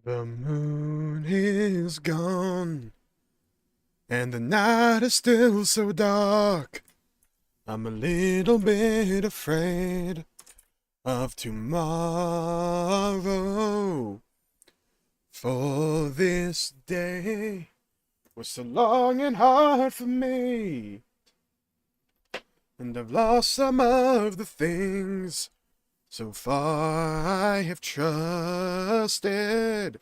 The moon is gone, and the night is still so dark. I'm a little bit afraid of tomorrow. For this day was so long and hard for me, and I've lost some of the things so far I have trusted.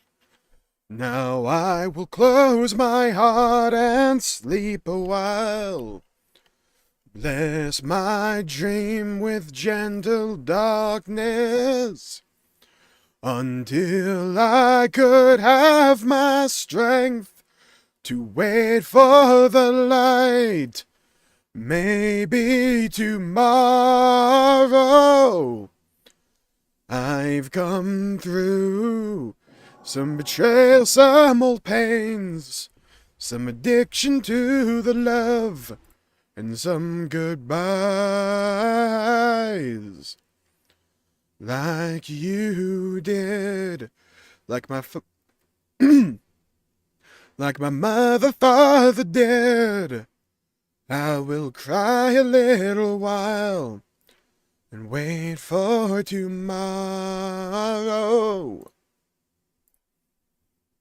Now I will close my heart and sleep a while. Bless my dream with gentle darkness, until I could have my strength to wait for the light. Maybe tomorrow. I've come through some betrayal, some old pains, some addiction to the love, and some goodbyes. Like you did, like my like my mother, father did. I will cry a little while and wait for tomorrow.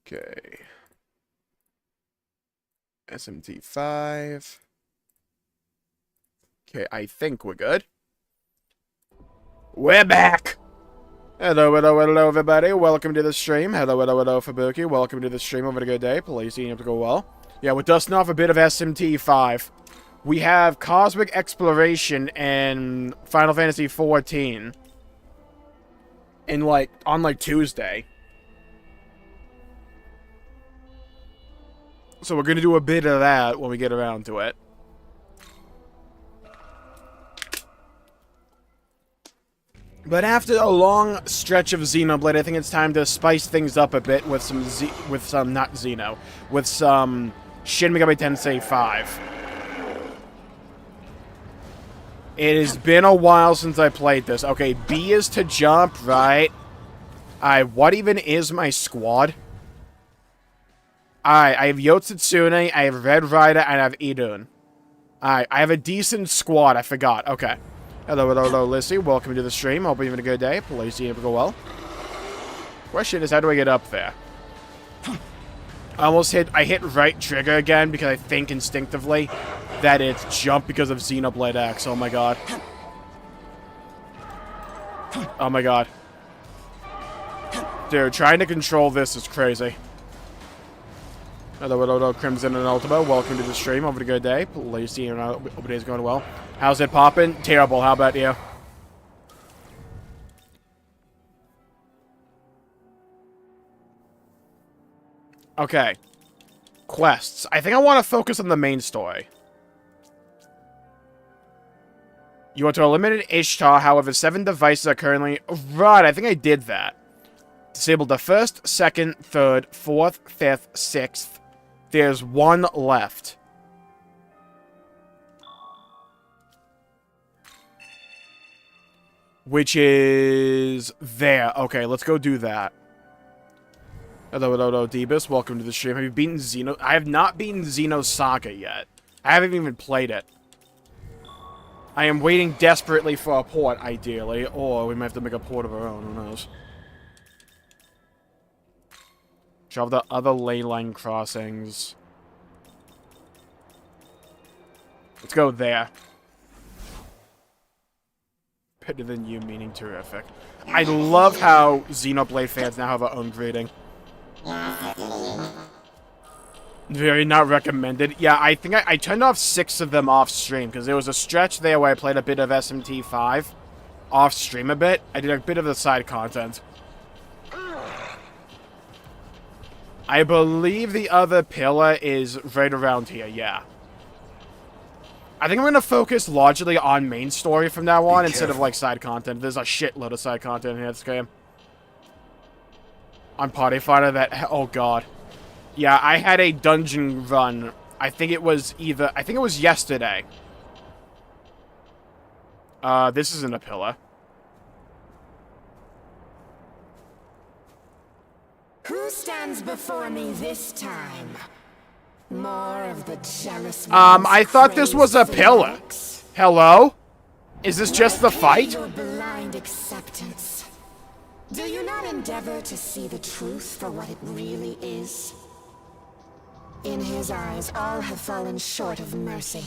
Okay. SMT5. Okay, I think we're good. We're back! Hello, hello, hello, everybody. Welcome to the stream. Hello, hello, hello, Fabuki. Welcome to the stream. Having a good day. Please seem to go well. Yeah, we're dusting off a bit of SMT5. We have Cosmic Exploration and Final Fantasy XIV on Tuesday. So we're gonna do a bit of that when we get around to it. But after a long stretch of Xenoblade, I think it's time to spice things up a bit with some Shin Megami Tensei 5. It has been a while since I played this. Okay, B is to jump, right? Alright, what even is my squad? Alright, I have Yotsitsune, I have Red Rider, and I have Idun. Alright, I have a decent squad, I forgot. Okay. Hello, hello, hello, Lissy. Welcome to the stream. Hope you're having a good day. Please see it go well. Question is, how do I get up there? I hit right trigger again because I think instinctively that it's jump because of Xenoblade X. Oh my god. Oh my god. Dude, trying to control this is crazy. Hello, hello, hello, Crimson and Ultima. Welcome to the stream. Hope you had a good day. Please see you. Hope your day's going well. How's it popping? Terrible. How about you? Okay. Quests. I think I want to focus on the main story. You want to eliminate Ishtar, however, 7 devices are currently... Right, I think I did that. Disable the 1st, 2nd, 3rd, 4th, 5th, 6th. There's 1 left. Which is... there. Okay, let's go do that. Hello, hello, hello, Debus. Welcome to the stream. Have you beaten Xeno... I have not beaten Xenosaga yet. I haven't even played it. I am waiting desperately for a port, ideally. Or we might have to make a port of our own. Who knows? Shove the other ley line crossings. Let's go there. Better than you, meaning terrific. I love how Xenoblade fans now have their own grading. Very not recommended. Yeah, I think I turned off 6 of them off stream, because there was a stretch there where I played a bit of SMT5 off stream a bit. I did a bit of the side content. I believe the other pillar is right around here, yeah. I think I'm going to focus largely on main story from now on instead of, like, side content. There's a shitload of side content in this game. On Party Fighter that... Oh, God. Yeah, I had a dungeon run. I think it was yesterday. This isn't a pillar. Who stands before me this time? More of the jealous I thought this was a pillar. Hello? Is this just the fight? Your blind acceptance. Do you not endeavor to see the truth for what it really is? In his eyes, all have fallen short of mercy.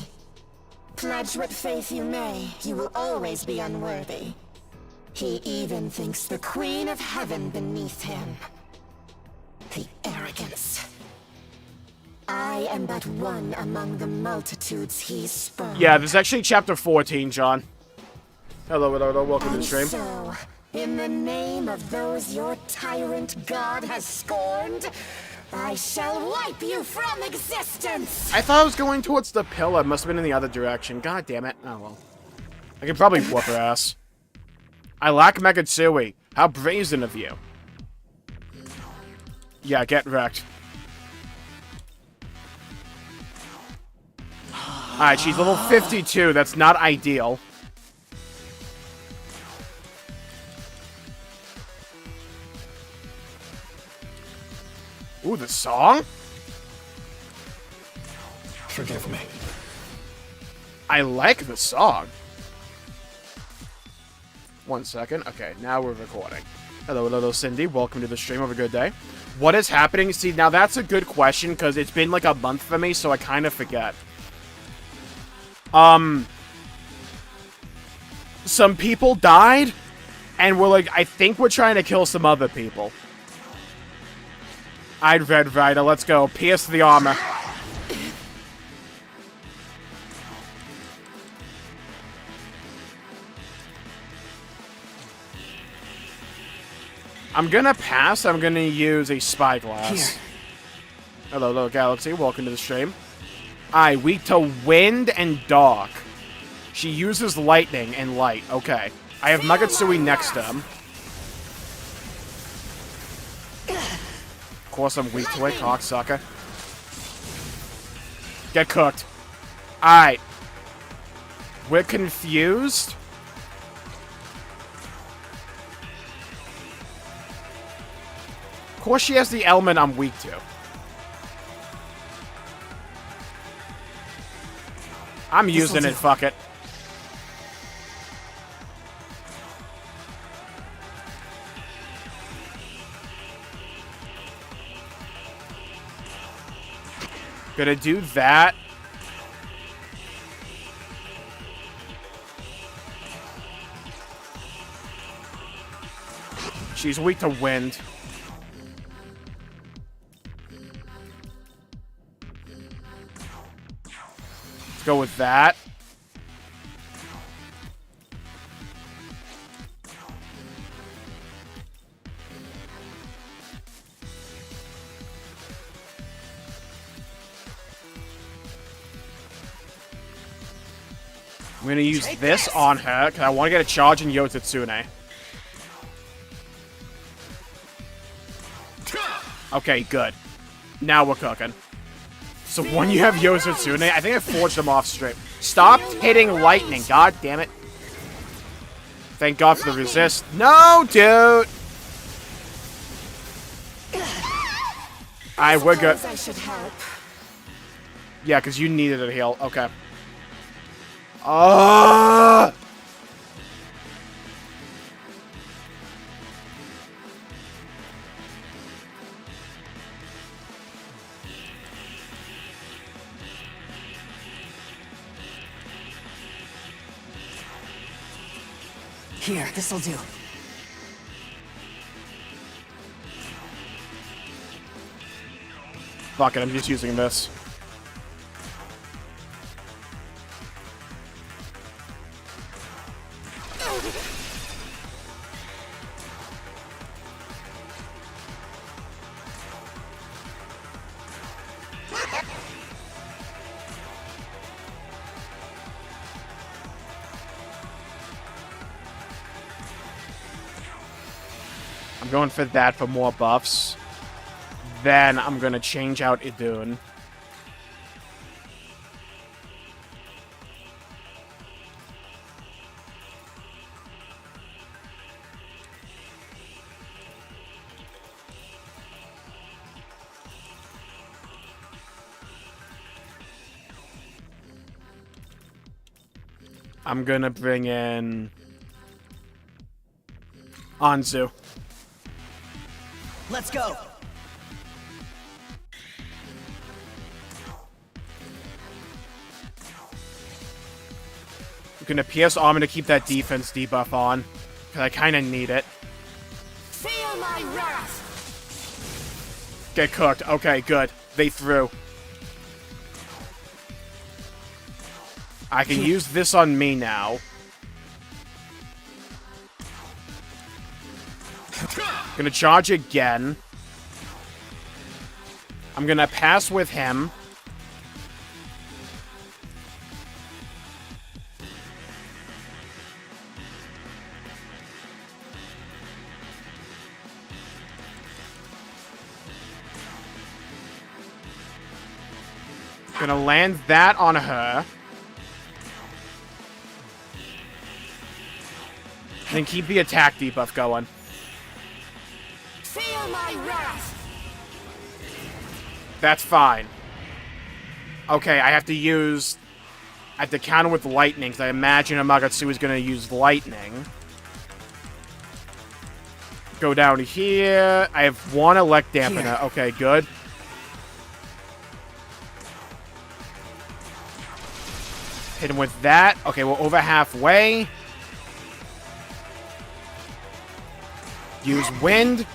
Pledge what faith you may, you will always be unworthy. He even thinks the Queen of Heaven beneath him. The arrogance. I am but one among the multitudes he spurned. Yeah, this is actually chapter 14, John. Hello, welcome to the stream. So, in the name of those your tyrant god has scorned, I shall wipe you from existence! I thought I was going towards the pillar. Must have been in the other direction. God damn it. Oh, well. I can probably whoop her ass. I lack Megatsui. How brazen of you. Yeah, get wrecked. Alright, she's level 52. That's not ideal. Ooh, the song? Forgive me. I like the song. 1 second. Okay, now we're recording. Hello, Cindy. Welcome to the stream. Have a good day. What is happening? See, now that's a good question, because it's been like a month for me, so I kind of forget. Some people died, and we're like, I think we're trying to kill some other people. I'd Red Rider, let's go. Pierce the armor. I'm gonna pass. I'm gonna use a spyglass. Here. Hello, Galaxy. Welcome to the stream. Weak to wind and dark. She uses lightning and light. Okay. I have Megatsui next to him. Of course I'm weak to it, cocksucker. Get cooked. Alright. We're confused. Of course she has the element I'm weak to. I'm using it, fuck it. Gonna do that. She's weak to wind. Let's go with that. I'm gonna use this on her, because I want to get a charge in Yotatsune. Okay, good. Now we're cooking. So when you have Yotatsune, I think I forged them off straight. Stop hitting lightning, god damn it. Thank God for the resist. No, dude! Alright, we're good. I should help. Yeah, because you needed a heal. Okay. Here, this'll do. Fuck it, I'm just using this. I'm going for that for more buffs. Then I'm gonna change out Idun. I'm gonna bring in Anzu. Let's go. I'm gonna pierce armor to keep that defense debuff on, because I kind of need it. Feel my wrath! Get cooked. Okay, good. They threw. I can use this on me now. Gonna charge again. I'm gonna pass with him. Gonna land that on her. Then keep the attack debuff going. Feel my wrath! That's fine. Okay, I have to use... I have to counter with lightning, because I imagine Amagatsu is going to use lightning. Go down here. I have one elect dampener. Okay, good. Hit him with that. Okay, we're over halfway. Use wind.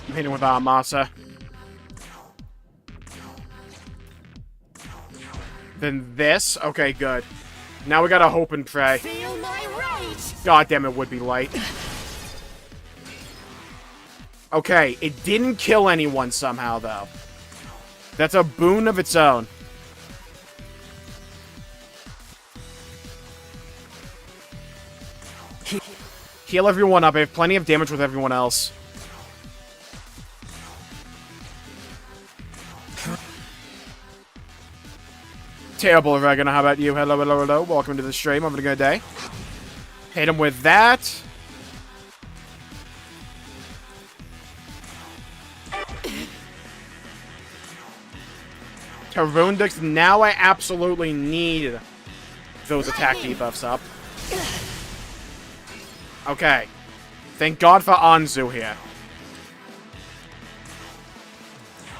I'm hitting with Amasa. Then this. Okay, good. Now we gotta hope and pray. Feel my rage! God damn, it would be light. Okay, it didn't kill anyone somehow, though. That's a boon of its own. Heal everyone up. I have plenty of damage with everyone else. Terrible, Oregano. How about you? Hello, hello, hello. Welcome to the stream. Having a good day. Hit him with that. Tarundix. Now I absolutely need those attack debuffs up. Okay. Thank God for Anzu here.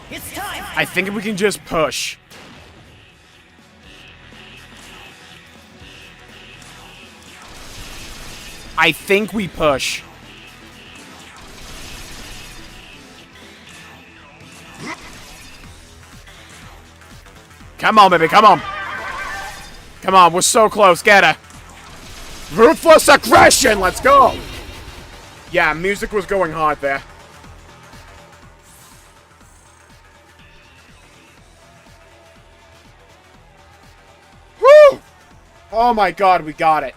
It's time. I think we can just push. I think we push. Come on, baby, come on. Come on, we're so close. Get her. Ruthless aggression, let's go. Yeah, music was going hard there. Woo! Oh my God, we got it.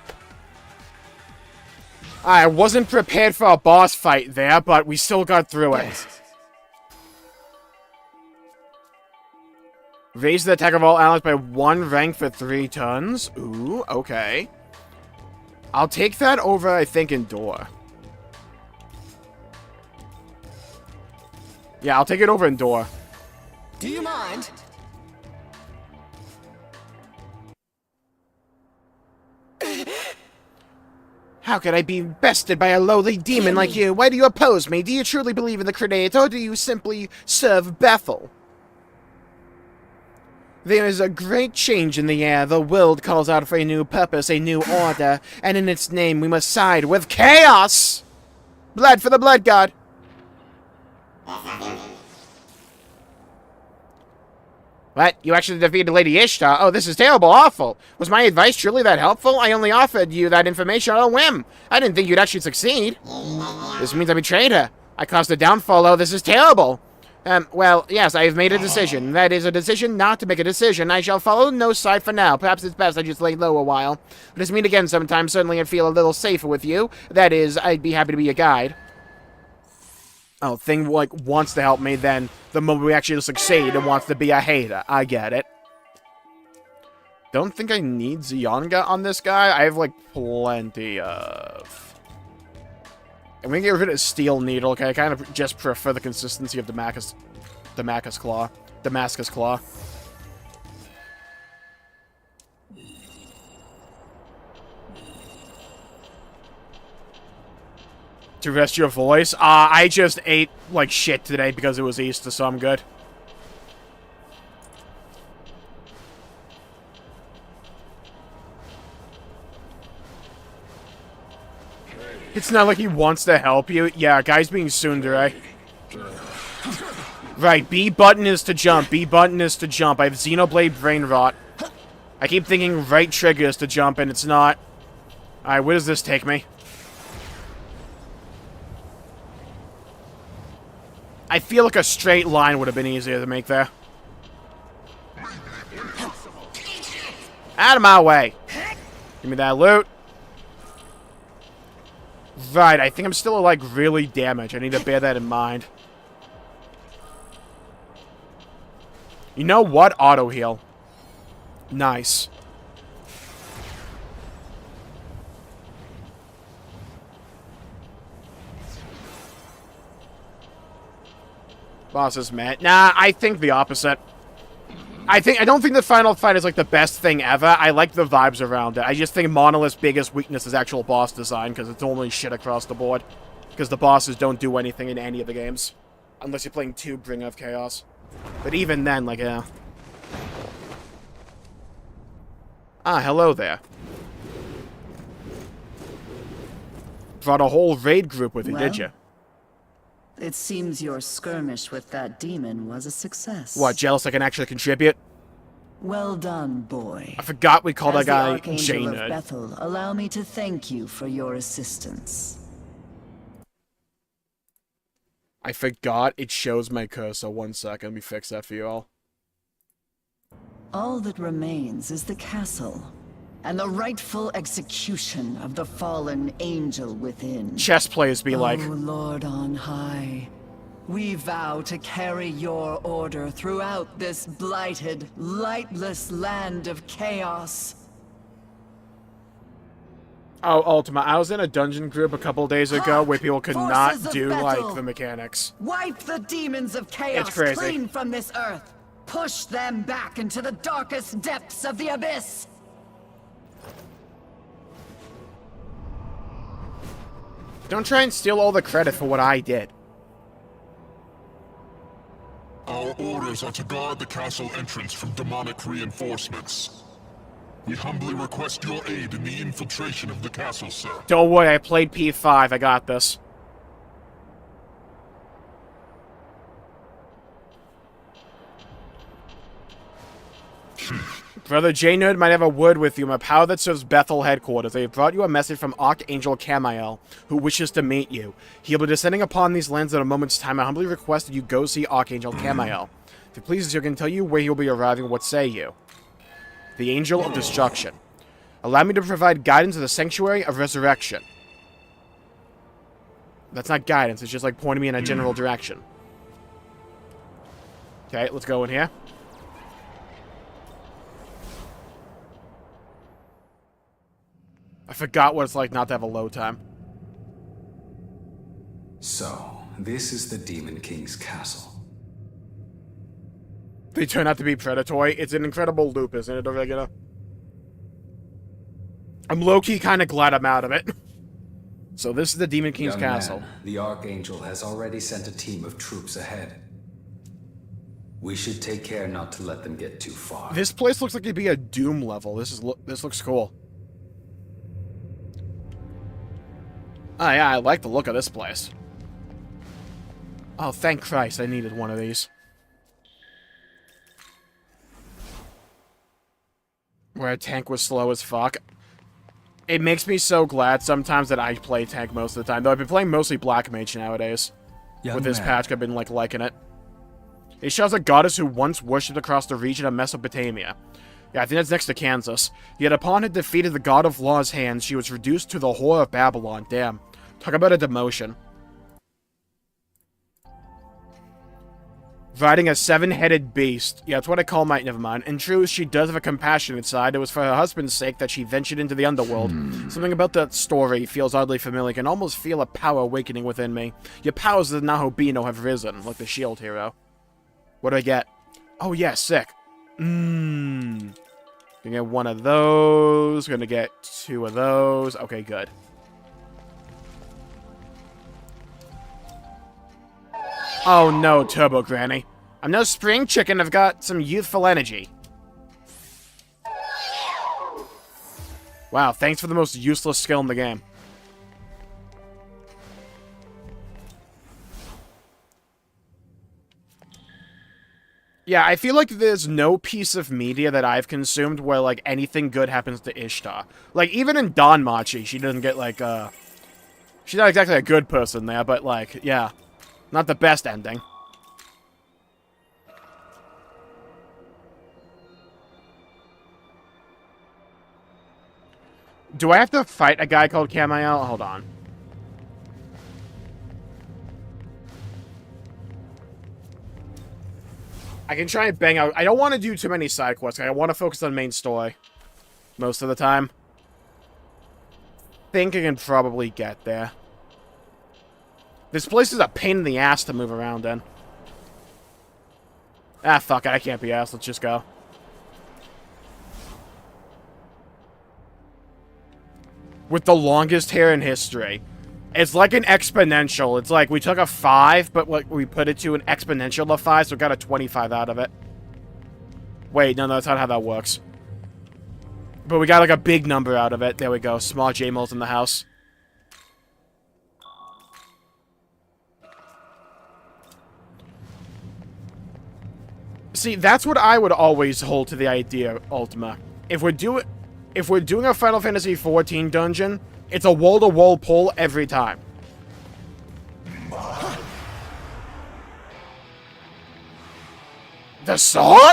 I wasn't prepared for a boss fight there, but we still got through it. Raise the attack of all allies by 1 rank for 3 turns. Ooh, okay. I'll take that over, I think, Endure. Yeah, I'll take it over Endure. Do you mind? How could I be bested by a lowly demon like you? Why do you oppose me? Do you truly believe in the Creator, or do you simply serve Bethel? There is a great change in the air. The world calls out for a new purpose, a new order, and in its name we must side with chaos! Blood for the Blood God! What? You actually defeated Lady Ishtar? Oh, this is terrible, awful. Was my advice truly that helpful? I only offered you that information on a whim. I didn't think you'd actually succeed. This means I betrayed her. I caused her downfall. Oh, this is terrible. Well, yes, I have made a decision. That is a decision not to make a decision. I shall follow no side for now. Perhaps it's best I just lay low a while. Let us meet again sometime. Certainly I'd feel a little safer with you. That is, I'd be happy to be a guide. Oh, thing, like, wants to help me, then the moment we actually succeed, it wants to be a hater. I get it. Don't think I need Zionga on this guy. I have, like, plenty of... I'm gonna get rid of Steel Needle, okay? I kind of just prefer the consistency of Damascus Claw. To rest your voice? I just ate like shit today because it was Easter, so I'm good. It's not like he wants to help you. Yeah, guy's being tsundere. Right, B button is to jump. B button is to jump. I have Xenoblade Brain Rot. I keep thinking right trigger is to jump, and it's not. Alright, where does this take me? I feel like a straight line would have been easier to make there. Out of my way. Give me that loot. Right, I think I'm still, like, really damaged. I need to bear that in mind. You know what? Auto heal. Nice. Boss is mad. Nah, I think the opposite. I don't think the final fight is, like, the best thing ever. I like the vibes around it. I just think Monolith's biggest weakness is actual boss design, because it's only shit across the board. Because the bosses don't do anything in any of the games. Unless you're playing 2 Bringer of Chaos. But even then, like, yeah. Ah, hello there. Brought a whole raid group with you, did you? It seems your skirmish with that demon was a success. What, jealous I can actually contribute? Well done, boy. I forgot we called that As the guy Archangel of J-Nerd. Bethel, allow me to thank you for your assistance. I forgot it shows my cursor. 1 second, let me fix that for you all. All that remains is the castle, and the rightful execution of the fallen angel within. Chess players be like, Oh, Lord on high, we vow to carry your order throughout this blighted, lightless land of chaos. oh, Ultima, I was in a dungeon group a couple days ago where people could Forces not of do, battle. like, the mechanics. Wipe the demons of chaos It's crazy. clean from this earth. Push them back into the darkest depths of the abyss. Don't try and steal all the credit for what I did. Our orders are to guard the castle entrance from demonic reinforcements. We humbly request your aid in the infiltration of the castle, sir. Don't worry, I played P5. I got this. Brother J-Nerd might have a word with you. My power that serves Bethel headquarters. They have brought you a message from Archangel Camael, who wishes to meet you. He'll be descending upon these lands in a moment's time. I humbly request that you go see Archangel Camael. If it pleases you, I can tell you where he'll be arriving. What say you? The Angel of Destruction. Allow me to provide guidance to the Sanctuary of Resurrection. That's not guidance, it's just like pointing me in a general direction. Okay, let's go in here. I forgot what it's like not to have a load time. So, this is the Demon King's castle. They turn out to be predatory. It's an incredible loop, isn't it, Oregano? I'm low-key kind of glad I'm out of it. So this is the Demon King's Young castle. man, the Archangel has already sent a team of troops ahead. We should take care not to let them get too far. This place looks like it'd be a Doom level. This looks cool. Oh yeah, I like the look of this place. Oh, thank Christ, I needed one of these. Where a tank was slow as fuck. It makes me so glad sometimes that I play tank most of the time. Though I've been playing mostly Black Mage nowadays. With this patch, I've been, like, liking it. It shows a goddess who once worshipped across the region of Mesopotamia. Yeah, I think that's next to Kansas. Yet upon her defeat of the god of law's hands, she was reduced to the whore of Babylon. Damn. Talk about a demotion. Riding a 7-headed beast. Yeah, that's what I call my... Never mind. In truth, she does have a compassionate side. It was for her husband's sake that she ventured into the underworld. Something about that story feels oddly familiar. I can almost feel a power awakening within me. Your powers of the Nahobino have risen, like the shield hero. What do I get? Oh, yeah, sick. Gonna get one of those. Gonna get 2 of those. Okay, good. Oh no, Turbo Granny. I'm no spring chicken, I've got some youthful energy. Wow, thanks for the most useless skill in the game. Yeah, I feel like there's no piece of media that I've consumed where, like, anything good happens to Ishtar. Like, even in Danmachi, she doesn't get, like, she's not exactly a good person there, but, like, yeah. Not the best ending. Do I have to fight a guy called Camael? Hold on. I can try and bang out... I don't want to do too many side quests. I want to focus on main story. Most of the time. Think I can probably get there. This place is a pain in the ass to move around in. Ah, fuck it. I can't be asked. Let's just go. With the longest hair in history. It's like an exponential. It's like we took a 5, but like we put it to an exponential of 5, so we got a 25 out of it. Wait, no, that's not how that works. But we got like a big number out of it. There we go. Small Jmulls in the house. See, that's what I would always hold to the idea, Ultima. If we're doing a Final Fantasy XIV dungeon, it's a wall-to-wall pull every time. The song?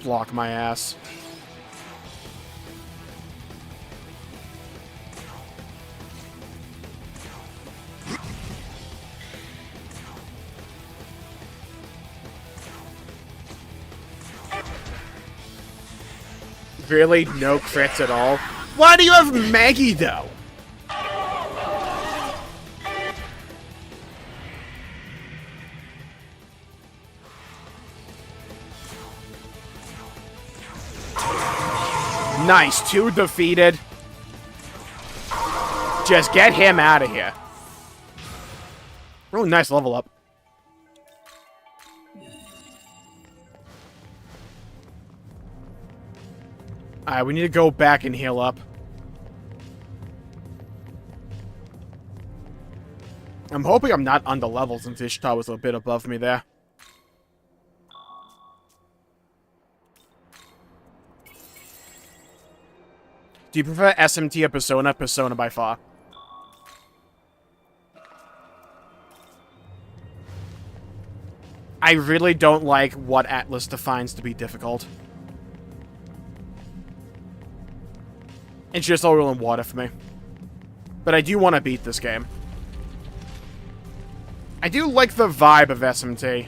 Block my ass. Really? No crits at all? Why do you have Maggie, though? Nice. 2 defeated. Just get him out of here. Oh, nice level up. Alright, we need to go back and heal up. I'm hoping I'm not under level since Ishtar was a bit above me there. Do you prefer SMT or Persona? Persona by far. I really don't like what Atlas defines to be difficult. It's just oil and water for me. But I do want to beat this game. I do like the vibe of SMT.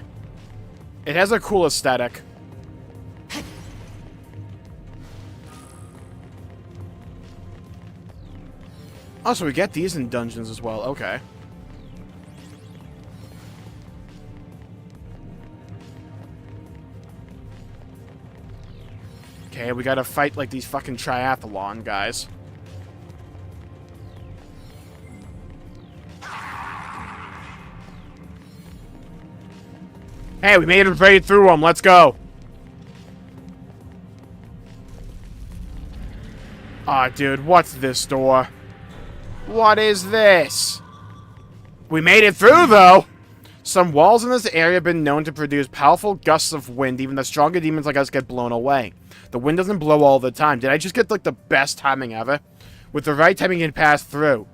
It has a cool aesthetic. Oh, so we get these in dungeons as well. Okay. Okay, we gotta fight like these fucking triathlon guys. Hey, we made it right through them. Let's go. Aw, dude, what's this door? What is this? We made it through, though! Some walls in this area have been known to produce powerful gusts of wind. Even the stronger demons like us get blown away. The wind doesn't blow all the time. Did I just get, like, the best timing ever? With the right timing, you can pass through.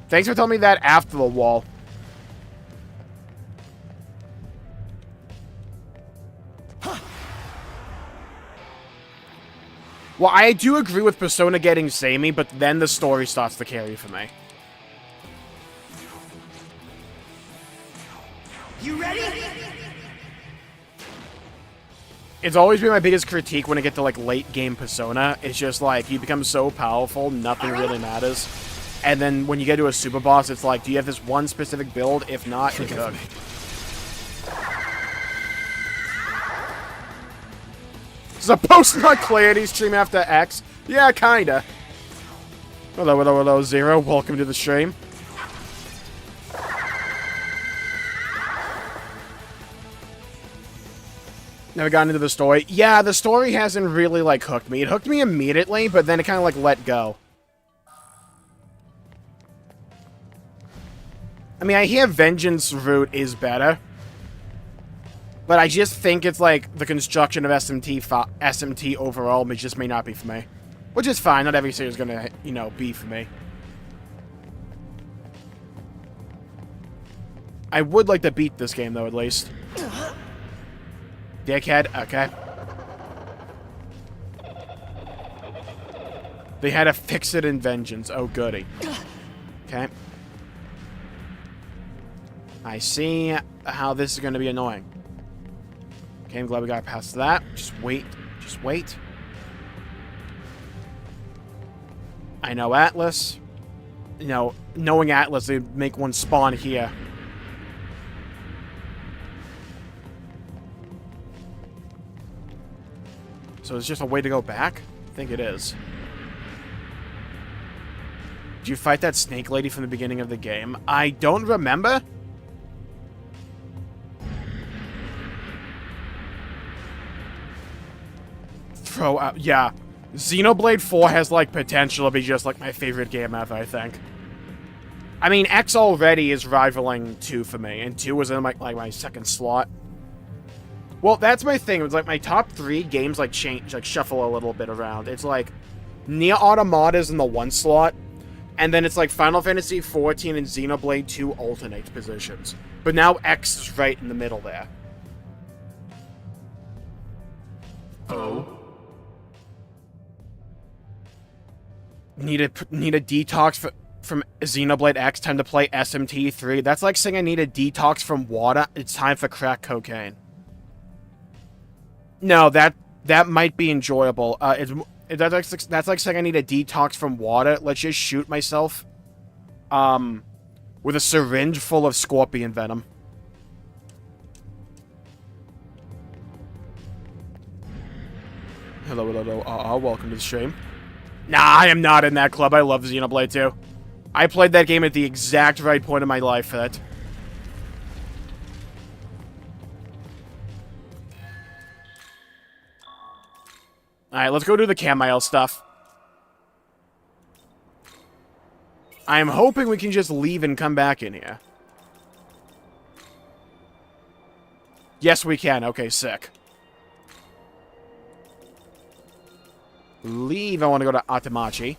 Thanks for telling me that after the wall. Well, I do agree with Persona getting samey, but then the story starts to carry for me. You ready? It's always been my biggest critique when I get to, like, late game Persona. It's just, like, you become so powerful, nothing really matters. And then when you get to a super boss, it's like, do you have this one specific build? If not, you're cooked. Supposed to not clarity stream after X? Yeah, kinda. Hello, hello, hello, Zero. Welcome to the stream. Never gotten into the story. Yeah, the story hasn't really, like, hooked me. It hooked me immediately, but then it kind of, like, let go. I mean, I hear Vengeance route is better. But I just think it's, like, the construction of SMT overall just may not be for me. Which is fine. Not every series is gonna, you know, be for me. I would like to beat this game, though, at least. Dickhead. Okay. They had to fix it in Vengeance. Oh, goody. Okay. I see how this is going to be annoying. Okay, I'm glad we got past that. Just wait. Just wait. I know Atlas. You know, knowing Atlas, they'd make one spawn here. So it's just a way to go back? I think it is. Did you fight that snake lady from the beginning of the game? I don't remember. Throw out. Yeah. Xenoblade 4 has, like, potential to be just, like, my favorite game ever, I think. I mean, X already is rivaling 2 for me, and 2 was in, my second slot. Well, that's my thing. It's like my top 3 games, like, change, like, shuffle a little bit around. It's like Nier Automata's in the 1 slot, and then it's like Final Fantasy XIV and Xenoblade 2 alternate positions. But now X is right in the middle there. Oh? Need a detox from Xenoblade X. Time to play SMT 3. That's like saying I need a detox from water. It's time for crack cocaine. No, that might be enjoyable. That's like saying I need a detox from water. Let's just shoot myself, with a syringe full of scorpion venom. Hello, hello, hello. Welcome to the stream. Nah, I am not in that club. I love Xenoblade 2. I played that game at the exact right point in my life for that. Alright, let's go do the Camail stuff. I am hoping we can just leave and come back in here. Yes, we can. Okay, sick. Leave. I want to go to Atamachi.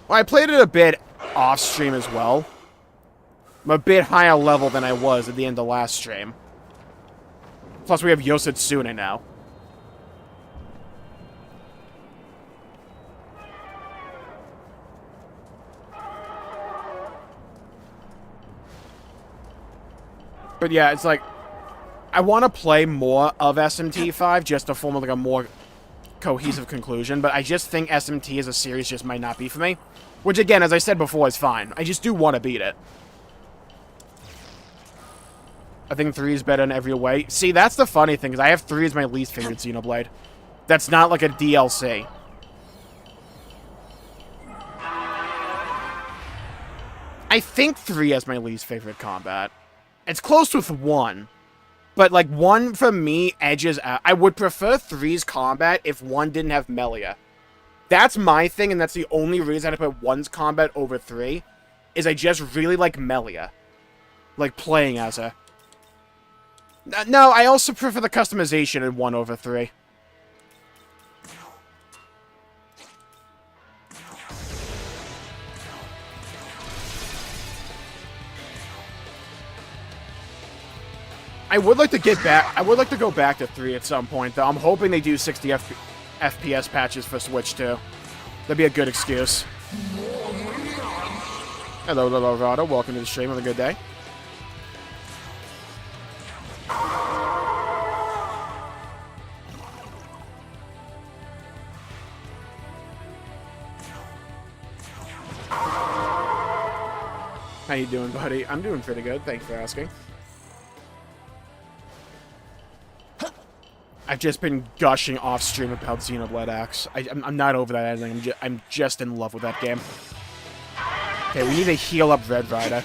Well, I played it a bit off-stream as well. I'm a bit higher level than I was at the end of last stream. Plus, we have Yoshitsune now. But yeah, it's like, I want to play more of SMT5 just to form like a more cohesive conclusion, but I just think SMT as a series just might not be for me. Which again, as I said before, is fine. I just do want to beat it. I think 3 is better in every way. See, that's the funny thing, is I have 3 as my least favorite Xenoblade. That's not like a DLC. I think 3 has my least favorite combat. It's close with 1. But, like, 1 for me edges out. I would prefer 3's combat if 1 didn't have Melia. That's my thing, and that's the only reason I put 1's combat over 3. Is I just really like Melia. Like, playing as her. No, I also prefer the customization in 1 over 3. I would like to get back. I would like to go back to 3 at some point, though. I'm hoping they do 60 FPS patches for Switch too. That'd be a good excuse. Hello, Rado. Welcome to the stream. Have a good day. How you doing, buddy? I'm doing pretty good. Thanks for asking. I've just been gushing off stream about Xenoblade X. I'm not over that ending. I'm just in love with that game. Okay, we need to heal up Red Rider.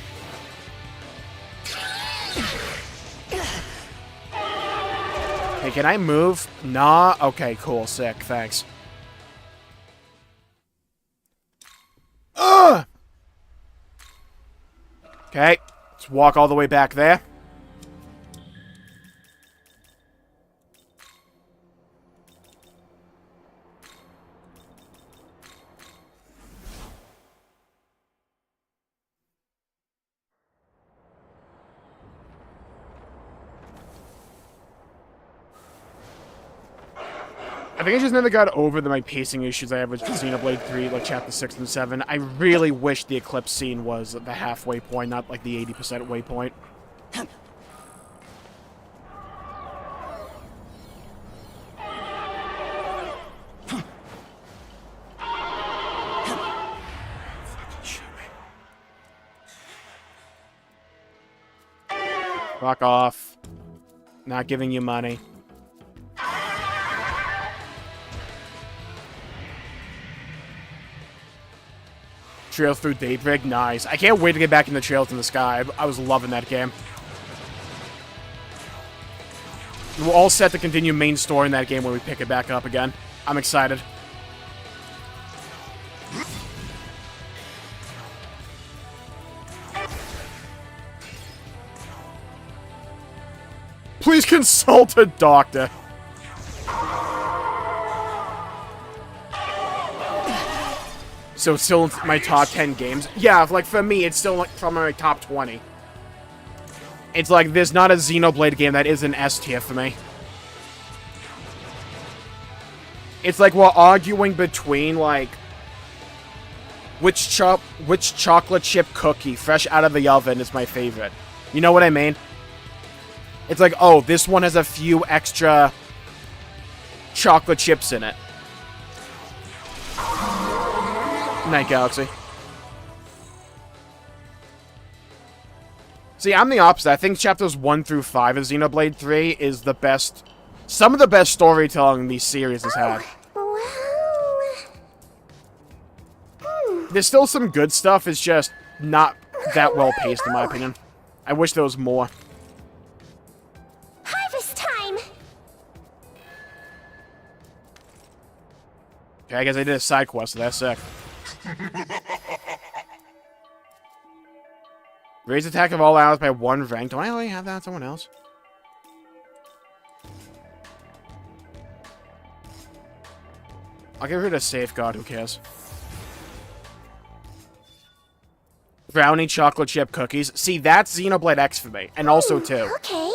Hey, can I move? Nah? Okay, cool. Sick. Thanks. Ugh! Okay, let's walk all the way back there. I think I just never got over my pacing issues I have with Xenoblade 3, like Chapter 6 and 7. I really wish the Eclipse scene was the halfway point, not like the 80% waypoint. Fuck off. Not giving you money. Trails through Daybreak, nice. I can't wait to get back in the Trails in the Sky. I was loving that game. We're all set to continue main story in that game when we pick it back up again. I'm excited. Please consult a doctor. So it's still in my top 10 games. Yeah, like for me, it's still like from my top 20. It's like there's not a Xenoblade game that isn't S tier for me. It's like we're arguing between like which chocolate chip cookie fresh out of the oven is my favorite. You know what I mean? It's like, oh, this one has a few extra chocolate chips in it. Night Galaxy. See, I'm the opposite. I think chapters 1 through 5 of Xenoblade 3 is the best... Some of the best storytelling these series has had. There's still some good stuff, it's just not that well paced in my opinion. I wish there was more. Harvest time! Okay, I guess I did a side quest, so that's sick. Raise attack of all allies by 1 rank. Don't I already have that on someone else? I'll get rid of Safeguard, who cares? Brownie chocolate chip cookies. See, that's Xenoblade X for me. And also 2. Okay.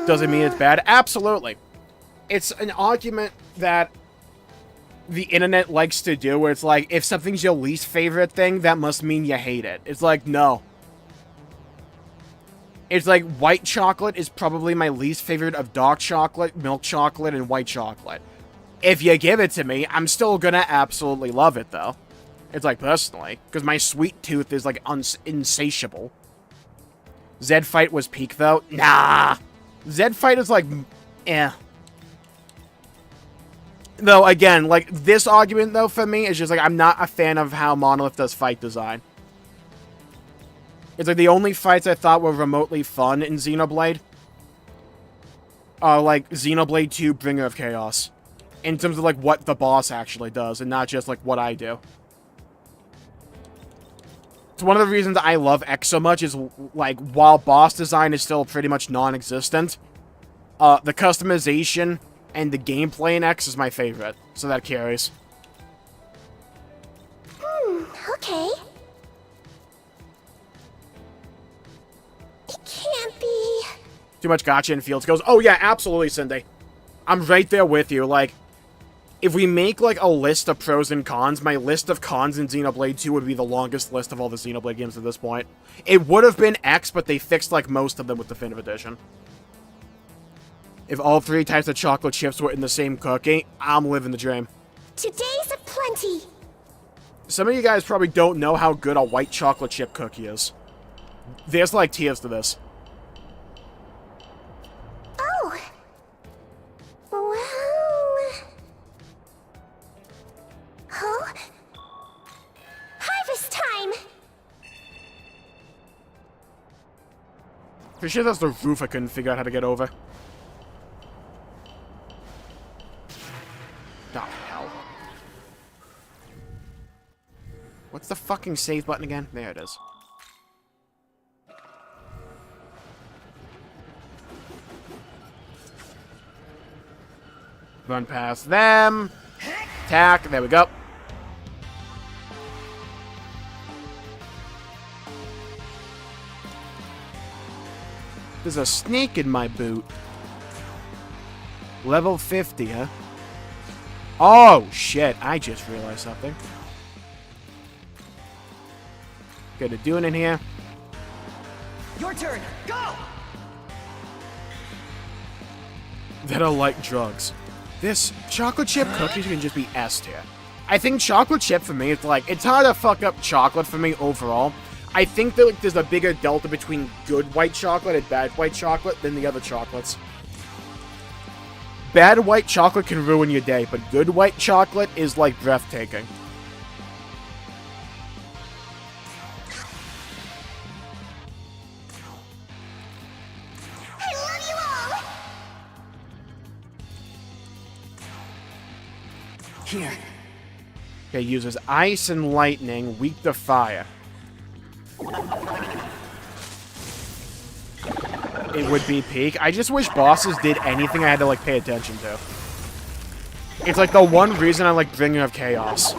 Does it mean it's bad? Absolutely. It's an argument that the internet likes to do, where it's like, if something's your least favorite thing, that must mean you hate it. It's like, no. It's like, white chocolate is probably my least favorite of dark chocolate, milk chocolate, and white chocolate. If you give it to me, I'm still gonna absolutely love it, though. It's like, personally. Because my sweet tooth is, like, insatiable. Zed Fight was peak, though? Nah! Zed Fight is, like, eh. Though, again, like, this argument, though, for me, is just, like, I'm not a fan of how Monolith does fight design. It's, like, the only fights I thought were remotely fun in Xenoblade are, like, Xenoblade 2 Bringer of Chaos. In terms of, like, what the boss actually does, and not just, like, what I do. It's one of the reasons I love X so much is, like, while boss design is still pretty much non-existent, the customization and the gameplay in X is my favorite, so that carries. Okay. Too much gotcha in Fields goes, oh yeah, absolutely, Cindy. I'm right there with you. Like, if we make, like, a list of pros and cons, my list of cons in Xenoblade 2 would be the longest list of all the Xenoblade games at this point. It would have been X, but they fixed, like, most of them with Definitive Edition. If all 3 types of chocolate chips were in the same cookie, I'm living the dream. Today's aplenty. Some of you guys probably don't know how good a white chocolate chip cookie is. There's, like, tiers to this. Oh. Well. Huh? Harvest time! For sure that's the roof I couldn't figure out how to get over. Oh, hell. What's the fucking save button again? There it is. Run past them. Attack. There we go. There's a snake in my boot. Level 50, huh? Oh, shit. I just realized something. Good at doing in here. Your turn. Go! That I like drugs. This chocolate chip cookies can just be S tier. I think chocolate chip for me, it's hard to fuck up chocolate for me overall. I think that, like, there's a bigger delta between good white chocolate and bad white chocolate than the other chocolates. Bad white chocolate can ruin your day, but good white chocolate is, like, breathtaking. I love you all! Here. Okay, uses ice and lightning, weak to fire. It would be peak. I just wish bosses did anything I had to, like, pay attention to. It's, like, the one reason I like Bringer of Chaos.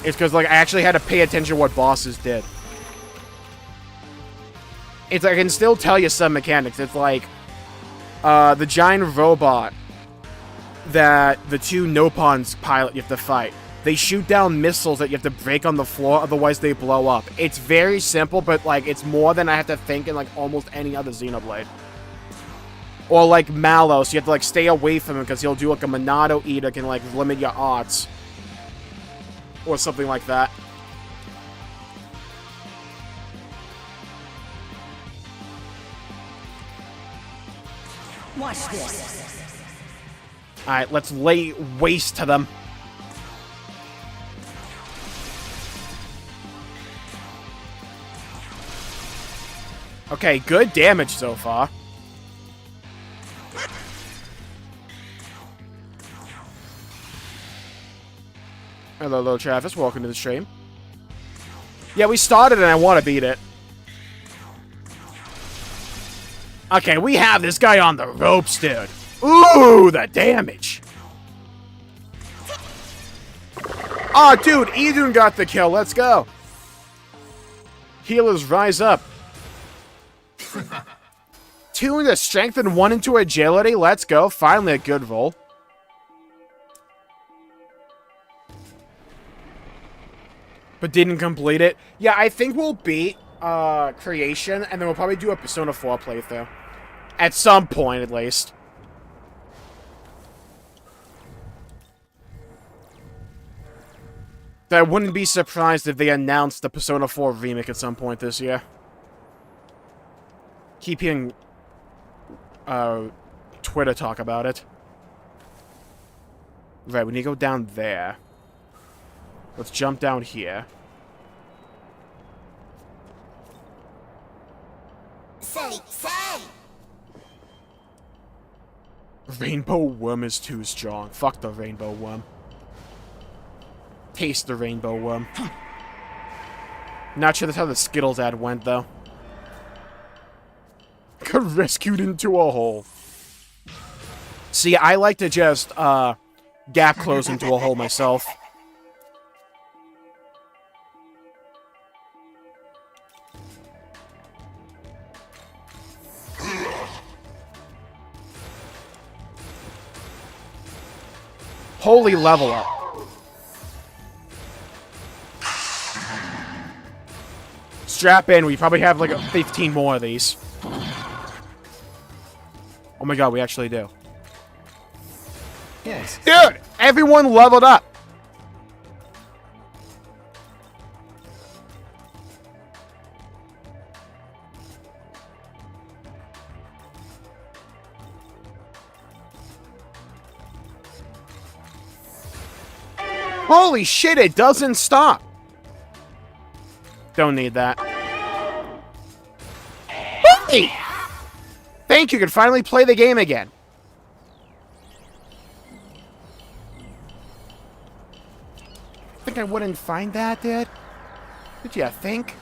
It's because, like, I actually had to pay attention to what bosses did. It's, like, I can still tell you some mechanics. It's, like, the giant robot that the 2 Nopons pilot you have to fight. They shoot down missiles that you have to break on the floor, otherwise they blow up. It's very simple, but, like, it's more than I have to think in, like, almost any other Xenoblade. Or, like, Malos, you have to, like, stay away from him because he'll do, like, a Monado Eater can, like, limit your odds. Or something like that. Watch this. Alright, let's lay waste to them. Okay, good damage so far. Hello, Travis. Welcome to the stream. Yeah, we started and I want to beat it. Okay, we have this guy on the ropes, dude. Ooh, the damage. Oh, dude, Idun got the kill. Let's go. Healers rise up. 2 into strength and 1 into agility. Let's go. Finally a good roll. But didn't complete it. Yeah, I think we'll beat Creation, and then we'll probably do a Persona 4 playthrough. At some point, at least. I wouldn't be surprised if they announced the Persona 4 remake at some point this year. Keep hearing Twitter talk about it. Right, we need to go down there. Let's jump down here. Say. Rainbow Worm is too strong. Fuck the Rainbow Worm. Taste the Rainbow Worm. Not sure that's how the Skittles ad went, though. Got rescued into a hole. See, I like to just, gap close into a hole myself. Holy level up. Strap in, we probably have like 15 more of these. Oh my god, we actually do. Yes. Dude, everyone leveled up. Holy shit, it doesn't stop. Don't need that. Hey! Thank you, can finally play the game again. Think I wouldn't find that, dude? Did you think?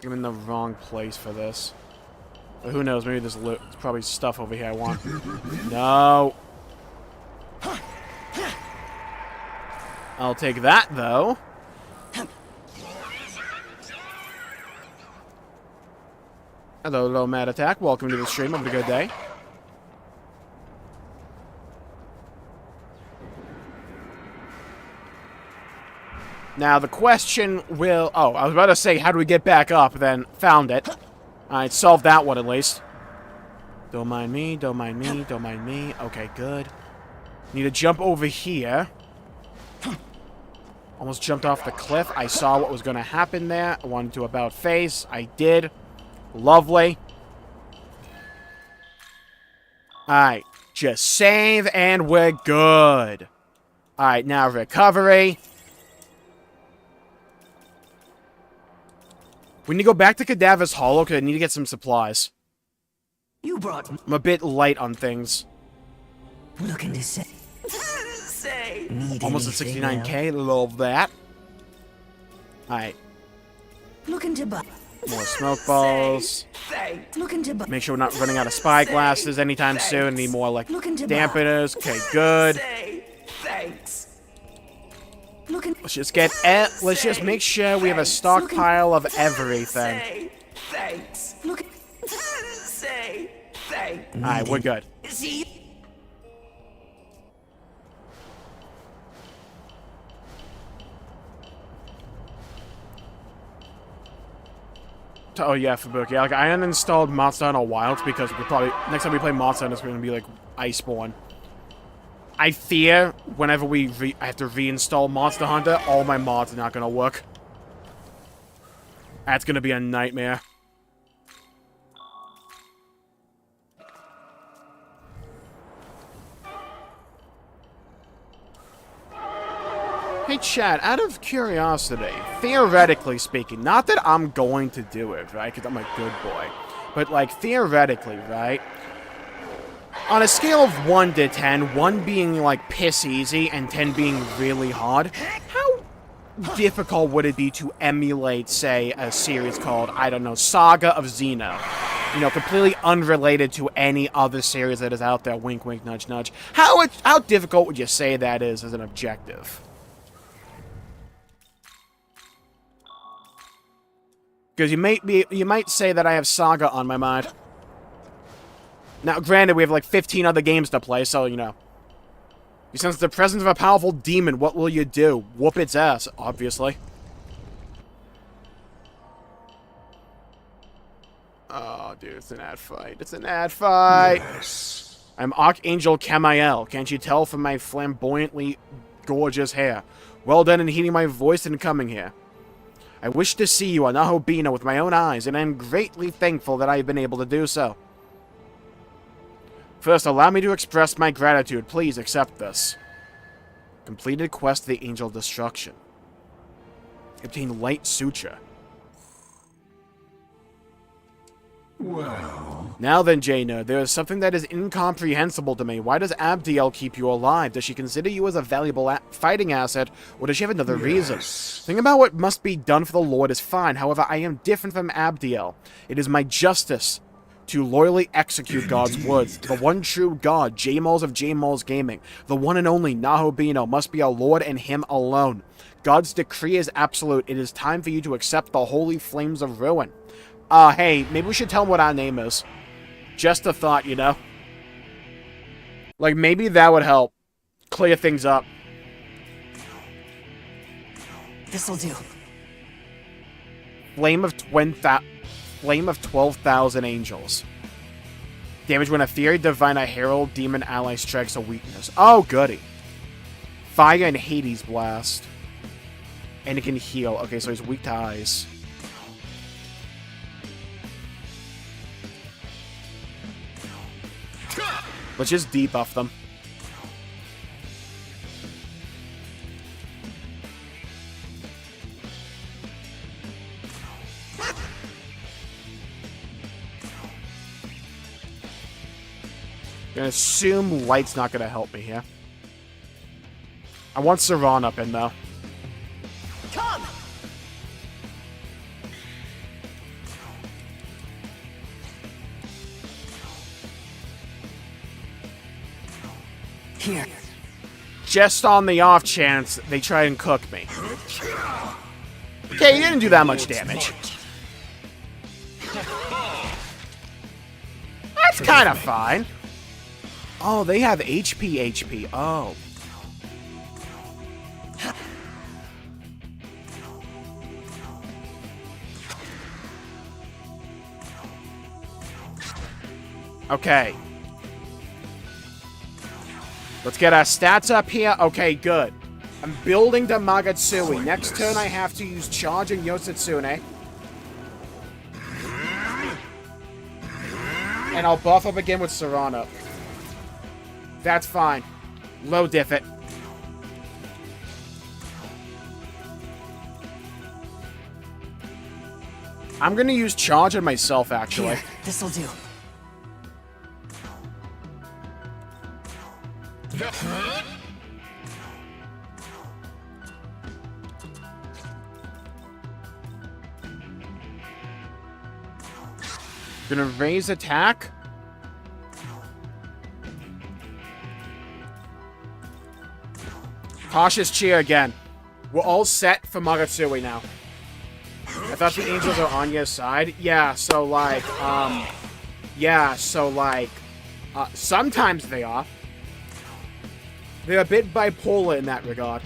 I'm in the wrong place for this. But who knows, maybe there's probably stuff over here I want. No! I'll take that, though. Hello, Low Mad Attack. Welcome to the stream. Have a good day. Now, the question will... Oh, I was about to say, how do we get back up? Then found it. Alright, solved that one at least. Don't mind me, don't mind me, don't mind me. Okay, good. Need to jump over here. Almost jumped off the cliff. I saw what was going to happen there. I wanted to about face. I did. Lovely. Alright, just save and we're good. Alright, now recovery. We need to go back to Cadaver's Hollow because I need to get some supplies. You brought... I'm a bit light on things. Looking to say... Need Almost at anything 69k. Love that. Alright. Looking to buy... More smoke balls. Looking to buy... Make sure we're not running out of spyglasses anytime soon. Need more, like, Looking to buy... dampeners. Okay, good. Thanks. Looking... Let's just get... let's just make sure we have a stockpile of everything. Thanks. Looking... Say... Thanks. Alright, we're good. See... Oh yeah, Fubuki. Yeah, like I uninstalled Monster Hunter Wilds because we probably next time we play Monster Hunter, it's going to be like Iceborne. I fear whenever I have to reinstall Monster Hunter, all my mods are not going to work. That's going to be a nightmare. Hey Chad, out of curiosity, theoretically speaking, not that I'm going to do it, right, because I'm a good boy, but like theoretically, right, on a scale of 1 to 10, 1 being like piss easy and 10 being really hard, how difficult would it be to emulate, say, a series called, I don't know, Saga of Xeno? You know, completely unrelated to any other series that is out there, wink wink, nudge nudge. How difficult would you say that is as an objective? Because you might say that I have Saga on my mind. Now, granted, we have like 15 other games to play, so, you know. You sense the presence of a powerful demon, what will you do? Whoop its ass, obviously. Oh, dude, it's an ad fight. It's an ad fight! Yes. I'm Archangel Camiel. Can't you tell from my flamboyantly gorgeous hair? Well done in heeding my voice and coming here. I wish to see you on Ahobina with my own eyes, and I am greatly thankful that I have been able to do so. First, allow me to express my gratitude. Please accept this. Completed quest, the Angel of Destruction. Obtain Light Suture. Well... Now then, Jaina, there is something that is incomprehensible to me. Why does Abdiel keep you alive? Does she consider you as a valuable fighting asset, or does she have another reason? Think about what must be done for the Lord is fine. However, I am different from Abdiel. It is my justice to loyally execute God's words. The one true God, Jmulls of Jmulls Gaming, the one and only Nahobino, must be our Lord and him alone. God's decree is absolute. It is time for you to accept the holy flames of ruin. Hey, maybe we should tell him what our name is. Just a thought, you know? Like, maybe that would help clear things up. This'll do. Flame of 12,000 angels. Damage when a Fury Divine, a Herald, Demon ally strikes a weakness. Oh, goody. Fire and Hades Blast. And it can heal. Okay, so he's weak to ice. Let's just debuff them. I'm gonna assume Light's not gonna help me here. I want Saran up in, though. Come! Here. Just on the off chance they try and cook me. Okay, he didn't do that much damage. That's kind of fine. Oh, they have HP. Oh. Okay. Let's get our stats up here. Okay, good. I'm building to Magatsui. Next turn I have to use Charge and Yoshitsune. And I'll buff up again with Serana. That's fine. Low diff it. I'm gonna use Charge on myself, actually. Here, this'll do. Gonna raise attack. Cautious cheer again. We're all set for Magatsui now. I thought the angels are on your side. Yeah, so like, sometimes they are. They're a bit bipolar in that regard.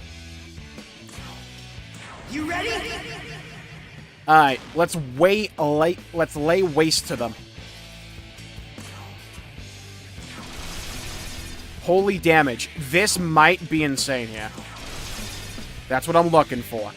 You ready? Alright, let's lay waste to them. Holy damage. This might be insane here. That's what I'm looking for.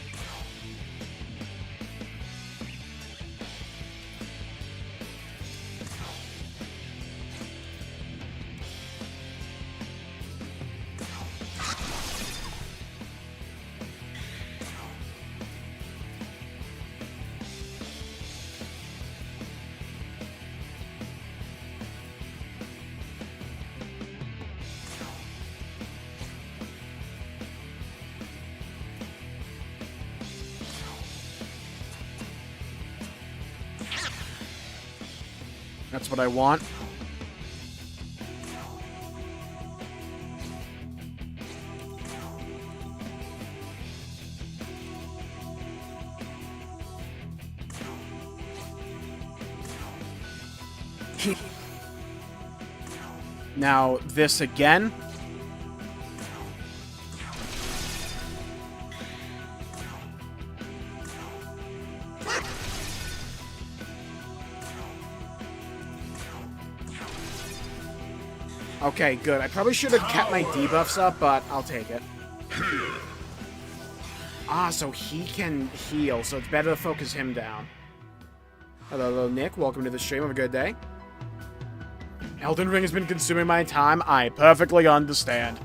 That's what I want. Now, this again. Okay, good. I probably should have kept my debuffs up, but I'll take it. Ah, so he can heal, so it's better to focus him down. Hello, Nick. Welcome to the stream. Have a good day. Elden Ring has been consuming my time. I perfectly understand.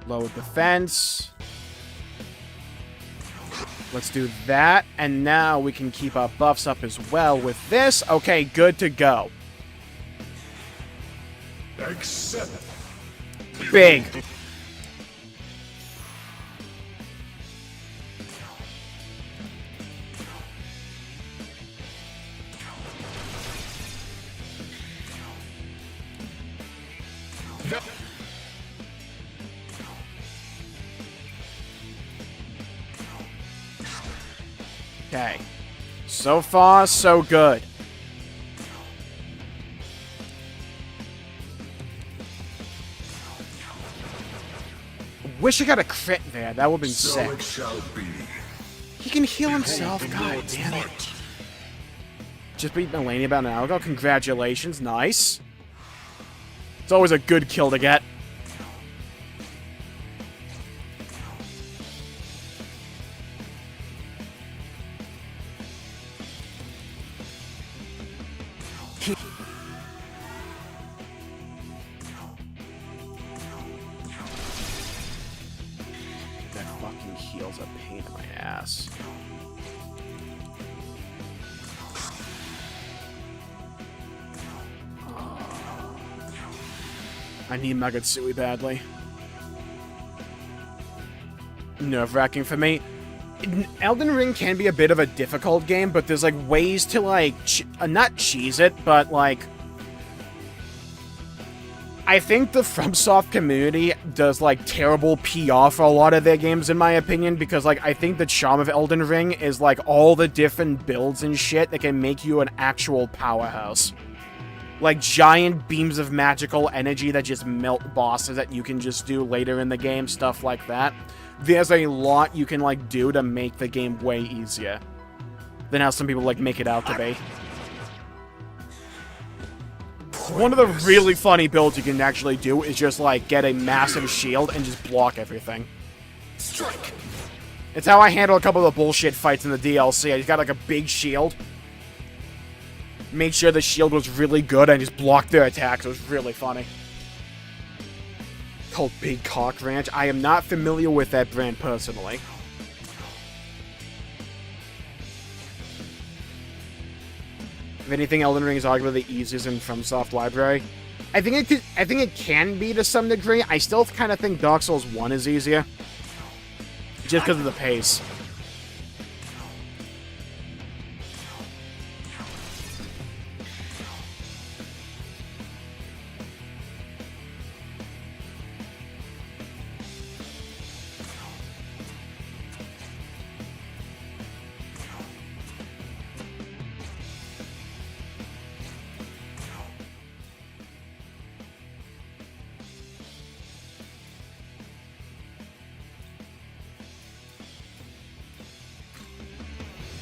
Low defense. Let's do that. And now we can keep our buffs up as well with this. Okay, good to go. Accept. Big. Okay. So far, so good. Wish I got a crit there. That would have been So sick. it shall be. He can heal Behold himself. the God Lord's damn it. might. Just beat Melania about an hour ago. Congratulations. Nice. It's always a good kill to get. That fucking heal's a pain in my ass. I need Magatsui badly. Nerve-wracking for me. Elden Ring can be a bit of a difficult game, but there's, like, ways to, like, not cheese it, but, like... I think the FromSoft community does, like, terrible PR for a lot of their games, in my opinion, because, like, I think the charm of Elden Ring is, like, all the different builds and shit that can make you an actual powerhouse. Like, giant beams of magical energy that just melt bosses that you can just do later in the game, stuff like that. There's a lot you can, like, do to make the game way easier than how some people, like, make it out to be. One of the really funny builds you can actually do is just, like, get a massive shield and just block everything. Strike. It's how I handle a couple of the bullshit fights in the DLC. I just got, like, a big shield. Made sure the shield was really good and just blocked their attacks. It was really funny. Called Big Cock Ranch. I am not familiar with that brand personally. If anything, Elden Ring is arguably the easiest in FromSoft library. I think it can be to some degree. I still kind of think Dark Souls 1 is easier. Just because of the pace.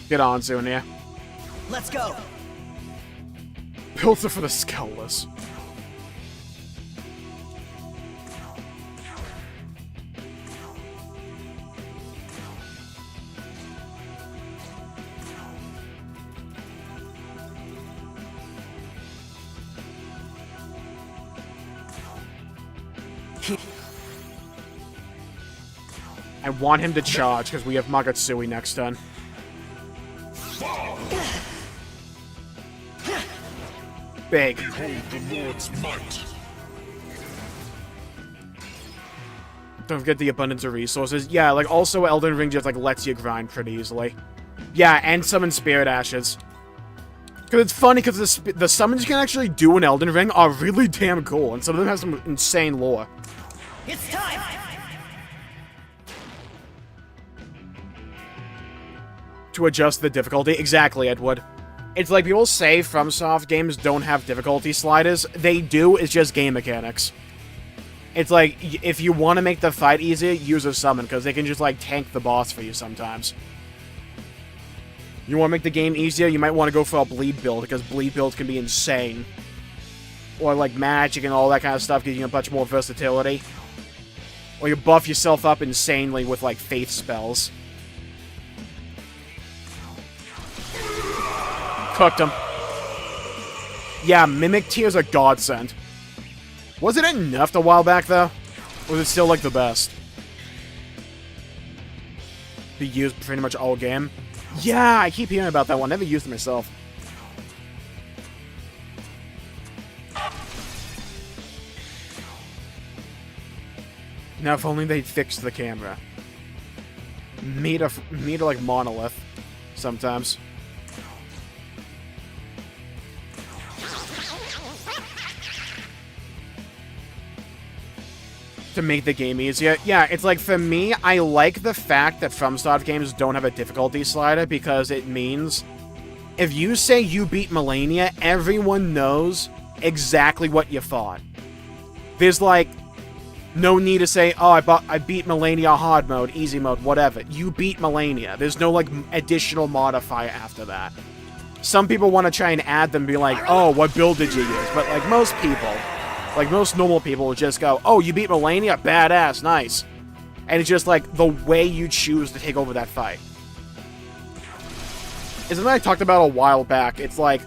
Get on, Zunia. Let's go. Builds it for the skeletless. I want him to charge because we have Magatsui next turn. Big. Behold the Lord's might. Don't forget the abundance of resources. Yeah, like, also Elden Ring just, like, lets you grind pretty easily. Yeah, and summon Spirit Ashes. Because it's funny, because the summons you can actually do in Elden Ring are really damn cool, and some of them have some insane lore. It's time. To adjust the difficulty. Exactly, Edward. It's like people say FromSoft games don't have difficulty sliders. They do, it's just game mechanics. It's like, if you want to make the fight easier, use a summon, because they can just, like, tank the boss for you sometimes. You want to make the game easier, you might want to go for a bleed build, because bleed builds can be insane. Or, like, magic and all that kind of stuff gives you a bunch more versatility. Or you buff yourself up insanely with, like, faith spells. Cooked him. Yeah, Mimic Tear's a godsend. Was it nerfed a while back, though? Or was it still, like, the best? Be used pretty much all game? Yeah, I keep hearing about that one. Never used it myself. Now, if only they'd fixed the camera. Me to like, Monolith. Sometimes. to make the game easier. Yeah, it's like, for me, I like the fact that FromSoft games don't have a difficulty slider, because it means if you say you beat Millennia, everyone knows exactly what you thought. There's, like, no need to say, oh, I beat Millennia hard mode, easy mode, whatever. You beat Millennia. There's no, like, additional modifier after that. Some people want to try and add them and be like, oh, what build did you use? But, like, most people, like, most normal people will just go, oh, you beat Millennia? Badass, nice. And it's just, like, the way you choose to take over that fight. It's something I talked about a while back. It's like,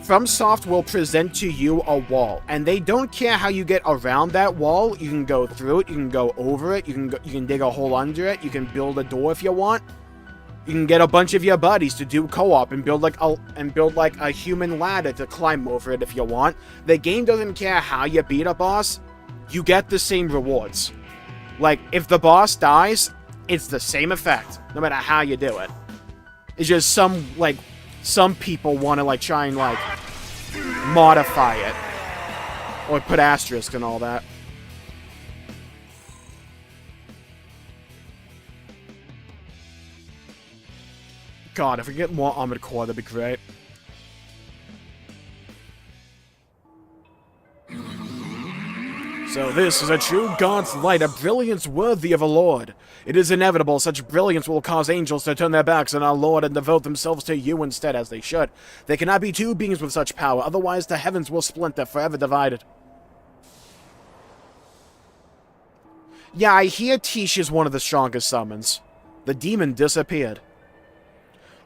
FromSoft will present to you a wall, and they don't care how you get around that wall. You can go through it, you can go over it, you can dig a hole under it, you can build a door if you want. You can get a bunch of your buddies to do co-op and build like a human ladder to climb over it if you want. The game doesn't care how you beat a boss. You get the same rewards. Like, if the boss dies, it's the same effect, no matter how you do it. It's just some people want to, like, try and, like, modify it. Or put asterisks and all that. God, if we get more Armored Core, that'd be great. So this is a true god's light, a brilliance worthy of a lord. It is inevitable such brilliance will cause angels to turn their backs on our Lord and devote themselves to you instead, as they should. There cannot be two beings with such power, otherwise the heavens will splinter, forever divided. Yeah, I hear Tish is one of the strongest summons. The demon disappeared.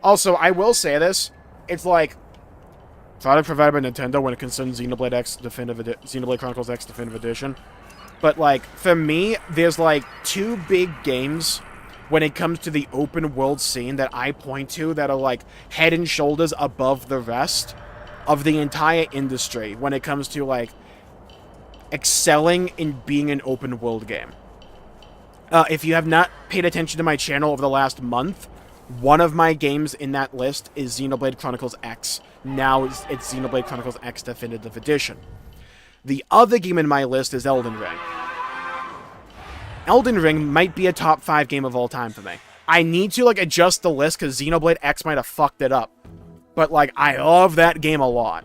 Also, I will say this, it's like, product provided by Nintendo when it concerns Xenoblade Chronicles X Definitive Edition. But, like, for me, there's, like, two big games when it comes to the open world scene that I point to that are, like, head and shoulders above the rest of the entire industry when it comes to, like, excelling in being an open world game. If you have not paid attention to my channel over the last month, one of my games in that list is Xenoblade Chronicles X. Now it's Xenoblade Chronicles X Definitive Edition. The other game in my list is Elden Ring. Elden Ring might be a top 5 game of all time for me. I need to, like, adjust the list because Xenoblade X might have fucked it up. But, like, I love that game a lot.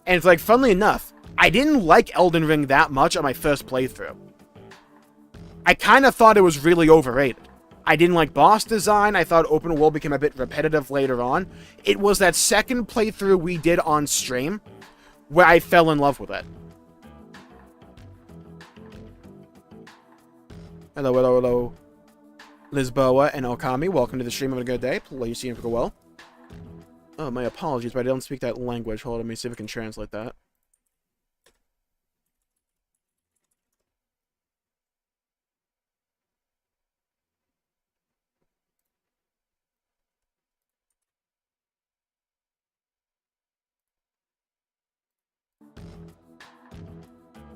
And it's like, funnily enough, I didn't like Elden Ring that much on my first playthrough. I kind of thought it was really overrated. I didn't like boss design. I thought open world became a bit repetitive later on. It was that second playthrough we did on stream where I fell in love with it. Hello, hello, hello. Lisboa and Okami, welcome to the stream. Having a good day. Please seem to go well. Oh, my apologies, but I don't speak that language. Hold on, let me see if I can translate that.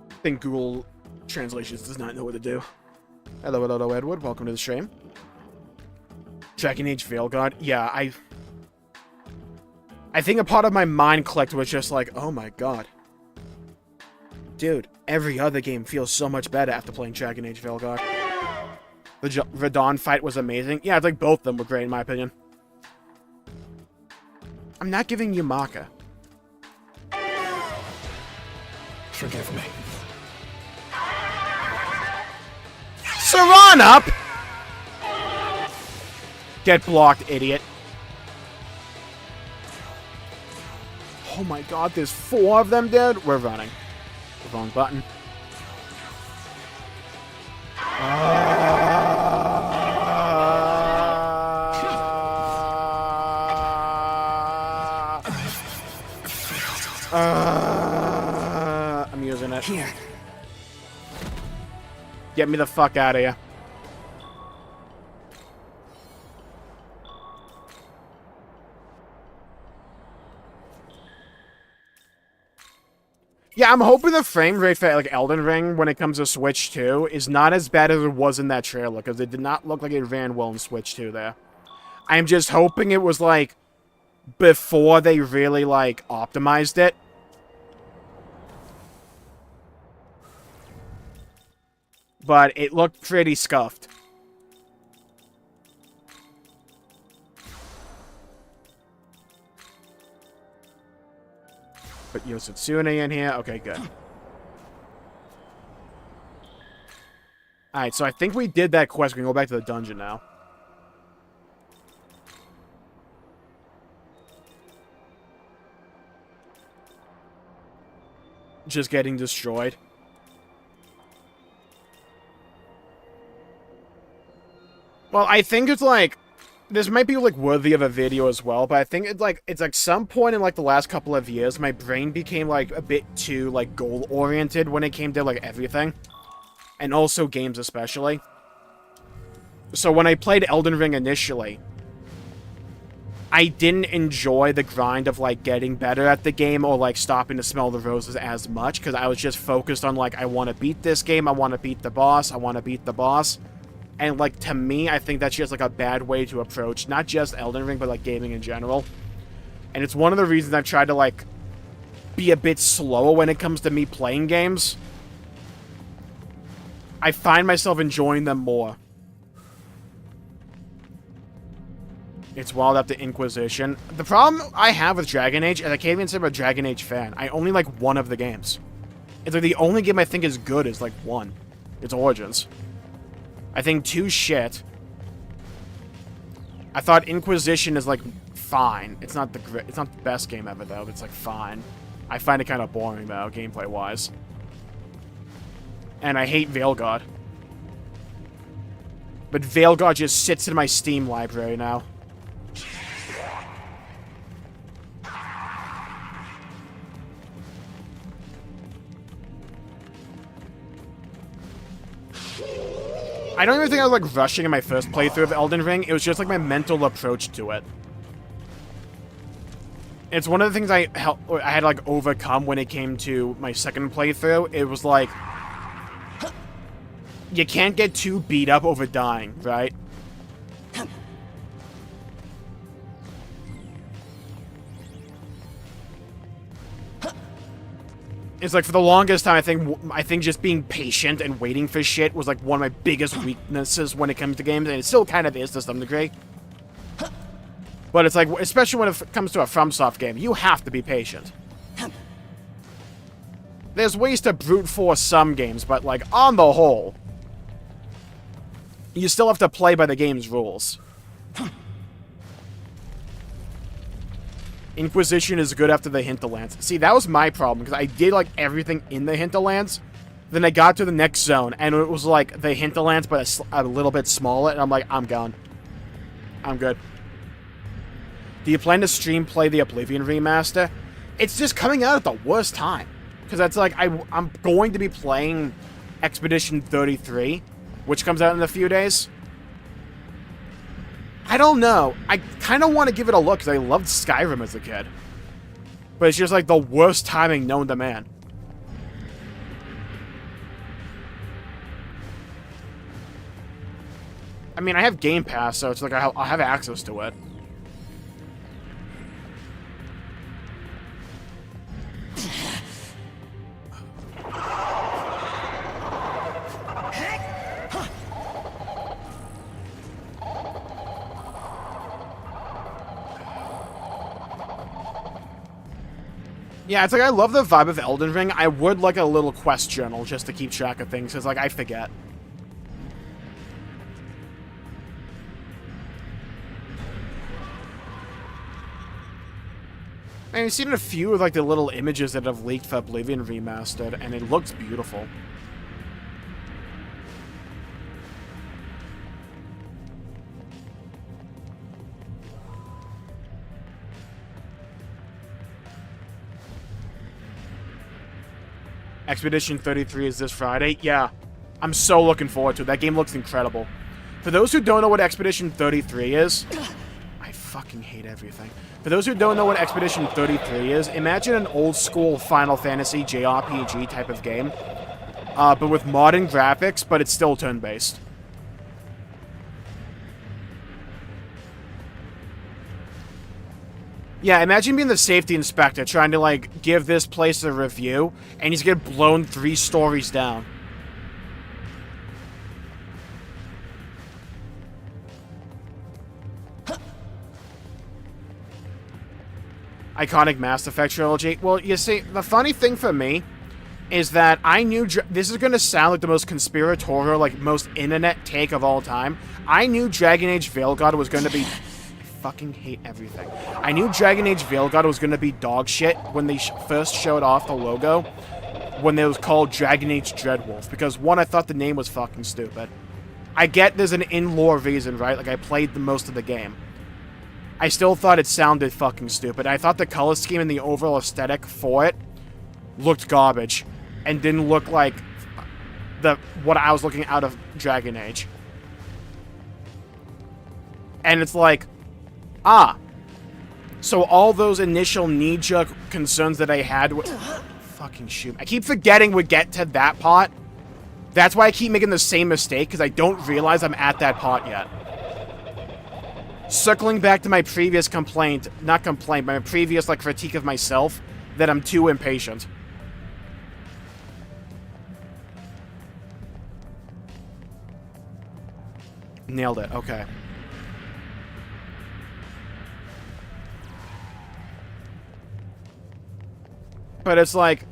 I think Google Translations does not know what to do. Hello, hello, hello, Edward. Welcome to the stream. Dragon Age Veilguard. Yeah, I think a part of my mind clicked was just like, oh my god. Dude, every other game feels so much better after playing Dragon Age Veilguard. The Radon fight was amazing. Yeah, it's like both of them were great in my opinion. I'm not giving you Maka. Forgive me. Saran up! Get blocked, idiot. Oh my god, there's 4 of them, dude. We're running. The wrong button. I'm using it. Here. Get me the fuck out of here. Yeah, I'm hoping the frame rate for, like, Elden Ring, when it comes to Switch 2, is not as bad as it was in that trailer, because it did not look like it ran well in Switch 2 there. I'm just hoping it was, like, before they really, like, optimized it. but it looked pretty scuffed. Put Yosutsune in here. Okay, good. Alright, so I think we did that quest. We can go back to the dungeon now. Just getting destroyed. Well, I think it's like, this might be like worthy of a video as well, but I think it's like some point in like the last couple of years, my brain became like a bit too like goal oriented when it came to like everything, and also games especially. So when I played Elden Ring initially, I didn't enjoy the grind of, like, getting better at the game or, like, stopping to smell the roses as much, because I was just focused on, like, I want to beat this game, I want to beat the boss, I want to beat the boss. And, like, to me, I think that's just, like, a bad way to approach not just Elden Ring, but, like, gaming in general. And it's one of the reasons I've tried to, like, be a bit slower when it comes to me playing games. I find myself enjoying them more. It's wild after Inquisition. The problem I have with Dragon Age is I can't even say I'm a Dragon Age fan. I only like one of the games. It's like the only game I think is good is like one. It's Origins. I think 2's shit. I thought Inquisition is like fine. It's not the best game ever though, but it's like fine. I find it kind of boring though, gameplay wise. And I hate Veilguard. But Veilguard just sits in my Steam library now. I don't even think I was, like, rushing in my first playthrough of Elden Ring. It was just, like, my mental approach to it. It's one of the things I had to, like, overcome when it came to my second playthrough. It was, like, you can't get too beat up over dying, right? It's like, for the longest time, I think just being patient and waiting for shit was, like, one of my biggest weaknesses when it comes to games, and it still kind of is to some degree. But it's like, especially when it comes to a FromSoft game, you have to be patient. There's ways to brute force some games, but, like, on the whole, you still have to play by the game's rules. Inquisition is good after the Hinterlands. See, that was my problem, because I did, like, everything in the Hinterlands. Then I got to the next zone, and it was, like, the Hinterlands, but a little bit smaller, and I'm like, I'm gone. I'm good. Do you plan to stream play the Oblivion remaster? It's just coming out at the worst time. Because that's, like, I'm going to be playing Expedition 33, which comes out in a few days. I don't know. I kind of want to give it a look because I loved Skyrim as a kid. But it's just like the worst timing known to man. I mean, I have Game Pass, so it's like I'll have access to it. Yeah, it's like I love the vibe of Elden Ring. I would like a little quest journal just to keep track of things, because like I forget. And I've seen a few of like the little images that have leaked for Oblivion Remastered, and it looks beautiful. Expedition 33 is this Friday. Yeah, I'm so looking forward to it. That game looks incredible. For those who don't know what Expedition 33 is... I fucking hate everything. For those who don't know what Expedition 33 is, imagine an old-school Final Fantasy JRPG type of game. But with modern graphics, but it's still turn-based. Yeah, imagine being the safety inspector trying to, like, give this place a review, and he's getting blown 3 stories down. iconic Mass Effect trilogy. Well, you see, the funny thing for me is that I knew... This is going to sound like the most conspiratorial, like, most internet take of all time. I knew Dragon Age Veilguard was going to be... I fucking hate everything. I knew Dragon Age Veilguard was going to be dog shit when they first showed off the logo, when it was called Dragon Age Dreadwolf, because, one, I thought the name was fucking stupid. I get there's an in-lore reason, right? Like, I played the most of the game. I still thought it sounded fucking stupid. I thought the color scheme and the overall aesthetic for it looked garbage and didn't look like what I was looking out of Dragon Age. And it's like, so all those initial knee-jerk concerns that I had with... Fucking shoot. I keep forgetting we get to that part. That's why I keep making the same mistake, because I don't realize I'm at that part yet. Circling back to my previous complaint, not complaint, my previous, like, critique of myself, that I'm too impatient. Nailed it, okay. But it's like...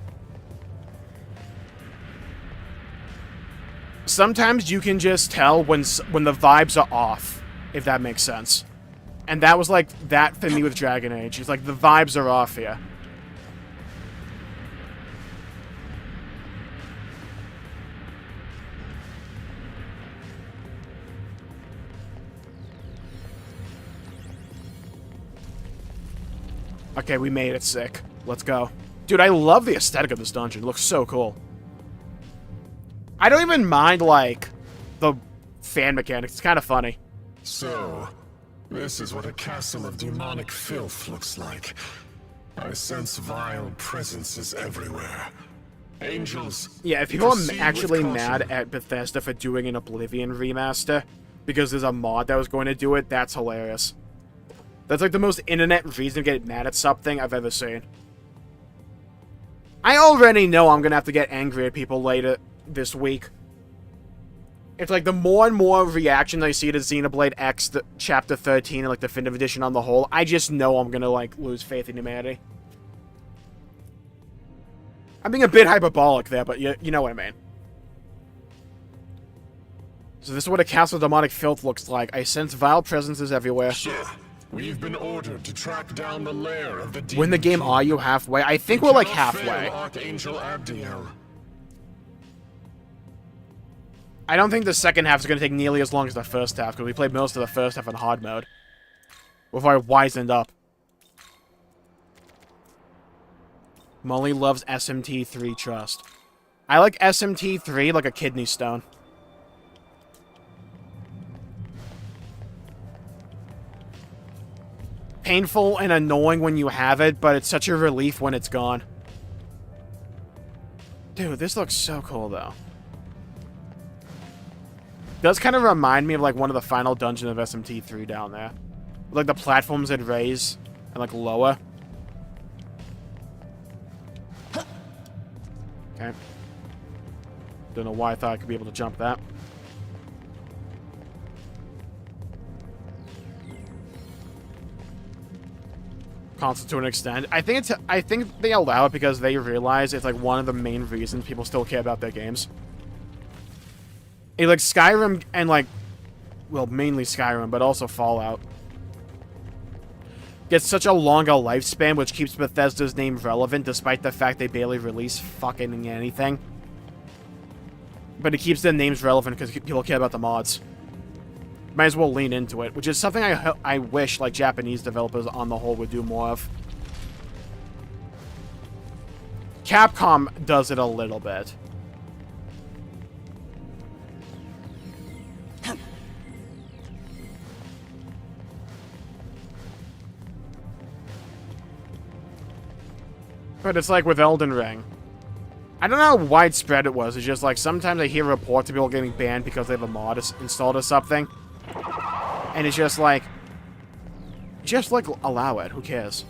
Sometimes you can just tell when the vibes are off, if that makes sense. And that was like that for me with Dragon Age. It's like the vibes are off here. Okay, we made it. Sick. Let's go. Dude, I love the aesthetic of this dungeon. It looks so cool. I don't even mind, like, the fan mechanics. It's kind of funny. So, this is what a castle of demonic filth looks like. I sense vile presences everywhere. Angels. Yeah, if people are proceed actually with mad caution. at Bethesda for doing an Oblivion remaster because there's a mod that was going to do it, that's hilarious. That's like the most internet reason to get mad at something I've ever seen. I already know I'm going to have to get angry at people later this week. It's like the more and more reactions I see to Xenoblade X Chapter 13 and like Definitive Edition on the whole, I just know I'm going to like lose faith in humanity. I'm being a bit hyperbolic there, but you know what I mean. So this is what a castle of demonic filth looks like. I sense vile presences everywhere. Sir, we've been ordered to track down the lair of the demon When the game king. are you halfway? I think we're like Cannot fail halfway. Archangel Abdiel. I don't think the second half is going to take nearly as long as the first half, because we played most of the first half in hard mode. Before I wisened up. Molly loves SMT3 Trust. I like SMT3 like a kidney stone. Painful and annoying when you have it, but it's such a relief when it's gone. Dude, this looks so cool, though. Does kind of remind me of, like, one of the final dungeons of SMT3 down there. Like, the platforms that raise and, like, lower. Okay. Don't know why I thought I could be able to jump that. Console to an extent. I think they allow it because they realize it's, like, one of the main reasons people still care about their games. Like, Skyrim and, like, well, mainly Skyrim, but also Fallout, gets such a longer lifespan, which keeps Bethesda's name relevant, despite the fact they barely release fucking anything. But it keeps their names relevant because people care about the mods. Might as well lean into it, which is something I wish, like, Japanese developers on the whole would do more of. Capcom does it a little bit. But it's like with Elden Ring. I don't know how widespread it was. It's just like sometimes I hear reports of people getting banned because they have a mod installed or something. And it's just like, allow it. Who cares?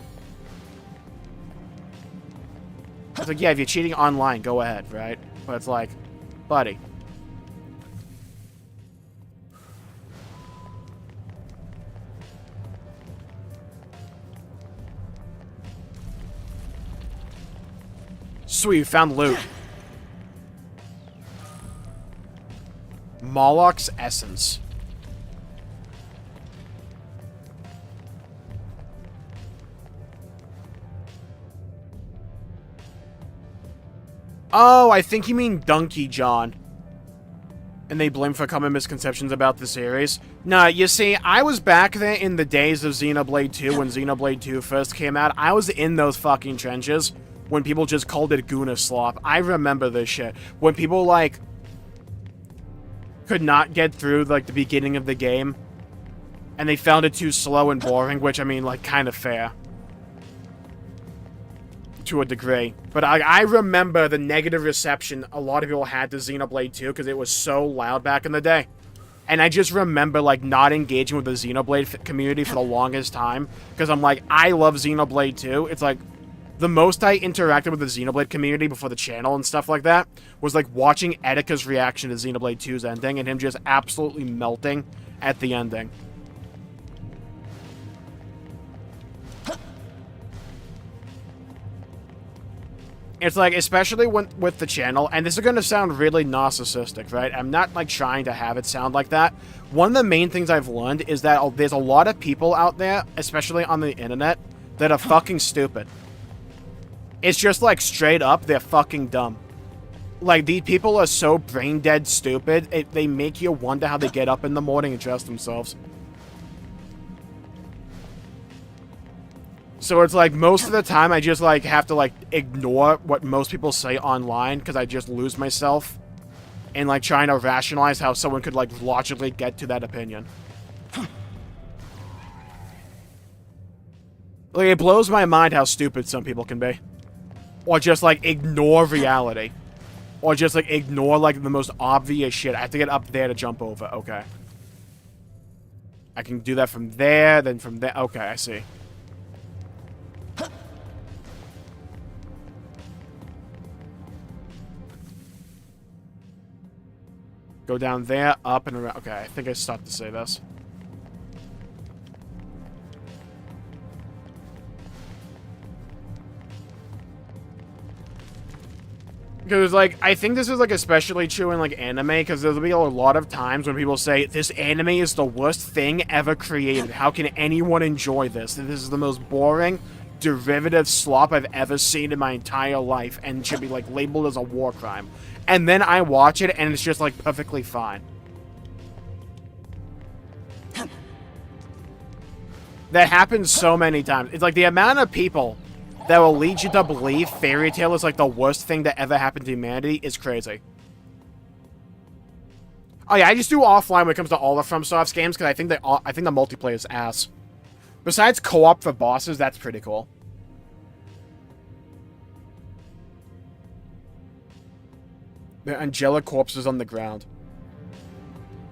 It's like, yeah, if you're cheating online, go ahead, right? But it's like, buddy. sweet, we found loot. Moloch's Essence. Oh, I think you mean Donkey John. And they blame for common misconceptions about the series. Nah, you see, I was back there in the days of Xenoblade 2 when Xenoblade 2 first came out. I was in those fucking trenches when people just called it Guna Slop. I remember this shit. When people, like, could not get through, like, the beginning of the game. And they found it too slow and boring, which, I mean, like, kind of fair. To a degree. But I remember the negative reception a lot of people had to Xenoblade 2 because it was so loud back in the day. And I just remember, like, not engaging with the Xenoblade community for the longest time. Because I'm like, I love Xenoblade 2. It's like, the most I interacted with the Xenoblade community before the channel and stuff like that was, like, watching Etika's reaction to Xenoblade 2's ending and him just absolutely melting at the ending. It's like, especially when, with the channel, and this is going to sound really narcissistic, right? I'm not, like, trying to have it sound like that. One of the main things I've learned is that there's a lot of people out there, especially on the internet, that are fucking stupid. It's just, like, straight up, they're fucking dumb. Like, these people are so brain-dead stupid, they make you wonder how they get up in the morning and dress themselves. So it's like, most of the time, I just, like, have to, like, ignore what most people say online, because I just lose myself in, like, trying to rationalize how someone could, like, logically get to that opinion. Like, it blows my mind how stupid some people can be. Or just, like, ignore reality. Or just, like, ignore, like, the most obvious shit. I have to get up there to jump over. Okay. I can do that from there, then from there. Okay, I see. Go down there, up and around. Okay, I think I stopped to say this. Because, like, I think this is, like, especially true in, like, anime, because there'll be a lot of times when people say, this anime is the worst thing ever created. How can anyone enjoy this? This is the most boring, derivative slop I've ever seen in my entire life, and should be, like, labeled as a war crime. And then I watch it, and it's just, like, perfectly fine. That happens so many times. It's like, the amount of people that will lead you to believe Fairy Tail is, like, the worst thing that ever happened to humanity is crazy. Oh, yeah, I just do offline when it comes to all the FromSoft's games, because I think the multiplayer is ass. Besides co-op for bosses, that's pretty cool. The angelic corpses on the ground.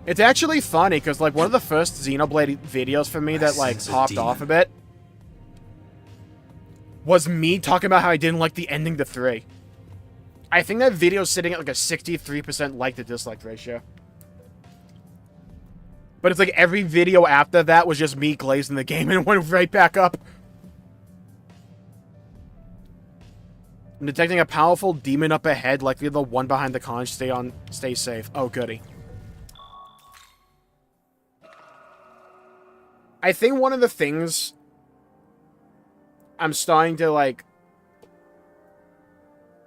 It's actually funny, because, like, one of the first Xenoblade videos for me that, like, popped off a bit was me talking about how I didn't like the ending to 3. I think that video's sitting at, like, a 63% like to dislike ratio. But it's like every video after that was just me glazing the game and it went right back up. I'm detecting a powerful demon up ahead, likely the one behind the conch. Stay safe. Oh, goody. I think one of the things I'm starting to, like...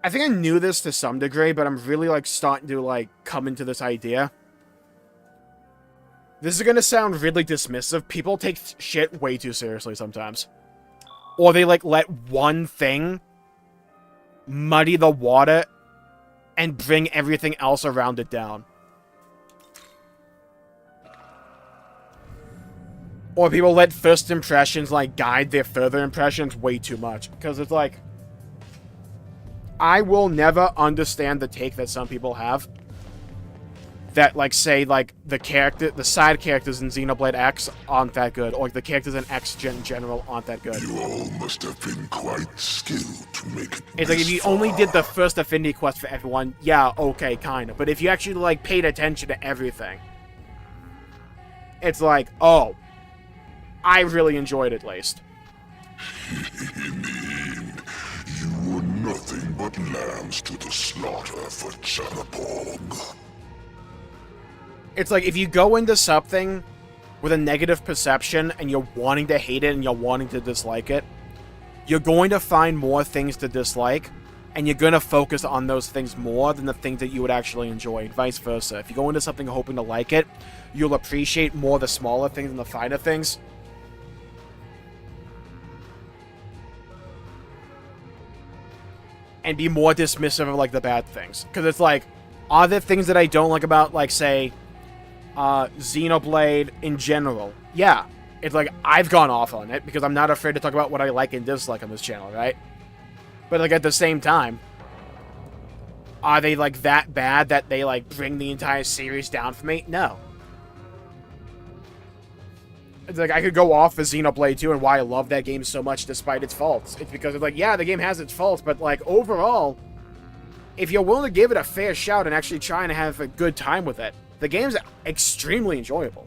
I think I knew this to some degree, but I'm really, like, starting to, like, come into this idea. This is gonna sound really dismissive. People take shit way too seriously sometimes. Or they, like, let one thing muddy the water and bring everything else around it down. Or people let first impressions, like, guide their further impressions way too much. Because it's like, I will never understand the take that some people have. That, like, say, like, the side characters in Xenoblade X aren't that good. Or the characters in X in general aren't that good. You all must have been quite skilled to make it. It's like, if you only did the first affinity quest for everyone, yeah, okay, kind of. But if you actually, like, paid attention to everything, it's like, oh, I really enjoyed it, at least. In the end, you were nothing but lambs to the slaughter for Chatterbog. It's like, if you go into something with a negative perception, and you're wanting to hate it, and you're wanting to dislike it, you're going to find more things to dislike, and you're going to focus on those things more than the things that you would actually enjoy, and vice versa. If you go into something hoping to like it, you'll appreciate more the smaller things than the finer things. And be more dismissive of, like, the bad things. Because it's like, are there things that I don't like about, like, say, Xenoblade in general? Yeah. It's like, I've gone off on it, because I'm not afraid to talk about what I like and dislike on this channel, right? But, like, at the same time, are they, like, that bad that they, like, bring the entire series down for me? No. It's like, I could go off for Xenoblade 2 and why I love that game so much despite its faults. It's because it's like, yeah, the game has its faults, but, like, overall, if you're willing to give it a fair shout and actually try and have a good time with it, the game's extremely enjoyable.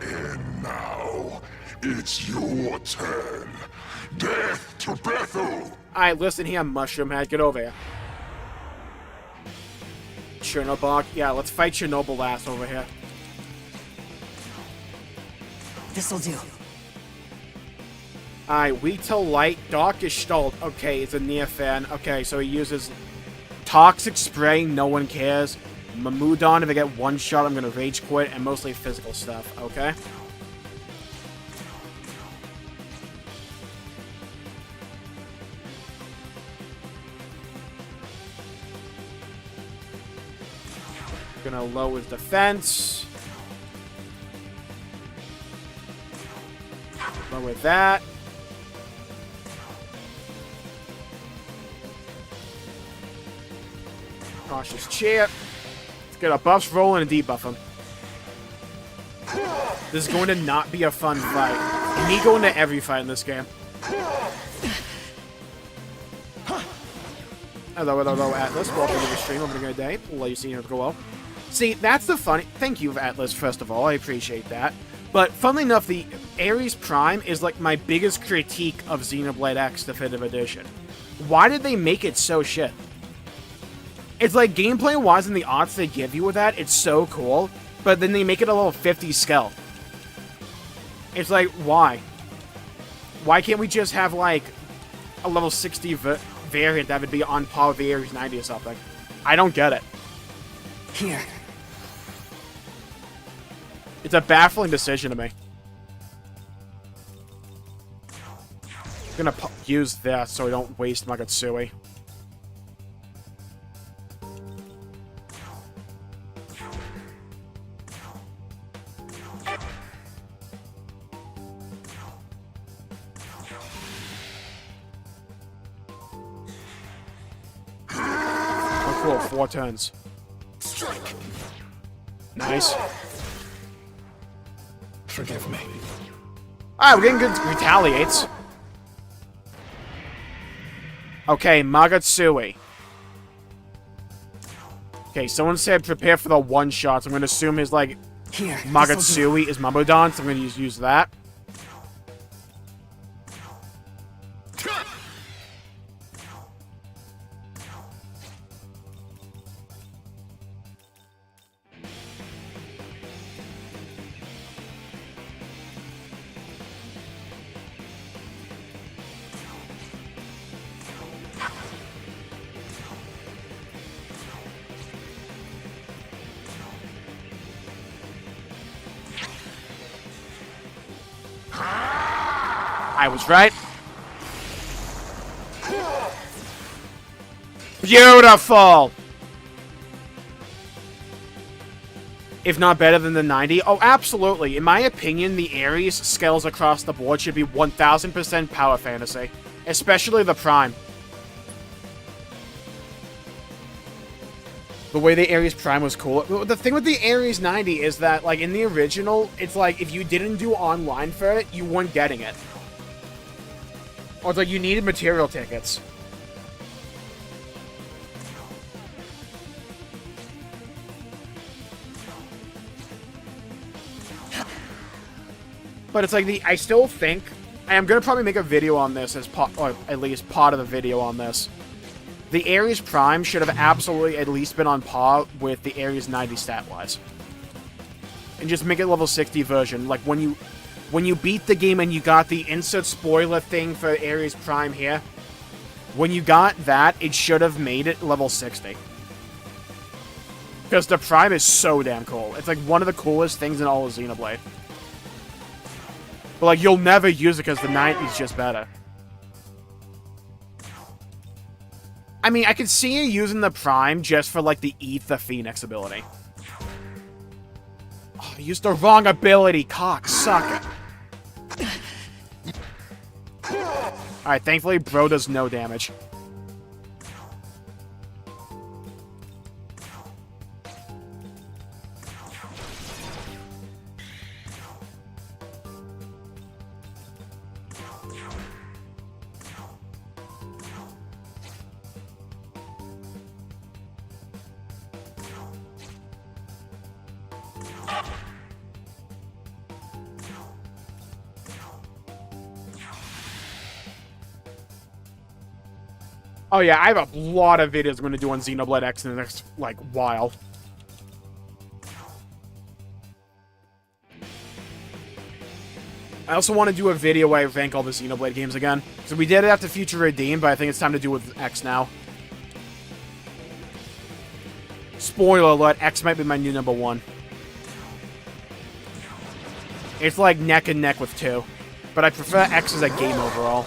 And now, it's your turn. Death to Bethel! Alright, listen here, Mushroom Head, get over here. Chernobyl, yeah, let's fight Chernobyl last over here. This'll do. Alright, weak to light, dark Gestalt. Okay, it's a near fan. Okay, so he uses Toxic Spray, no one cares. Mamudon, if I get one shot, I'm gonna rage quit, and mostly physical stuff, okay? Gonna lower his defense. Lower that. Cautious chip. Let's get our buffs rolling and debuff him. This is going to not be a fun fight. And me go into every fight in this game. Hello, Atlas. Welcome to the stream. Having a good day. We'll let you see you go well. See, that's the funny... Thank you, Atlas, first of all. I appreciate that. But, funnily enough, the Ares Prime is, like, my biggest critique of Xenoblade X Definitive Edition. Why did they make it so shit? It's like, gameplay-wise and the odds they give you with that, it's so cool. But then they make it a level 50 skill. It's like, why? Why can't we just have, like, a level 60 variant that would be on par with the Ares 90 or something? I don't get it. Here. It's a baffling decision to me. I'm gonna use this so I don't waste Magatsui. Oh, cool. 4 turns. Strike! Nice. Forgive me. Alright, we're getting good retaliates. Okay, Magatsui. Okay, someone said prepare for the one-shots. I'm gonna assume his, like, Here. Magatsui is Mamudon, so I'm gonna use that. I was right. Beautiful! If not better than the 90? Oh, absolutely. In my opinion, the Ares scales across the board should be 1000% power fantasy. Especially the Prime. The way the Ares Prime was cool. The thing with the Ares 90 is that, like, in the original, it's like, if you didn't do online for it, you weren't getting it. Or it's like, you needed material tickets. But it's like, I still think I'm gonna probably make a video on this as or at least part of the video on this. The Ares Prime should have absolutely at least been on par with the Ares 90 stat-wise. And just make it level 60 version. Like, when you beat the game and you got the insert spoiler thing for Ares Prime here, when you got that, it should have made it level 60. Because the Prime is so damn cool. It's like one of the coolest things in all of Xenoblade. But like, you'll never use it because the 90 is just better. I mean, I could see you using the Prime just for, like, the Eat the Phoenix ability. Oh, I used the wrong ability, cocksucker. Alright, thankfully, bro does no damage. Oh yeah, I have a lot of videos I'm going to do on Xenoblade X in the next, like, while. I also want to do a video where I rank all the Xenoblade games again. So we did it after Future Redeem, but I think it's time to do it with X now. Spoiler alert, X might be my new number 1. It's like neck and neck with 2. But I prefer X as a game overall.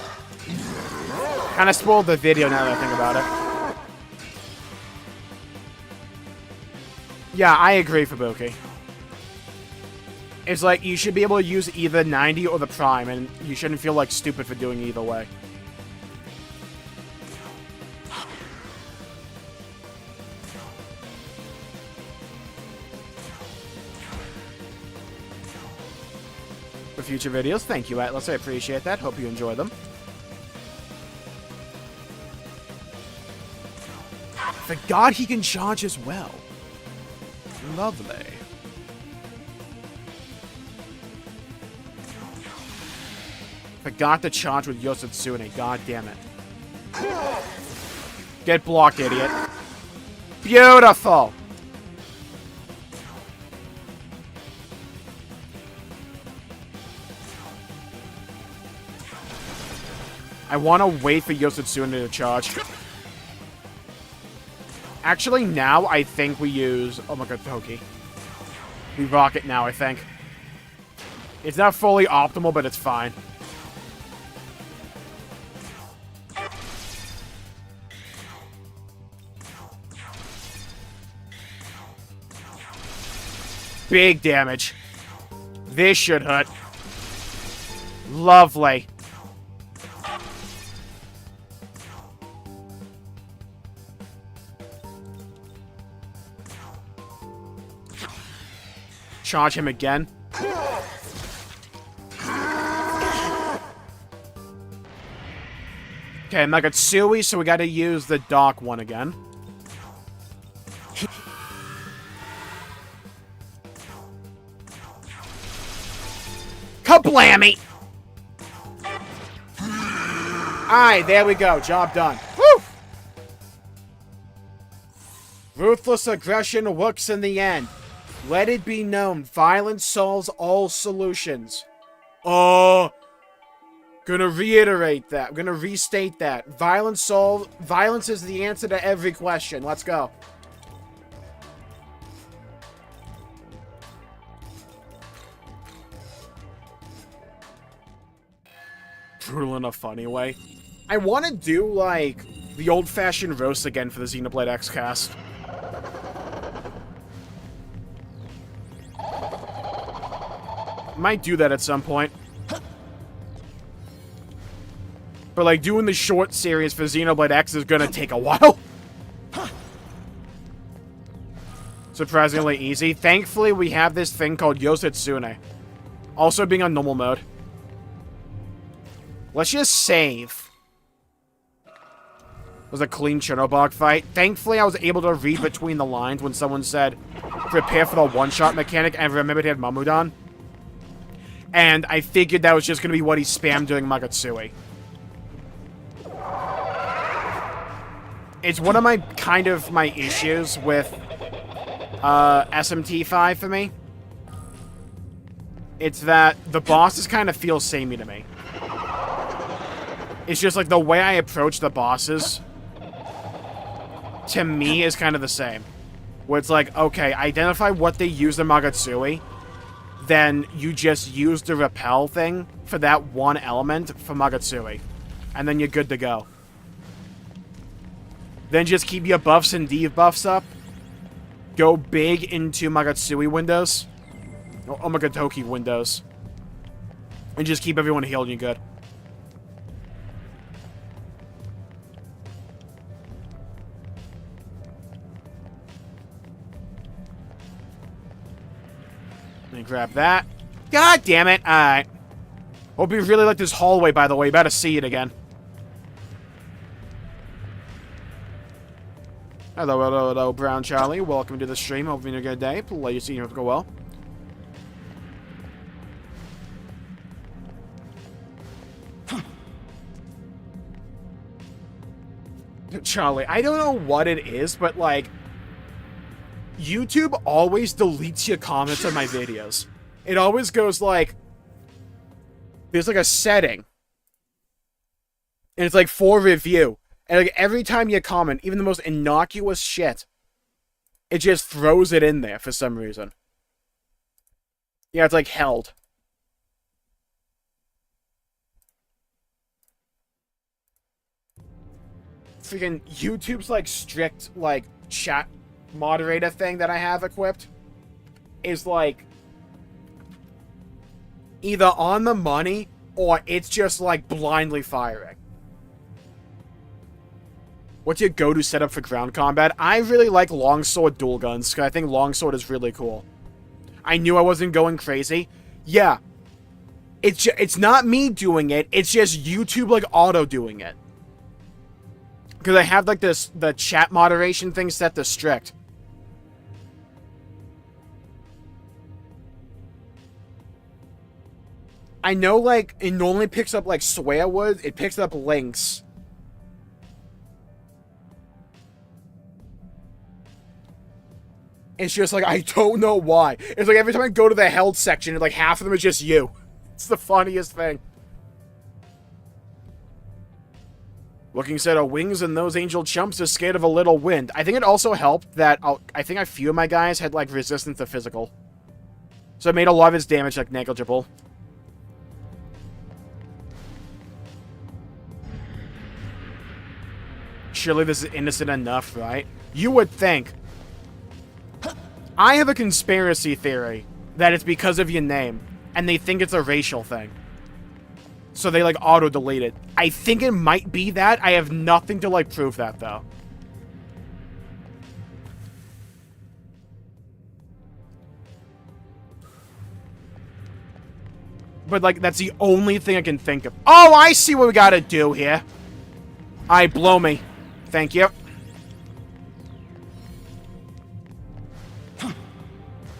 Kind of spoiled the video now that I think about it. Yeah, I agree, Fubuki. It's like, you should be able to use either 90 or the Prime, and you shouldn't feel like stupid for doing either way. For future videos, thank you, Atlas. I appreciate that. Hope you enjoy them. Forgot he can charge as well. Lovely. Forgot to charge with Yoshitsune. God damn it. Get blocked, idiot. Beautiful! I want to wait for Yoshitsune to charge. Actually, now I think we use... Oh my god, Toki. We rock it now, I think. It's not fully optimal, but it's fine. Big damage. This should hurt. Lovely. Charge him again. Okay, Megatsui, so we gotta use the dark one again. Kablammy! Alright, there we go. Job done. Woo! Ruthless aggression works in the end. Let it be known, violence solves all solutions. Gonna reiterate that. I'm gonna restate that. Violence is the answer to every question. Let's go. Brutal in a funny way. I want to do, like, the old-fashioned roast again for the Xenoblade X cast. Might do that at some point. But, like, doing the short series for Xenoblade X is gonna take a while. Surprisingly easy. Thankfully, we have this thing called Yoshitsune. Also being on normal mode. Let's just save. It was a clean Chernobog fight. Thankfully, I was able to read between the lines when someone said, prepare for the one-shot mechanic, and remembered he had Mamudan. And I figured that was just going to be what he spammed during Magatsui. It's one of my, my issues with SMT5 for me. It's that the bosses kind of feel samey to me. It's just like the way I approach the bosses, to me, is kind of the same. Where it's like, okay, identify what they use in Magatsui, then you just use the repel thing for that one element for Magatsui. And then you're good to go. Then just keep your buffs and debuffs up. Go big into Magatsui windows. Or Omagatoki windows. And just keep everyone healed and you're good. Let me grab that. God damn it. Alright. Hope you really like this hallway, by the way. You better see it again. Hello, hello, hello, Brown Charlie. Welcome to the stream. Hope you're having a good day. Please see you go well. Charlie, I don't know what it is, but, like, YouTube always deletes your comments on my videos. It always goes, like, there's, like, a setting. And it's, like, for review. And, like, every time you comment, even the most innocuous shit, it just throws it in there for some reason. Yeah, it's, like, held. Freaking YouTube's, like, strict, like, chat moderator thing that I have equipped is, like, either on the money or it's just, like, blindly firing. What's your go-to setup for ground combat? I really like longsword dual guns, because I think longsword is really cool. I knew I wasn't going crazy. Yeah. It's not me doing it, it's just YouTube, like, auto-doing it. Because I have, like, the chat moderation thing set to strict. I know, like, it normally picks up, like, swear words. It picks up links. It's just, like, I don't know why. It's like every time I go to the held section, like, half of them is just you. It's the funniest thing. Looking set of wings and those angel chumps are scared of a little wind. I think it also helped that I think a few of my guys had, like, resistance to physical. So it made a lot of his damage, like, negligible. Surely this is innocent enough, right? You would think. I have a conspiracy theory that it's because of your name, and they think it's a racial thing. So they, like, auto-delete it. I think it might be that. I have nothing to, like, prove that, though. But, like, that's the only thing I can think of. Oh, I see what we gotta do here. Alright, blow me. Thank you.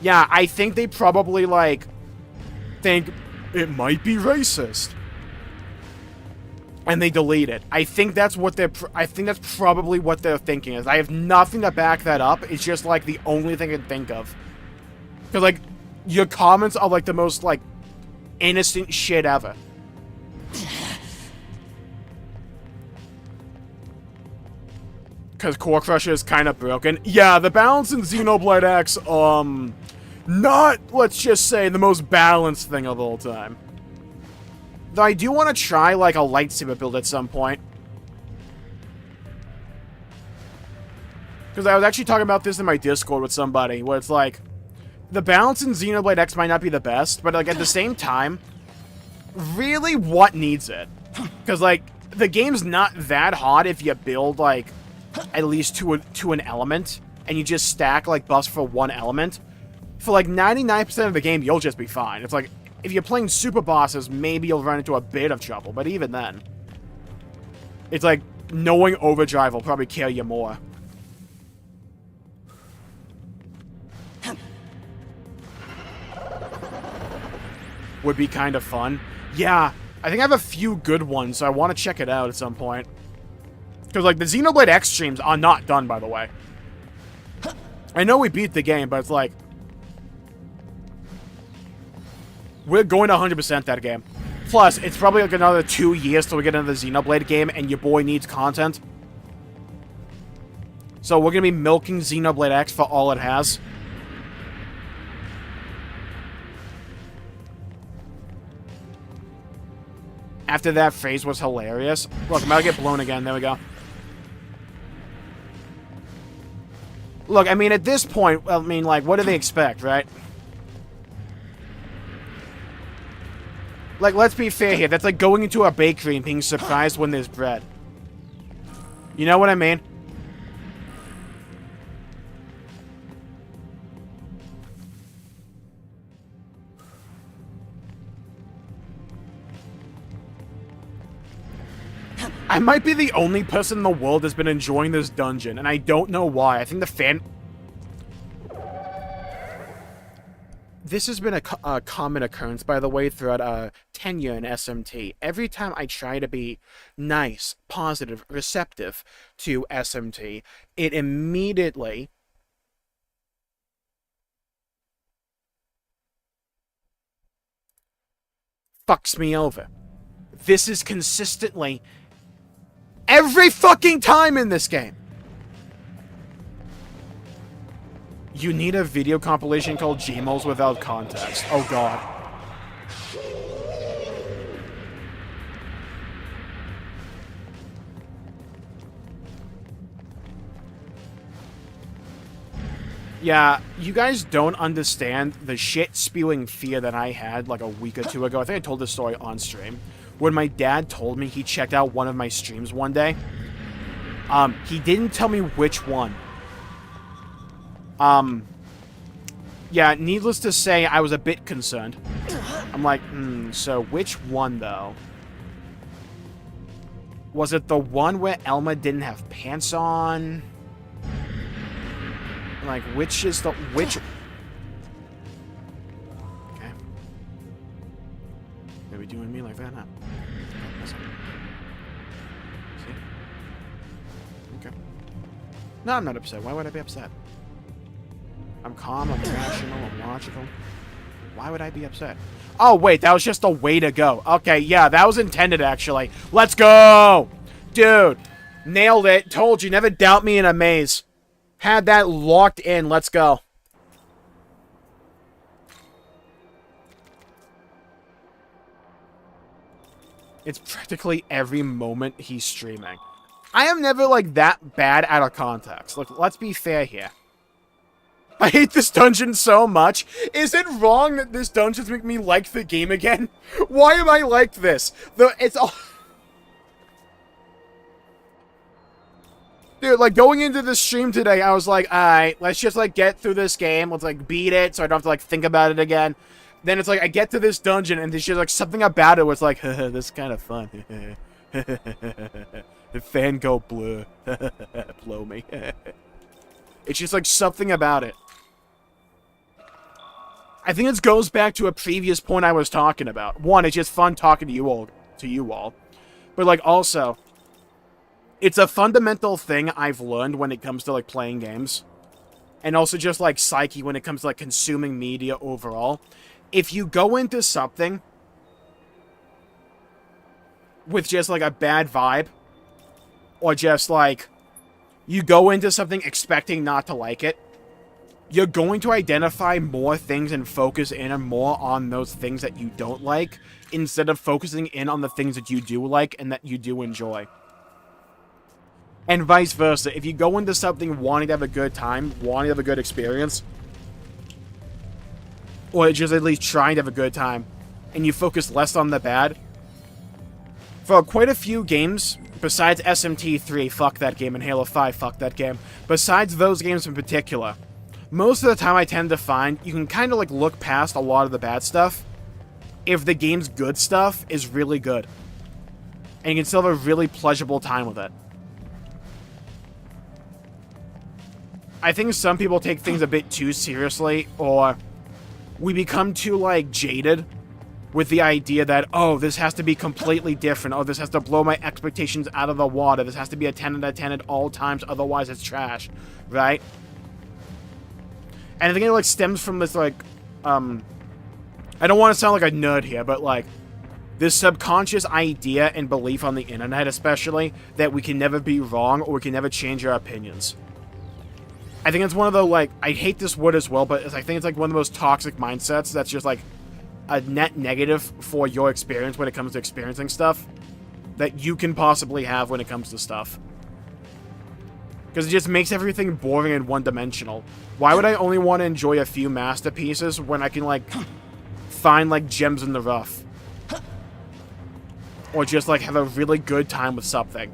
Yeah, I think they probably, like, think it might be racist. And they delete it. I think that's what I think that's probably what they're thinking is. I have nothing to back that up. It's just, like, the only thing I can think of. Because, like, your comments are, like, the most, like, innocent shit ever. Because Core Crusher is kind of broken. Yeah, the balance in Xenoblade X, not, let's just say, the most balanced thing of all time. Though I do want to try, like, a lightsaber build at some point. Because I was actually talking about this in my Discord with somebody, where it's like, the balance in Xenoblade X might not be the best, but, like, at the same time, really, what needs it? Because, like, the game's not that hard if you build, like, at least to an element, and you just stack, like, buffs for one element. For, like, 99% of the game, you'll just be fine. It's like, if you're playing super bosses, maybe you'll run into a bit of trouble, but even then, it's like, knowing Overdrive will probably kill you more. would be kind of fun. Yeah, I think I have a few good ones, so I want to check it out at some point. Because, like, the Xenoblade X streams are not done, by the way. I know we beat the game, but it's like... we're going to 100% that game. Plus, it's probably like another 2 years till we get another Xenoblade game, and your boy needs content. So we're going to be milking Xenoblade X for all it has. After that phase was hilarious. Look, I'm about to get blown again. There we go. Look, I mean, at this point, I mean, like, what do they expect, right? Like, let's be fair here. That's like going into a bakery and being surprised when there's bread. You know what I mean? I might be the only person in the world that's been enjoying this dungeon, and I don't know why. I think the fan... This has been a common occurrence, by the way, throughout tenure in SMT. Every time I try to be nice, positive, receptive to SMT, it immediately... fucks me over. This is consistently... every fucking time in this game! You need a video compilation called Jmulls without context. Oh god. Yeah, you guys don't understand the shit-spewing fear that I had like a week or two ago. I think I told this story on stream. When my dad told me he checked out one of my streams one day, he didn't tell me which one. Yeah, needless to say, I was a bit concerned. I'm like, so which one, though? Was it the one where Elma didn't have pants on? Like, which is the... which... Okay. Are we doing me like that? Huh? See? Okay. No, I'm not upset. Why would I be upset? I'm calm, I'm rational, I'm logical. Why would I be upset? Oh, wait, that was just a way to go. Okay, yeah, that was intended, actually. Let's go! Dude, nailed it. Told you, never doubt me in a maze. Had that locked in. Let's go. It's practically every moment he's streaming. I am never, like, that bad out of context. Look, let's be fair here. I hate this dungeon so much. Is it wrong that this dungeon's making me like the game again? Why am I like this? It's all... Dude, like, going into the stream today, I was like, alright, let's just, like, get through this game. Let's, like, beat it so I don't have to, like, think about it again. Then it's like, I get to this dungeon, and there's just, like, something about it was like, haha, this is kind of fun. The fan go blue. Blow me. It's just, like, something about it. I think this goes back to a previous point I was talking about. One, it's just fun talking to you all. But, like, also, it's a fundamental thing I've learned when it comes to, like, playing games. And also just, like, psyche when it comes to, like, consuming media overall. If you go into something with just, like, a bad vibe, or just, like, you go into something expecting not to like it, you're going to identify more things and focus in more on those things that you don't like, instead of focusing in on the things that you do like and that you do enjoy. And vice versa. If you go into something wanting to have a good time, wanting to have a good experience, or just at least trying to have a good time, and you focus less on the bad, for quite a few games, besides SMT3, fuck that game, and Halo 5, fuck that game, besides those games in particular, most of the time I tend to find you can kind of, like, look past a lot of the bad stuff if the game's good stuff is really good. And you can still have a really pleasurable time with it. I think some people take things a bit too seriously, or we become too, like, jaded with the idea that, oh, this has to be completely different. Oh, this has to blow my expectations out of the water. This has to be a 10 out of 10 at all times, otherwise it's trash, right? And I think it, like, stems from this, like, I don't want to sound like a nerd here, but, like, this subconscious idea and belief on the internet, especially, that we can never be wrong or we can never change our opinions. I think it's one of the, like, I hate this word as well, but I think it's, like, one of the most toxic mindsets that's just, like, a net negative for your experience when it comes to experiencing stuff that you can possibly have when it comes to stuff. Because it just makes everything boring and one-dimensional. Why would I only want to enjoy a few masterpieces when I can, like, find, like, gems in the rough? Or just, like, have a really good time with something.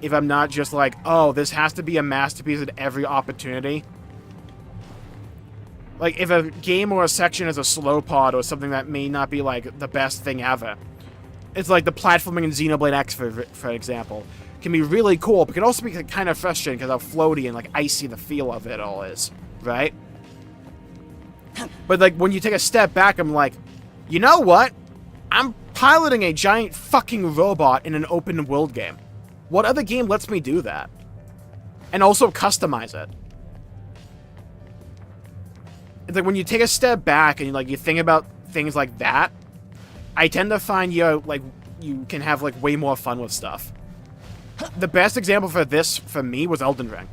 If I'm not just like, oh, this has to be a masterpiece at every opportunity. Like, if a game or a section is a slow pod or something that may not be, like, the best thing ever. It's like the platforming in Xenoblade X, for example. Can be really cool, but can also be kind of frustrating because how floaty and, like, icy the feel of it all is. Right? But, like, when you take a step back, I'm like, you know what? I'm piloting a giant fucking robot in an open world game. What other game lets me do that? And also customize it. It's like when you take a step back and like you think about things like that, I tend to find you can have like way more fun with stuff. The best example for this for me was Elden Ring.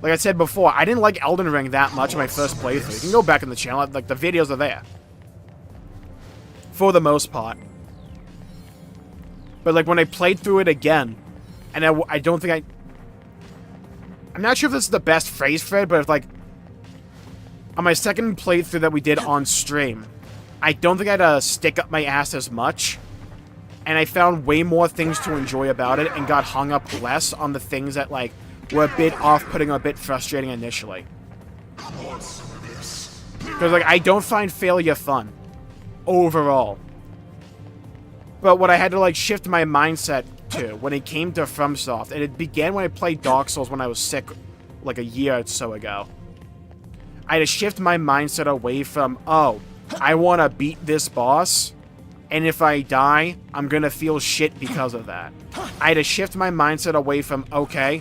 Like I said before, I didn't like Elden Ring that much in my first playthrough. You can go back in the channel, like the videos are there. For the most part. But like when I played through it again, and I don't think I'm not sure if this is the best phrase for it, but it's like on my second playthrough that we did on stream, I don't think I had to stick up my ass as much, and I found way more things to enjoy about it and got hung up less on the things that, like, were a bit off-putting or a bit frustrating initially. Because, like, I don't find failure fun. Overall. But what I had to, like, shift my mindset to when it came to FromSoft, and it began when I played Dark Souls when I was sick, like, a year or so ago. I had to shift my mindset away from, oh, I want to beat this boss, and if I die, I'm going to feel shit because of that. I had to shift my mindset away from, okay,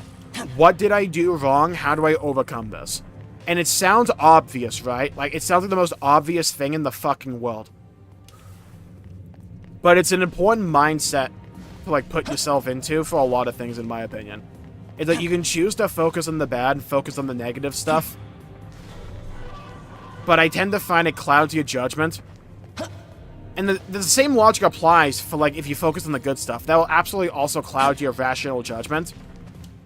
what did I do wrong? How do I overcome this? And it sounds obvious, right? Like, it sounds like the most obvious thing in the fucking world. But it's an important mindset to, like, put yourself into for a lot of things, in my opinion. It's like you can choose to focus on the bad and focus on the negative stuff. But I tend to find it clouds your judgment. And the same logic applies for, like, if you focus on the good stuff. That will absolutely also cloud your rational judgment.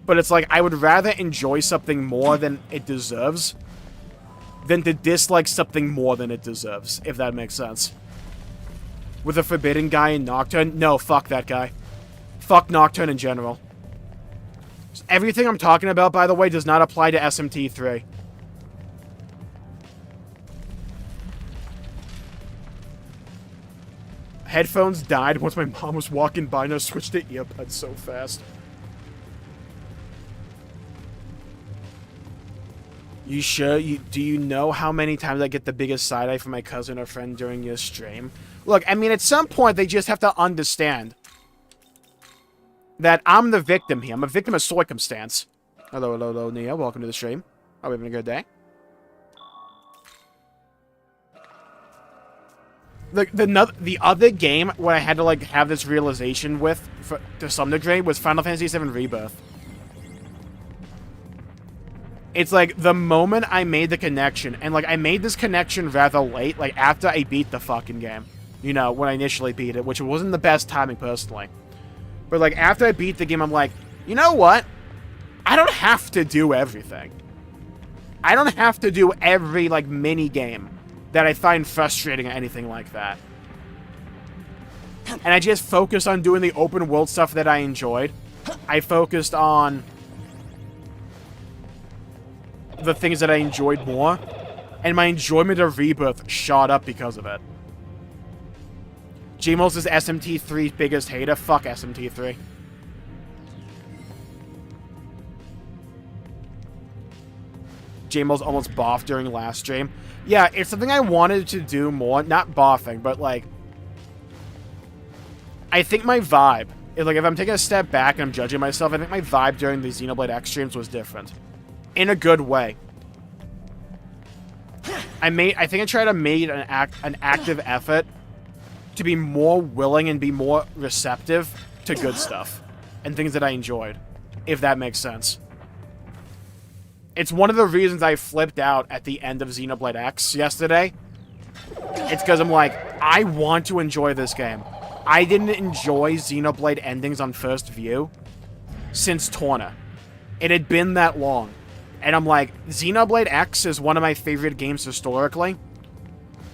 But it's like, I would rather enjoy something more than it deserves than to dislike something more than it deserves, if that makes sense. With the Forbidden guy in Nocturne, no, fuck that guy. Fuck Nocturne in general. Everything I'm talking about, by the way, does not apply to SMT3. Headphones died once my mom was walking by and I switched to earbuds so fast. You sure? Do you know how many times I get the biggest side-eye from my cousin or friend during your stream? Look, I mean, at some point, they just have to understand that I'm the victim here. I'm a victim of circumstance. Hello, hello, hello, Nia. Welcome to the stream. Are we having a good day? The other game where I had to, like, have this realization with, to some degree, was Final Fantasy VII Rebirth. It's like, the moment I made the connection, and, like, I made this connection rather late, like, after I beat the fucking game. You know, when I initially beat it, which wasn't the best timing, personally. But, like, after I beat the game, I'm like, you know what? I don't have to do everything. I don't have to do every, like, mini-game that I find frustrating or anything like that. And I just focused on doing the open world stuff that I enjoyed. I focused on the things that I enjoyed more. And my enjoyment of Rebirth shot up because of it. Jmulls is SMT3's biggest hater. Fuck SMT3. Jmulls almost boffed during last stream. Yeah, it's something I wanted to do more. Not boffing, but, like, I think my vibe, if I'm taking a step back and I'm judging myself, I think my vibe during the Xenoblade X streams was different. In a good way. I think I tried to make an active effort to be more willing and be more receptive to good stuff. And things that I enjoyed. If that makes sense. It's one of the reasons I flipped out at the end of Xenoblade X yesterday. It's because I'm like, I want to enjoy this game. I didn't enjoy Xenoblade endings on first view since Torna. It had been that long. And I'm like, Xenoblade X is one of my favorite games historically.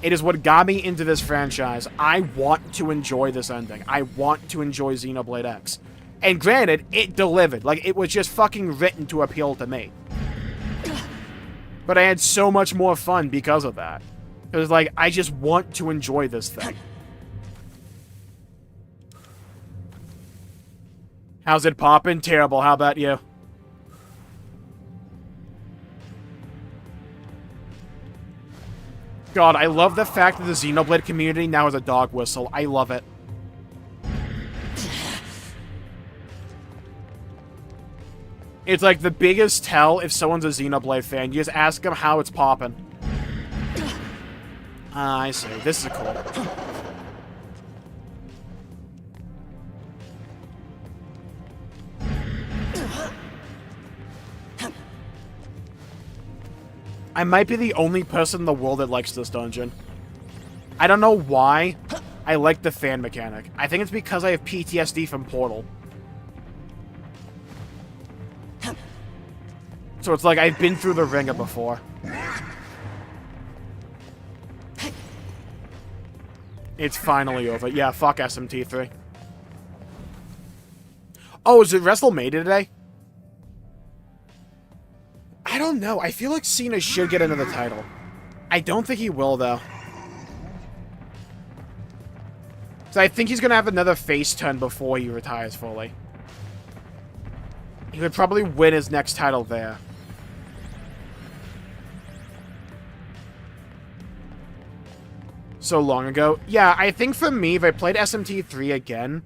It is what got me into this franchise. I want to enjoy this ending. I want to enjoy Xenoblade X. And granted, it delivered. Like, it was just fucking written to appeal to me. But I had so much more fun because of that. It was like, I just want to enjoy this thing. How's it poppin'? Terrible. How about you? God, I love the fact that the Xenoblade community now has a dog whistle. I love it. It's like the biggest tell if someone's a Xenoblade fan. You just ask them how it's poppin'. Ah, I see. This is cool. I might be the only person in the world that likes this dungeon. I don't know why I like the fan mechanic. I think it's because I have PTSD from Portal. So it's like I've been through the ringer before. It's finally over. Yeah, fuck SMT3. Oh, is it WrestleMania today? I don't know. I feel like Cena should get another title. I don't think he will, though. So I think he's going to have another face turn before he retires fully. He would probably win his next title there. So long ago. Yeah, I think for me, if I played SMT3 again,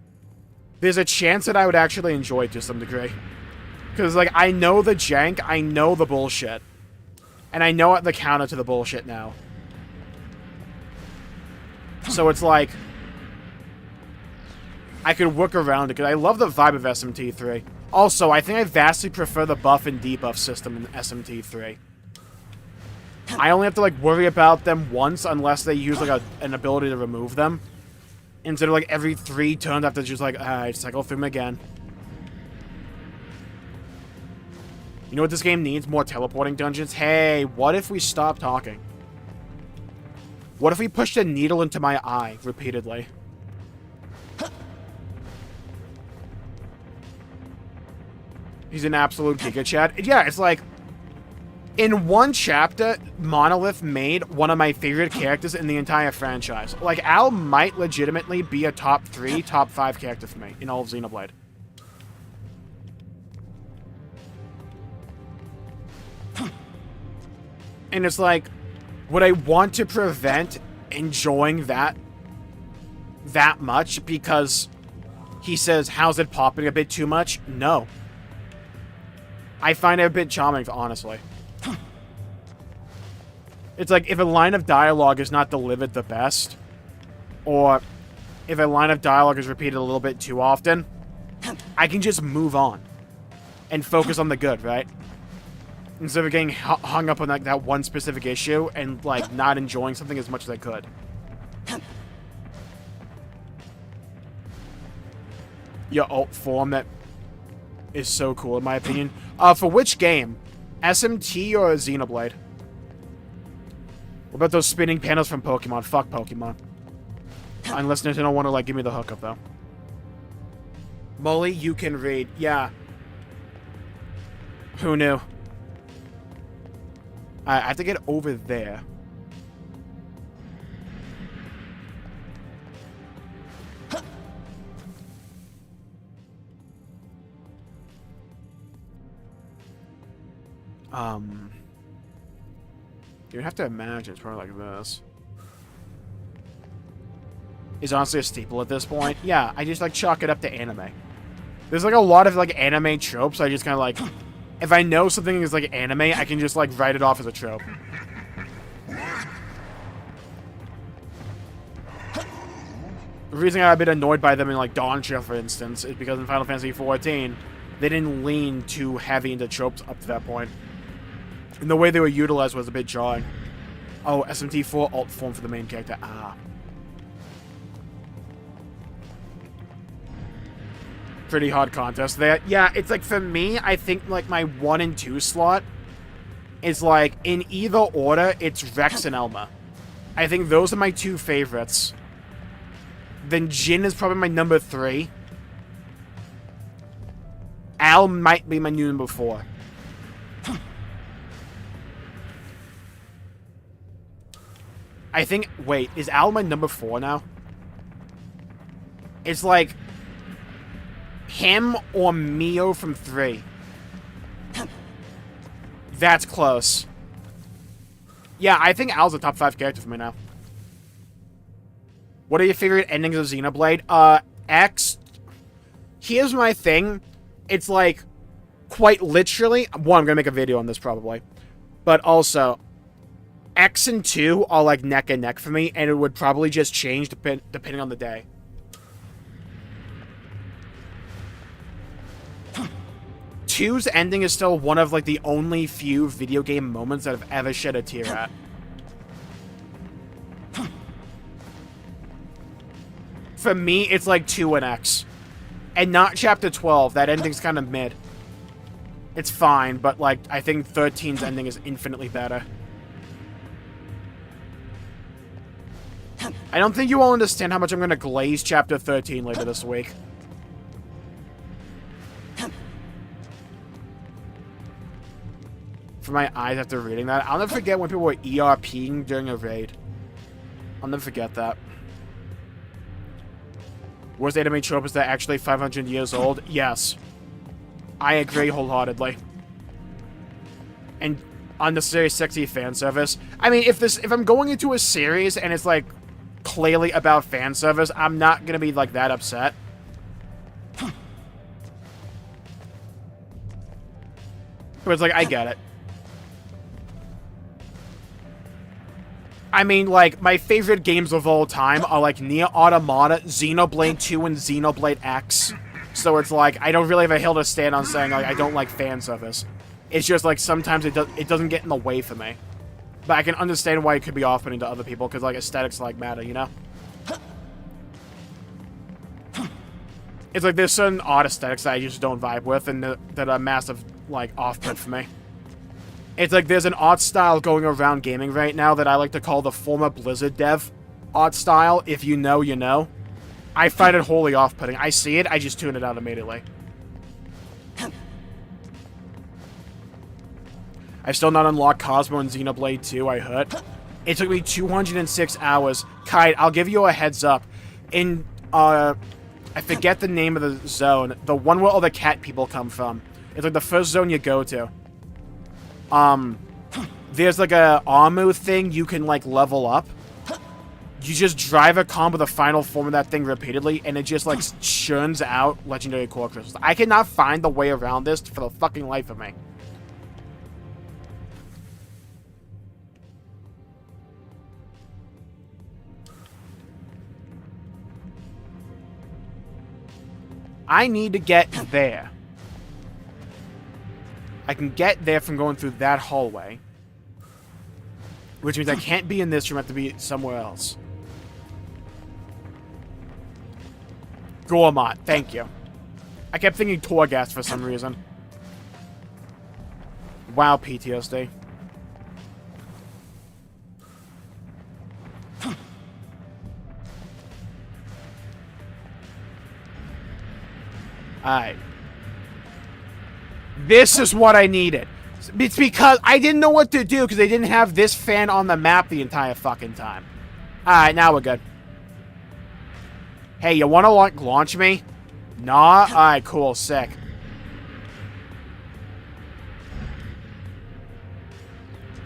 there's a chance that I would actually enjoy it to some degree. Because, like, I know the jank, I know the bullshit. And I know the counter to the bullshit now. So it's like, I could work around it, because I love the vibe of SMT3. Also, I think I vastly prefer the buff and debuff system in SMT3. I only have to, like, worry about them once, unless they use, like, an ability to remove them. Instead of, like, every 3 turns, I have to just, like, cycle through them again. You know what this game needs? More teleporting dungeons? Hey, what if we stop talking? What if we pushed a needle into my eye repeatedly? He's an absolute Giga Chad. Yeah, it's like, in one chapter, Monolith made one of my favorite characters in the entire franchise. Like, Al might legitimately be a top 3, top 5 character for me in all of Xenoblade. And it's like, would I want to prevent enjoying that much because he says, how's it popping a bit too much? No. I find it a bit charming, honestly. It's like, if a line of dialogue is not delivered the best, or if a line of dialogue is repeated a little bit too often, I can just move on and focus on the good, right? Instead of getting hung up on like that one specific issue and like not enjoying something as much as I could. Your alt form that is so cool in my opinion. For which game? SMT or Xenoblade? What about those spinning panels from Pokemon? Fuck Pokemon. Unless Nintendo want to like give me the hookup though. Molly, you can read. Yeah. Who knew? I have to get over there. You have to imagine it's probably like this. is honestly a staple at this point. Yeah, I just, like, chalk it up to anime. There's, like, a lot of, like, anime tropes. I just kind of, like, if I know something is, like, anime, I can just, like, write it off as a trope. The reason I've been annoyed by them in, like, Dawnshire, for instance, is because in Final Fantasy XIV, they didn't lean too heavy into tropes up to that point. And the way they were utilized was a bit jarring. Oh, SMT4 alt form for the main character. Ah. Pretty hard contest there. Yeah, it's like, for me, I think, like, my 1 and 2 slot is, like, in either order, it's Rex and Elma. I think those are my 2 favorites. Then Jin is probably my number 3. Al might be my new number 4. I think... Wait, is Al my number 4 now? It's like... him or Mio from 3. That's close. Yeah, I think Al's a top 5 character for me now. What are your favorite endings of Xenoblade? X... Here's my thing. It's like... Quite literally... One, I'm gonna make a video on this probably. But also... X and 2 are like neck and neck for me, and it would probably just change depending on the day. Two's ending is still one of like the only few video game moments that I've ever shed a tear at. For me, it's like 2 and X. And not Chapter 12. That ending's kind of mid. It's fine, but like, I think 13's ending is infinitely better. I don't think you all understand how much I'm going to glaze Chapter 13 later this week. For my eyes after reading that. I'll never forget when people were ERPing during a raid. I'll never forget that. Worst anime trope is that actually 500 years old? Yes. I agree wholeheartedly. And unnecessary sexy fan service. I mean, if I'm going into a series and it's like clearly about fan service, I'm not gonna be like that upset. But it's like, I get it. I mean, like, my favorite games of all time are like Nier Automata, Xenoblade 2, and Xenoblade X. So it's like, I don't really have a hill to stand on saying, like, I don't like fan service. It's just, like, sometimes it doesn't get in the way for me. But I can understand why it could be off-putting to other people, because, like, aesthetics, like, matter, you know? It's like, there's certain odd aesthetics that I just don't vibe with, and that are massive, like, off-put for me. It's like, there's an art style going around gaming right now that I like to call the former Blizzard dev art style. If you know, you know. I find it wholly off-putting. I see it, I just tune it out immediately. I've still not unlocked Cosmo and Xenoblade 2, I heard. It took me 206 hours. Kite, I'll give you a heads up. In, I forget the name of the zone. The one where all the cat people come from. It's like the first zone you go to. There's like a Amu thing you can like level up. You just drive a combo the final form of that thing repeatedly, and it just like churns out legendary core crystals. I cannot find the way around this for the fucking life of me. I need to get there. I can get there from going through that hallway. Which means I can't be in this room, I have to be somewhere else. Gormott, thank you. I kept thinking Torghast for some reason. Wow, PTSD. Alright. This is what I needed. It's because I didn't know what to do because they didn't have this fan on the map the entire fucking time. Alright, now we're good. Hey, you want to launch me? Nah? Alright, cool. Sick.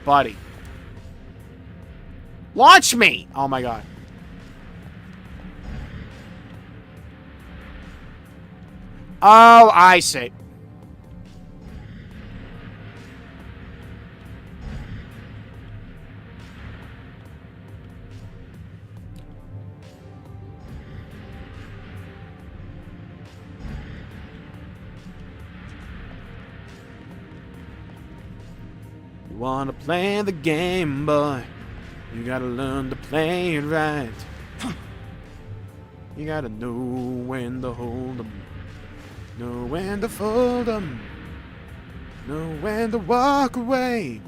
Buddy. Launch me! Oh my god. Oh, I see. You wanna play the game, boy? You gotta learn to play it right. You gotta know when to hold 'em, know when to fold 'em, know when to walk away,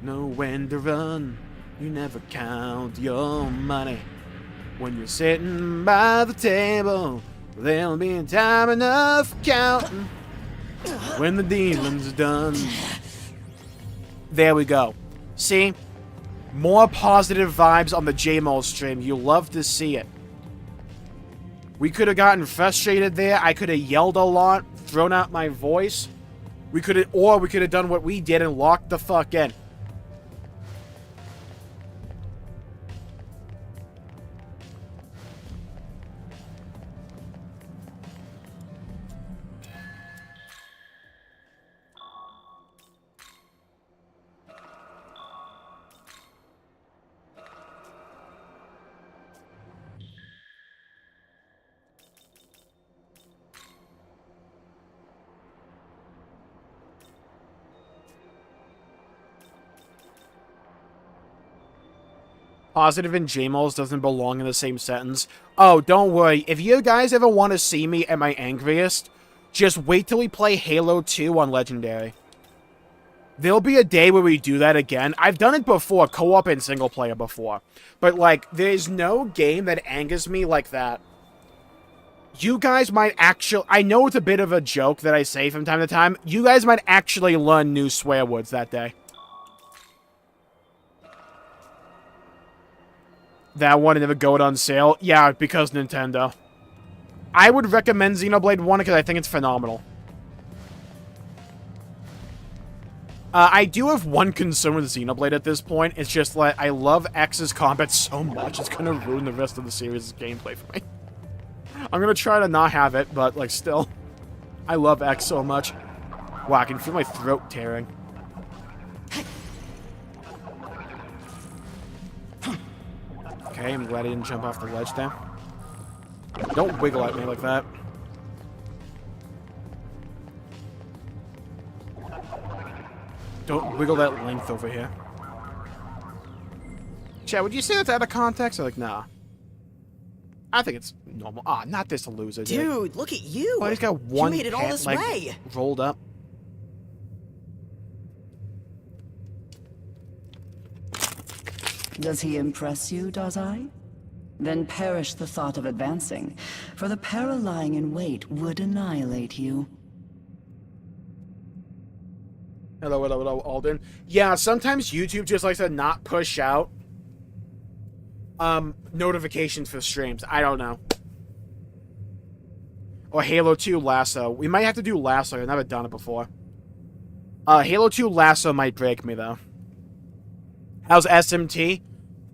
know when to run. You never count your money when you're sitting by the table. There'll be time enough counting when the dealing's done. There we go. See? More positive vibes on the Jmulls stream. You love to see it. We could have gotten frustrated there. I could have yelled a lot, thrown out my voice. We could have done what we did and locked the fuck in. Positive and Jmulls doesn't belong in the same sentence. Oh, don't worry. If you guys ever want to see me at my angriest, just wait till we play Halo 2 on Legendary. There'll be a day where we do that again. I've done it before, co-op and single player before. But, like, there's no game that angers me like that. You guys might actually... I know it's a bit of a joke that I say from time to time. You guys might actually learn new swear words that day. That one never go on sale? Yeah, because Nintendo. I would recommend Xenoblade 1 because I think it's phenomenal. I do have one concern with Xenoblade at this point. It's just like, I love X's combat so much, it's gonna ruin the rest of the series' gameplay for me. I'm gonna try to not have it, but, like, still. I love X so much. Wow, I can feel my throat tearing. Okay, I'm glad I didn't jump off the ledge there. Don't wiggle at me like that. Don't wiggle that length over here. Chad, would you say that's out of context? Or like, nah. I think it's normal. Ah, not this loser, dude. Look at you. Oh, he's got one you made it all this way. Rolled up. Does he impress you, does I? Then perish the thought of advancing, for the peril lying in wait would annihilate you. Hello, hello, hello, Alden. Yeah, sometimes YouTube just likes to not push out notifications for streams. I don't know. Or Halo 2 Lasso. We might have to do Lasso. I've never done it before. Halo 2 Lasso might break me, though. How's SMT?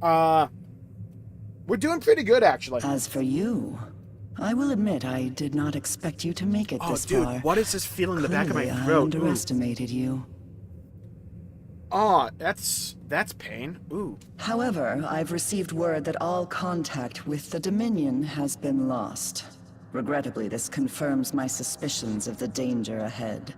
We're doing pretty good, actually. As for you, I will admit I did not expect you to make it this dude, far. What is this feeling in the back of my Clearly, throat? I underestimated you. Oh, that's pain. Ooh. However, I've received word that all contact with the Dominion has been lost. Regrettably, this confirms my suspicions of the danger ahead.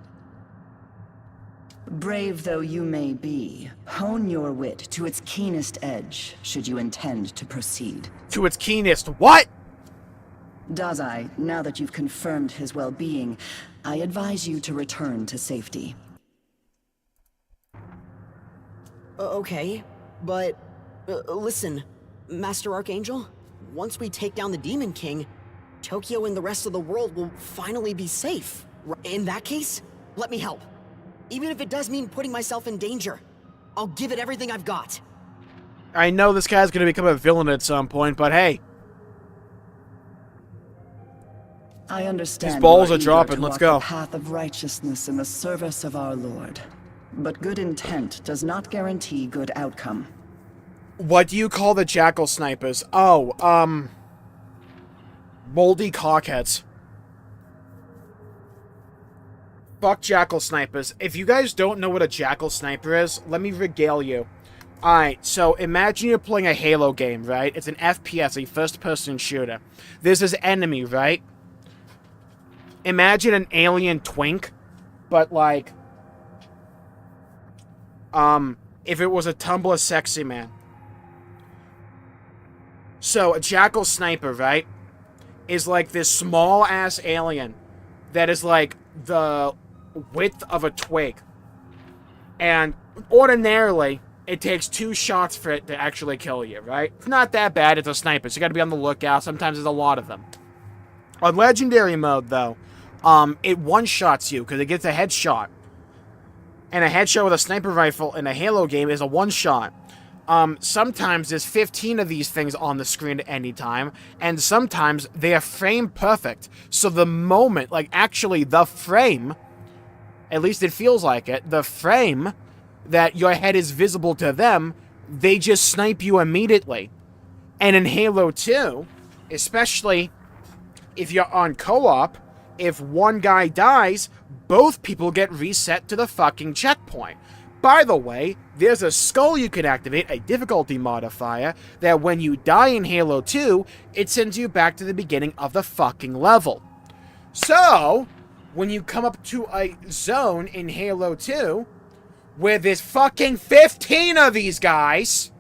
Brave though you may be, hone your wit to its keenest edge, should you intend to proceed. To its keenest what? Dazai, now that you've confirmed his well-being, I advise you to return to safety. Okay, but listen, Master Archangel, once we take down the Demon King, Tokyo and the rest of the world will finally be safe. In that case, let me help. Even if it does mean putting myself in danger, I'll give it everything I've got. I know this guy's gonna become a villain at some point, but hey. I understand These balls you are dropping, eager to let's walk go. the path of righteousness in the service of our Lord. But good intent does not guarantee good outcome. What do you call the jackal snipers? Oh, moldy cockheads. Fuck Jackal Snipers. If you guys don't know what a Jackal Sniper is, let me regale you. Alright, so imagine you're playing a Halo game, right? It's an FPS, a first-person shooter. There's this enemy, right? Imagine an alien twink, but like... if it was a Tumblr sexy man. So, a Jackal Sniper, right? Is like this small-ass alien that is like the width of a twig. And ordinarily, it takes 2 shots for it to actually kill you, right? It's not that bad, it's a sniper, so you gotta be on the lookout. Sometimes there's a lot of them. On Legendary mode, though, it one-shots you, because it gets a headshot. And a headshot with a sniper rifle in a Halo game is a one-shot. Sometimes there's 15 of these things on the screen at any time, and sometimes they are frame perfect. So the moment, like actually the frame, at least it feels like it, the frame that your head is visible to them, they just snipe you immediately. And in Halo 2, especially if you're on co-op, if one guy dies, both people get reset to the fucking checkpoint. By the way, there's a skull you can activate, a difficulty modifier, that when you die in Halo 2, it sends you back to the beginning of the fucking level. So, when you come up to a zone in Halo 2, where there's fucking 15 of these guys...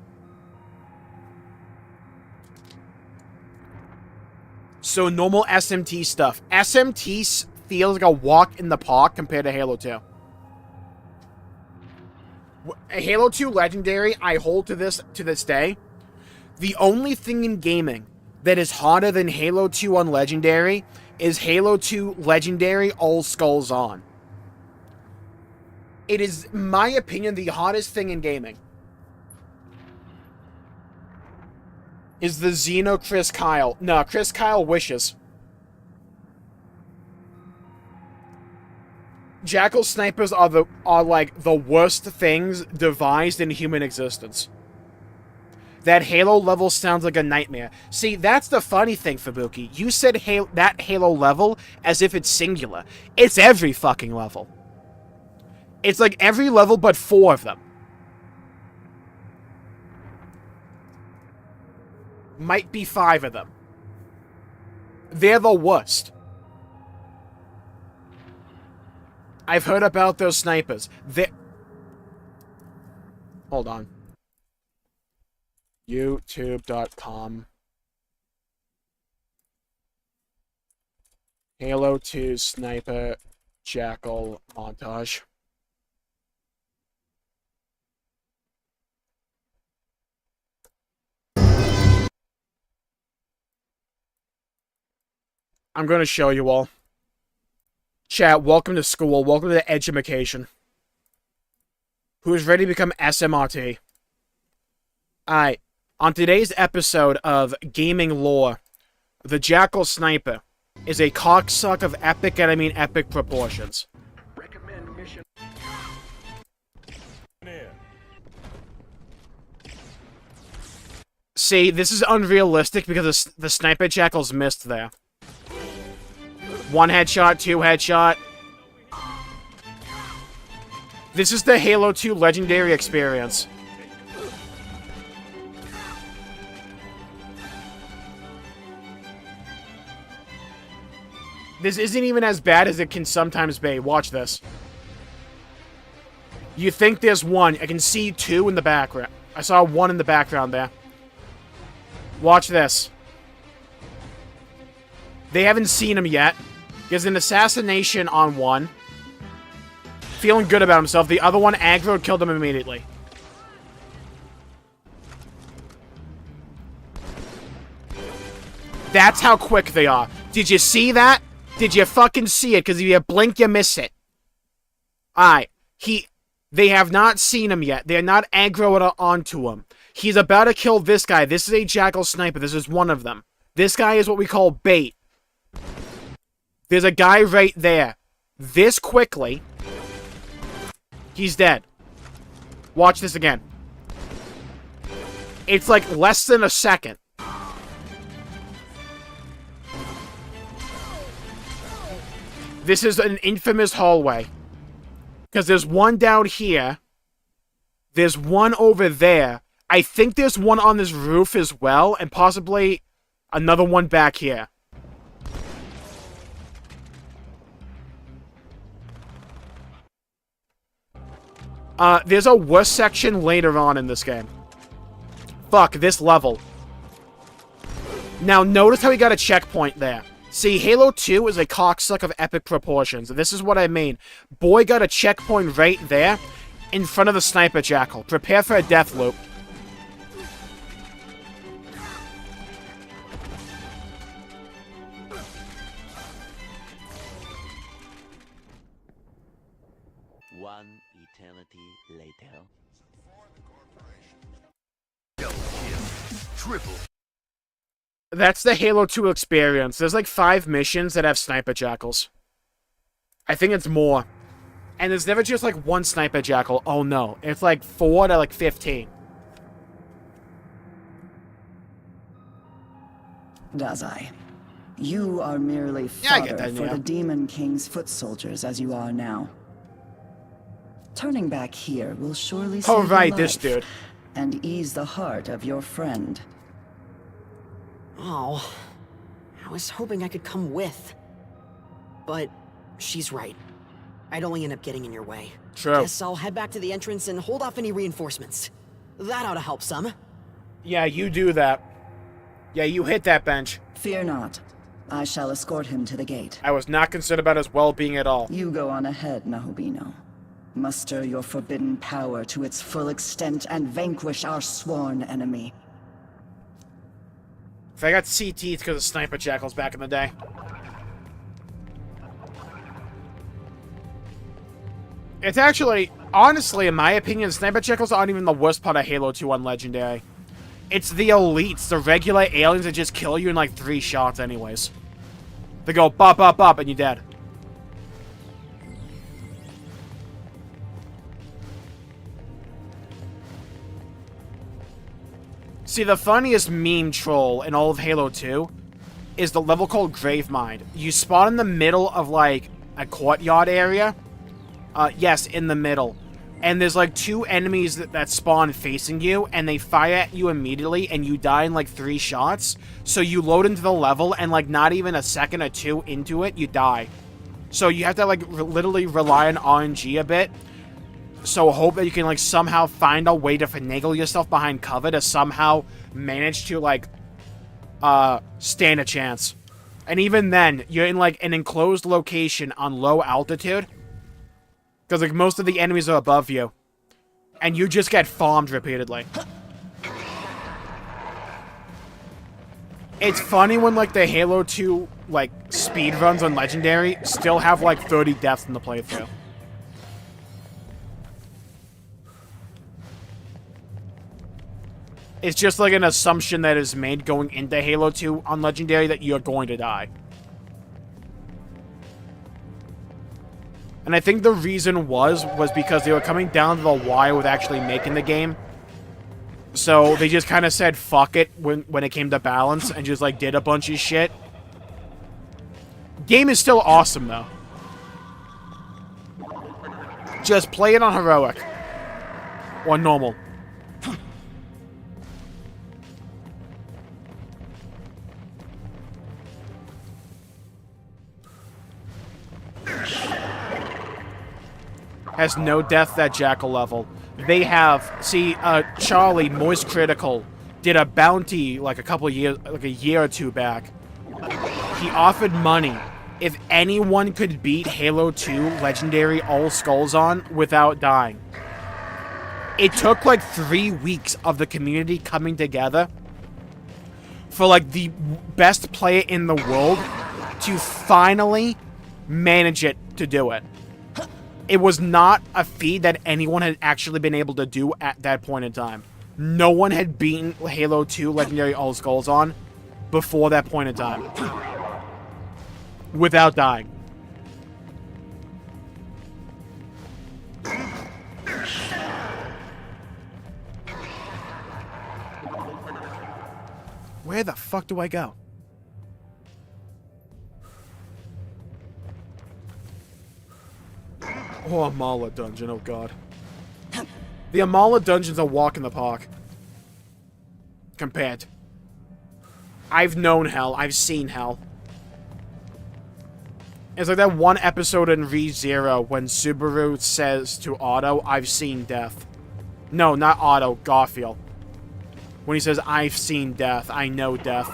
So, normal SMT stuff. SMT feels like a walk in the park compared to Halo 2. Halo 2 Legendary, I hold to this day. The only thing in gaming that is harder than Halo 2 on Legendary is Halo 2 Legendary All Skulls On. It is, in my opinion, the hardest thing in gaming. Is the Xeno Chris Kyle. No, Chris Kyle wishes. Jackal Snipers are like the worst things devised in human existence. That Halo level sounds like a nightmare. See, that's the funny thing, Fubuki. You said that Halo level as if it's singular. It's every fucking level. It's like every level but 4 of them. Might be 5 of them. They're the worst. I've heard about those snipers. Hold on. YouTube.com. Halo 2 Sniper Jackal montage. I'm going to show you all. Chat, welcome to school. Welcome to the education. Who's ready to become SMRT? Alright. On today's episode of Gaming Lore, the Jackal Sniper is a cocksuck of epic, and I mean epic proportions. Recommend mission. See, this is unrealistic because the Sniper Jackal's missed there. 1 headshot, 2 headshot. This is the Halo 2 Legendary experience. This isn't even as bad as it can sometimes be. Watch this. You think there's 1. I can see 2 in the background. I saw 1 in the background there. Watch this. They haven't seen him yet. There's an assassination on 1. Feeling good about himself. The other one aggroed, killed him immediately. That's how quick they are. Did you see that? Did you fucking see it? Because if you blink, you miss it. Alright. They have not seen him yet. They're not aggroed onto him. He's about to kill this guy. This is a Jackal Sniper. This is one of them. This guy is what we call bait. There's a guy right there. This quickly. He's dead. Watch this again. It's like less than a second. This is an infamous hallway. Because there's one down here. There's one over there. I think there's one on this roof as well, and possibly another one back here. There's a worse section later on in this game. Fuck, this level. Now, notice how he got a checkpoint there. See, Halo 2 is a cocksuck of epic proportions. This is what I mean. Boy got a checkpoint right there in front of the sniper jackal. Prepare for a death loop. One eternity later. Triple. That's the Halo 2 experience. There's like 5 missions that have sniper jackals. I think it's more. And there's never just like one sniper jackal. Oh no. It's like 4 to like 15. Dazai, you are merely Yeah, I get fodder that, for yeah. the Demon King's foot soldiers as you are now. Turning back here will surely save Oh your right, this life dude. and ease the heart of your friend. Oh, I was hoping I could come with. But she's right. I'd only end up getting in your way. True. Guess I'll head back to the entrance and hold off any reinforcements. That ought to help some. Yeah, you do that. Yeah, you hit that bench. Fear not. I shall escort him to the gate. I was not concerned about his well-being at all. You go on ahead, Nahobino. Muster your forbidden power to its full extent and vanquish our sworn enemy. If I got CT, it's because of sniper jackals back in the day. It's actually, honestly, in my opinion, sniper jackals aren't even the worst part of Halo 2 on Legendary. It's the elites, the regular aliens that just kill you in like 3 shots anyways. They go bop, bop, bop, and you're dead. See, the funniest meme troll in all of Halo 2 is the level called Gravemind. You spawn in the middle of, like, a courtyard area. Yes, in the middle. And there's, like, 2 enemies that spawn facing you, and they fire at you immediately, and you die in, like, 3 shots. So you load into the level, and, like, not even a second or 2 into it, you die. So you have to, like, literally rely on RNG a bit. So hope that you can, like, somehow find a way to finagle yourself behind cover to somehow manage to, like, stand a chance. And even then, you're in, like, an enclosed location on low altitude. Because, like, most of the enemies are above you. And you just get farmed repeatedly. It's funny when, like, the Halo 2, like, speedruns on Legendary still have, like, 30 deaths in the playthrough. It's just like an assumption that is made going into Halo 2 on Legendary that you're going to die. And I think the reason was because they were coming down to the wire with actually making the game. So they just kind of said fuck it when it came to balance and just like did a bunch of shit. Game is still awesome though. Just play it on heroic. Or normal. Has no death at Jackal level. They have, see, Charlie, Moist Critical, did a bounty like a year or 2 back. He offered money if anyone could beat Halo 2 Legendary All Skulls on without dying. It took like 3 weeks of the community coming together for like the best player in the world to finally manage it to do it. It was not a feat that anyone had actually been able to do at that point in time. No one had beaten Halo 2 Legendary All Skulls on before that point in time. Without dying. Where the fuck do I go? Oh, Amala dungeon. Oh, God. The Amala dungeon's a walk in the park. Compared. I've known hell. I've seen hell. It's like that one episode in ReZero when Subaru says to Otto, I've seen death. No, not Otto. Garfield. When he says, I've seen death. I know death.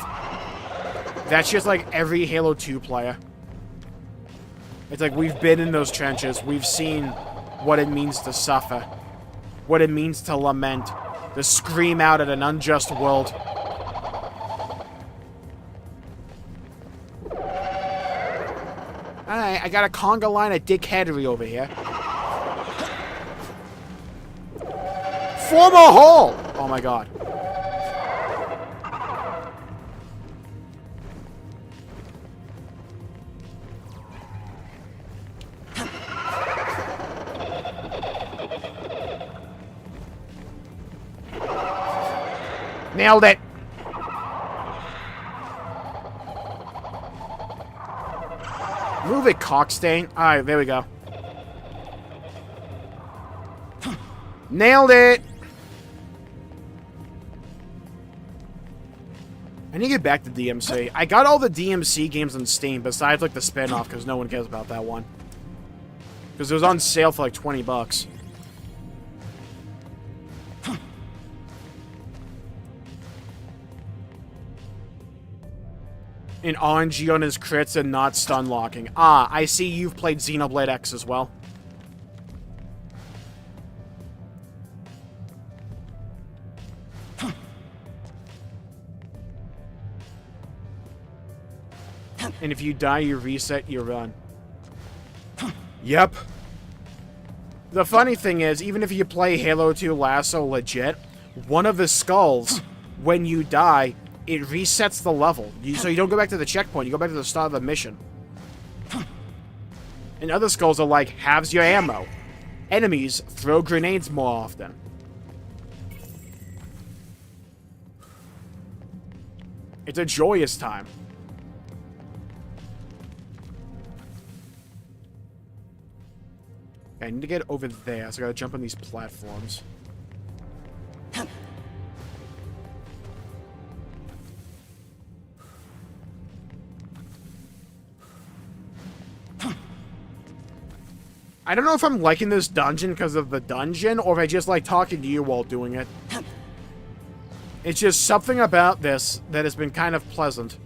That's just like every Halo 2 player. It's like we've been in those trenches. We've seen what it means to suffer. What it means to lament. To scream out at an unjust world. Alright, I got a conga line of dickheadery over here. Form a hole! Oh my god. Nailed it! Move it, cockstain. Alright, there we go. Nailed it! I need to get back to DMC. I got all the DMC games on Steam, besides like the spin-off, because no one cares about that one. Because it was on sale for like 20 bucks. In RNG on his crits and not stun locking. Ah, I see you've played Xenoblade X as well. And if you die, you reset your run. Yep. The funny thing is, even if you play Halo 2 Lasso legit, one of the skulls, when you die, it resets the level. So you don't go back to the checkpoint, you go back to the start of the mission. And other skulls are like, halves your ammo. Enemies throw grenades more often. It's a joyous time. Okay, I need to get over there, so I gotta jump on these platforms. I don't know if I'm liking this dungeon because of the dungeon, or if I just like talking to you while doing it. It's just something about this that has been kind of pleasant.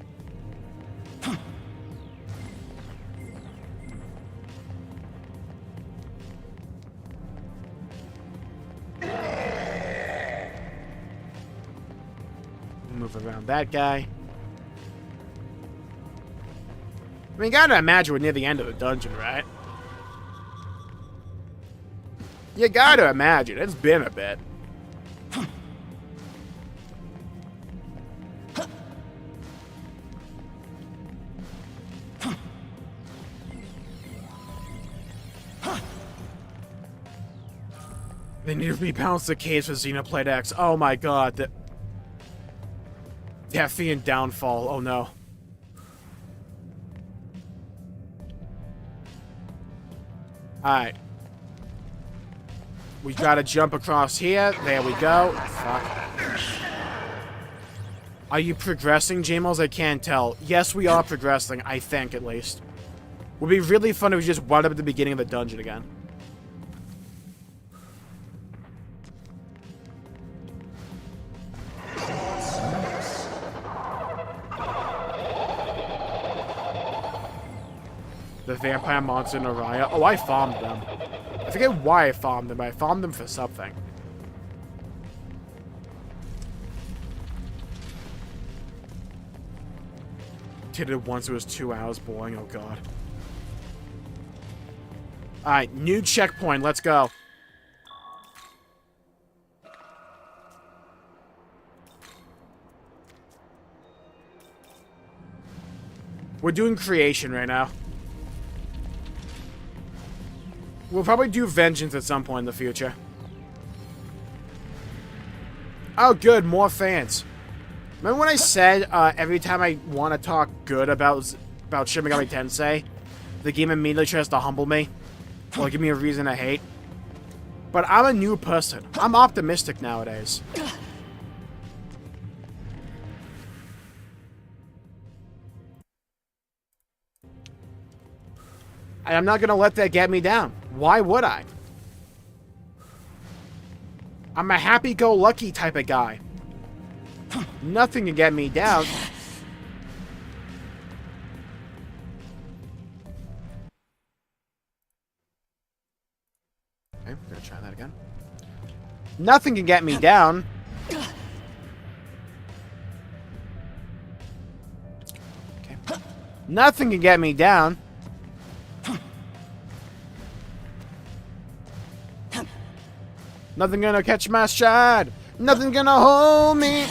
Move around that guy. I mean, you gotta imagine we're near the end of the dungeon, right? You gotta imagine. It's been a bit. They need to rebalance the case for Xenoblade X. Oh my god. The Defiant downfall. Oh no. Alright. We gotta jump across here. There we go. Fuck. Are you progressing, Jmulls? I can't tell. Yes, we are progressing. I think, at least. Would be really fun if we just wound up at the beginning of the dungeon again. The vampire monster in Araya. Oh, I farmed them. I forget why I farmed them, but I farmed them for something. Did it once, it was 2 hours. Boring, oh god. Alright, new checkpoint, let's go. We're doing creation right now. We'll probably do vengeance at some point in the future. Oh, good, more fans. Remember when I said every time I want to talk good about Shin Megami Tensei, the game immediately tries to humble me? Or give me a reason to hate. But I'm a new person. I'm optimistic nowadays. And I'm not gonna let that get me down. Why would I? I'm a happy-go-lucky type of guy. Nothing can get me down. Okay, I'm gonna try that again. Nothing can get me down. Okay. Nothing can get me down. Nothing gonna catch my stride. Nothing gonna hold me.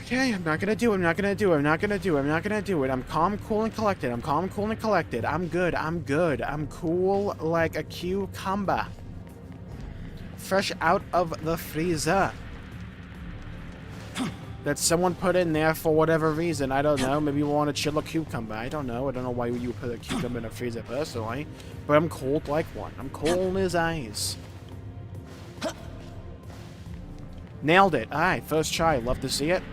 Okay, I'm not gonna do it. I'm not gonna do it. I'm not gonna do it. I'm not gonna do it. I'm calm, cool, and collected. I'm calm, cool, and collected. I'm good. I'm good. I'm cool like a cucumber. Fresh out of the freezer. That someone put in there for whatever reason. I don't know. Maybe you want to chill a cucumber. I don't know. I don't know why you would put a cucumber in a freezer personally. But I'm cold like one. I'm cold as ice. Nailed it. Alright, first try. Love to see it.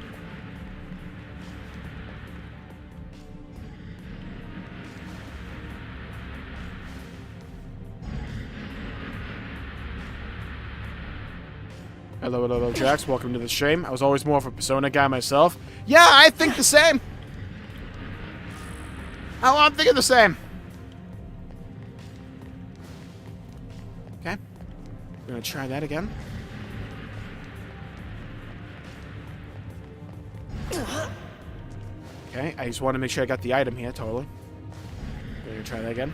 Hello, hello, hello, Jax. Welcome to the stream. I was always more of a Persona guy myself. Yeah, I think the same. Oh, I'm thinking the same. Okay. I'm gonna try that again. Okay, I just want to make sure I got the item here, totally. I'm gonna try that again.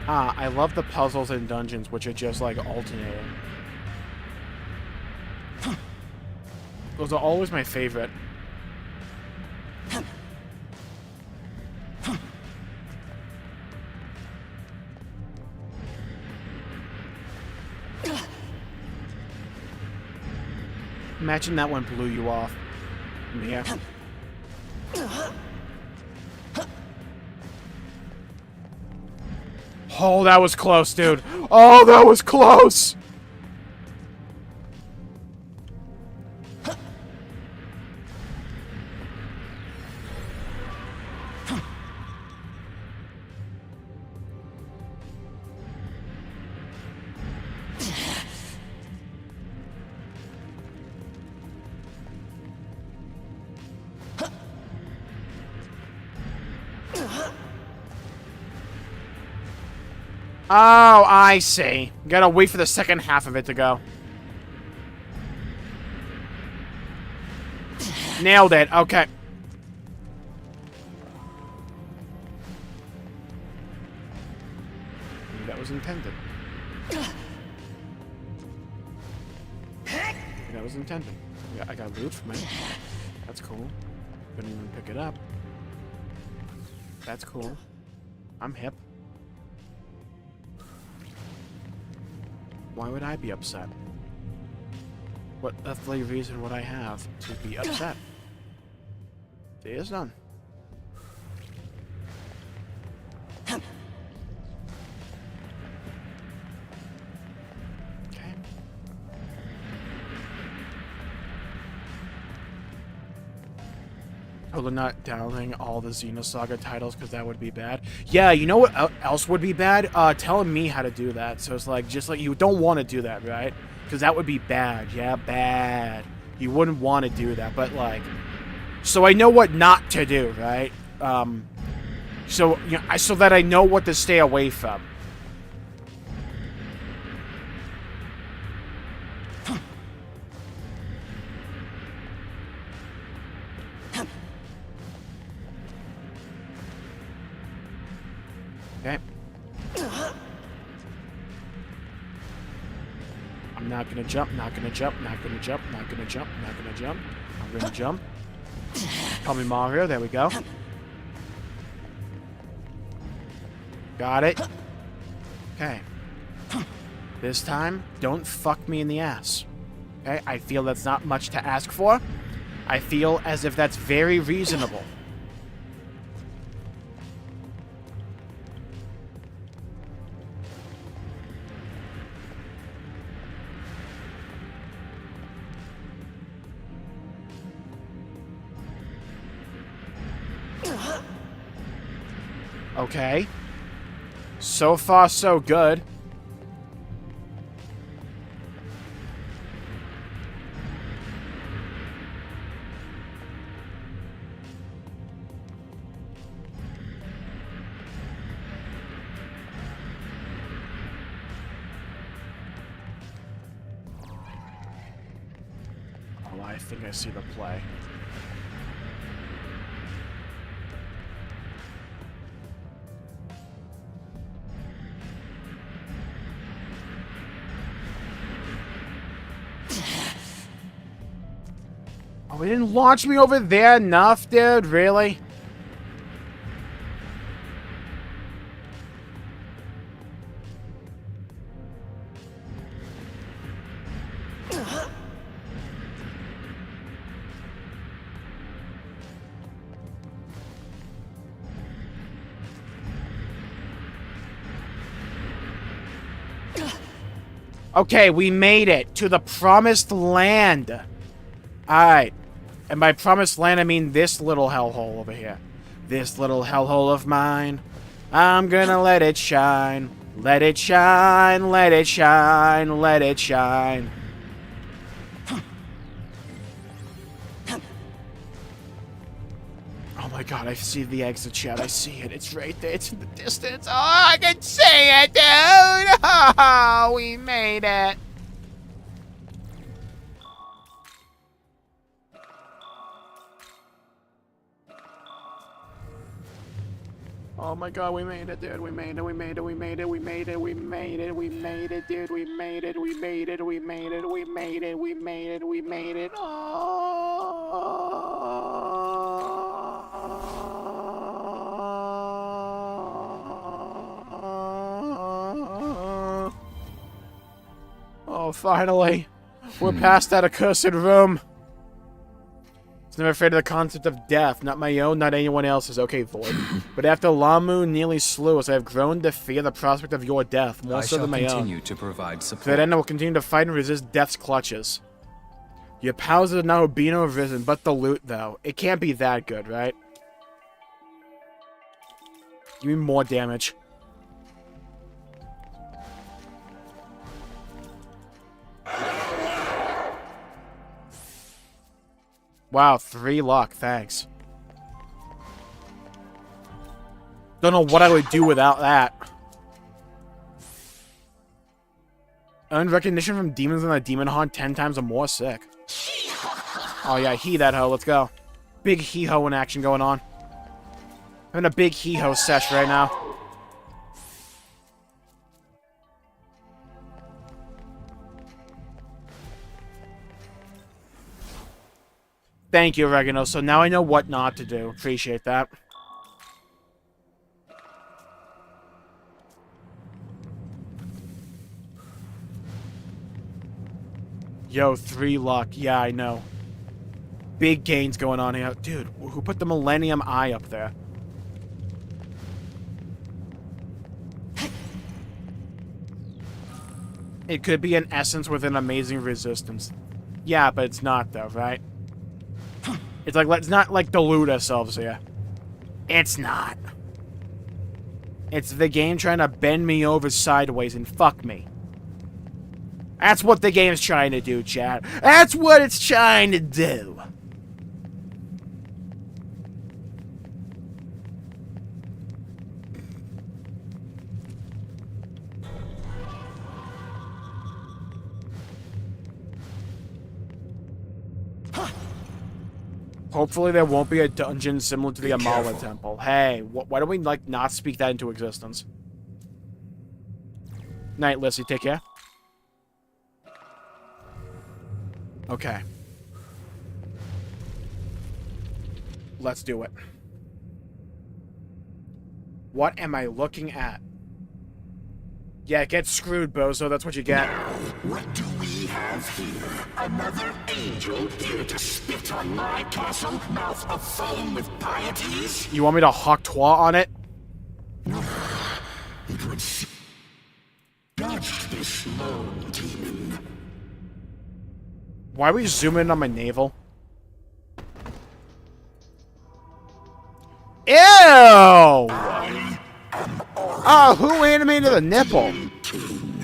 Ah, I love the puzzles and dungeons, which are just like alternating. Those are always my favorite. Imagine that one blew you off. Yeah. Oh, that was close, dude. Oh, that was close! Oh, I see. Gotta wait for the second half of it to go. Nailed it. Okay. Maybe that was intended. Maybe that was intended. I got loot from it. That's cool. Couldn't even pick it up. That's cool. I'm hip. Why would I be upset? What earthly reason would I have to be upset? There is none. Okay. Totally not downloading all the Xenosaga titles because that would be bad. Yeah, you know what else would be bad? Telling me how to do that. So it's like, just like, you don't want to do that, right? Because that would be bad. Yeah, bad. You wouldn't want to do that, but like, so I know what not to do, right? So, you know, so that I know what to stay away from. Okay. gonna jump, not gonna jump, not gonna jump, not gonna jump, not gonna jump. I'm gonna jump. Call me Mario, there we go. Got it. Okay. This time, don't fuck me in the ass. Okay, I feel that's not much to ask for. I feel as if that's very reasonable. Okay. So far, so good. Oh, I think I see the play. Oh, it didn't launch me over there enough, dude? Really? Okay, we made it to the promised land. Alright. And by promised land, I mean this little hellhole over here. This little hellhole of mine. I'm gonna let it shine. Let it shine, let it shine, let it shine. Oh my god, I see the exit chat. I see it. It's right there. It's in the distance. Oh, I can see it, dude! Oh, we made it. Oh my god, we made it, dude. We made it, we made it, we made it, we made it, we made it, we made it, dude. We made it, we made it, we made it, we made it, we made it, we made it. Oh, finally. We're past that accursed room. I was never afraid of the concept of death. Not my own, not anyone else's. Okay, Void. But after Lamu nearly slew us, I have grown to fear the prospect of your death, more so than my own. I shall continue to provide support. To that end, I will continue to fight and resist death's clutches. Your powers of now Obino have risen, but the loot, though. It can't be that good, right? Give me more damage. Wow, 3 luck, thanks. Don't know what I would do without that. Earned recognition from demons in the demon hunt 10 times or more, sick. Oh yeah, he that hoe, let's go. Big he-ho in action going on. Having a big he-ho sesh right now. Thank you, Oregano. So now I know what not to do. Appreciate that. Yo, 3 luck. Yeah, I know. Big gains going on here. Dude, who put the Millennium Eye up there? It could be an essence with an amazing resistance. Yeah, but it's not, though, right? It's like, let's not, like, delude ourselves here. It's not. It's the game trying to bend me over sideways and fuck me. That's what the game's trying to do, chat. That's what it's trying to do. Hopefully there won't be a dungeon similar to the Amala Temple. Hey, why don't we, like, not speak that into existence? Night, Lissy. Take care. Okay. Let's do it. What am I looking at? Yeah, get screwed, bozo. That's what you get. What do we have here? Another angel here to spit on my castle, mouth of foam with pieties? You want me to hawk twa on it? It would seem... Dodge this lone demon. Why are we zooming in on my navel? Ew! Oh, who animated the nipple?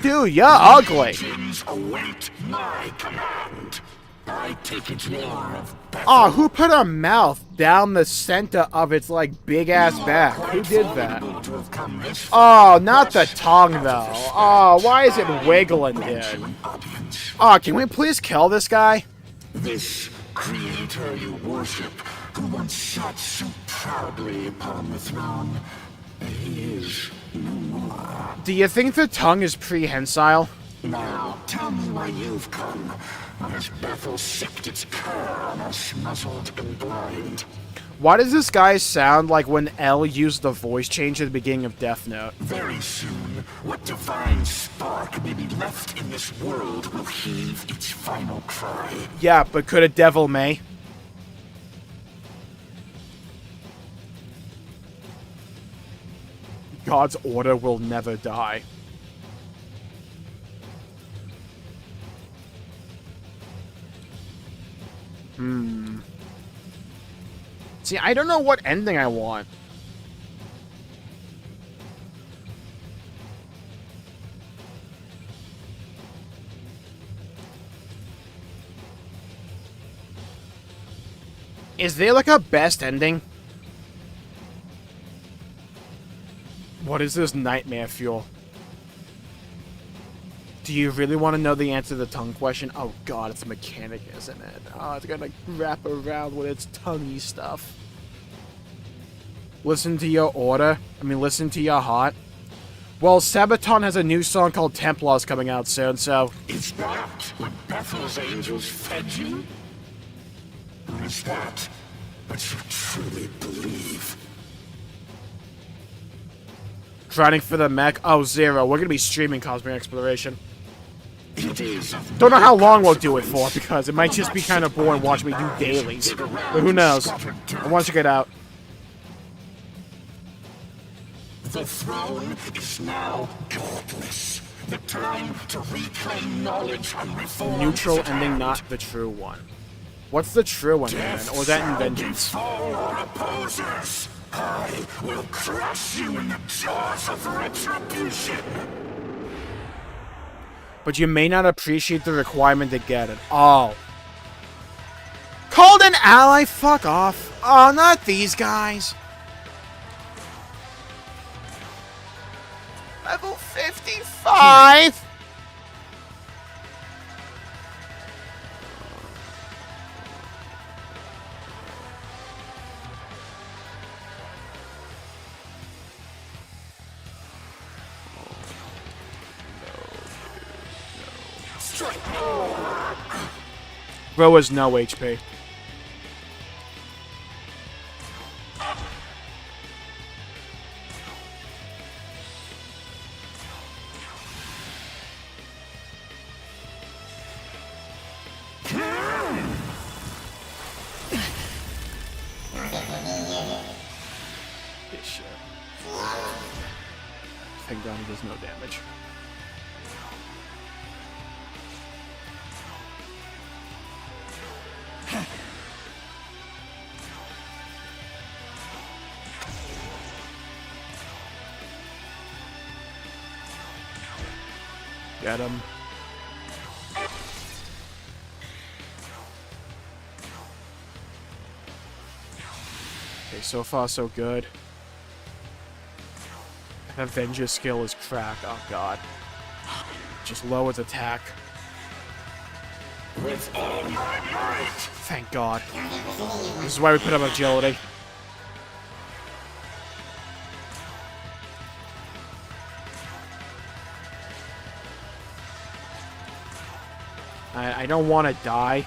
Dude, you're ugly. Await my command. I take it more of Oh, who put a mouth down the center of its, like, big-ass back? Who did that? Oh, not the tongue, though. Oh, why is it wiggling, dude? Oh, can we please kill this guy? This creator you worship, who once sat so proudly upon the throne, he is no more. Do you think the tongue is prehensile? Now, tell me why you've come. Has Bethel sipped its cur on us, muzzled and blind? Why does this guy sound like when L used the voice change at the beginning of Death Note? Very soon, what divine spark may be left in this world will heave its final cry. Yeah, but could a devil may? God's order will never die. See, I don't know what ending I want. Is there like a best ending? What is this nightmare fuel? Do you really want to know the answer to the tongue question? Oh god, it's a mechanic, isn't it? Oh, it's gonna wrap around with its tonguey stuff. Listen to your order. Listen to your heart. Well, Sabaton has a new song called Templars coming out soon, so... Is that what Bethel's angels fed you? Or is that what you truly believe? Grinding for the mech? Oh, Zero. We're gonna be streaming Cosmic Exploration. It is of Don't know how long we'll do it for, because it might just be kind of boring watching me do dailies. But who knows? I want to get out. The throne is now godless. The time to reclaim knowledge and reform. Neutral ending, not the true one. What's the true one, man? Or is that in Vengeance? All our opposers. I will crush you in the jaws of retribution. But you may not appreciate the requirement to get it. Oh. Called an ally? Fuck off. Oh, not these guys. Level 55? Bro has no HP. This shit. Thank God he does no damage. Get him. Okay, so far so good. That Vengeance skill is cracked. Oh god. Just lowers attack. With all my might. Thank god. This is why we put up agility. I I don't want to die.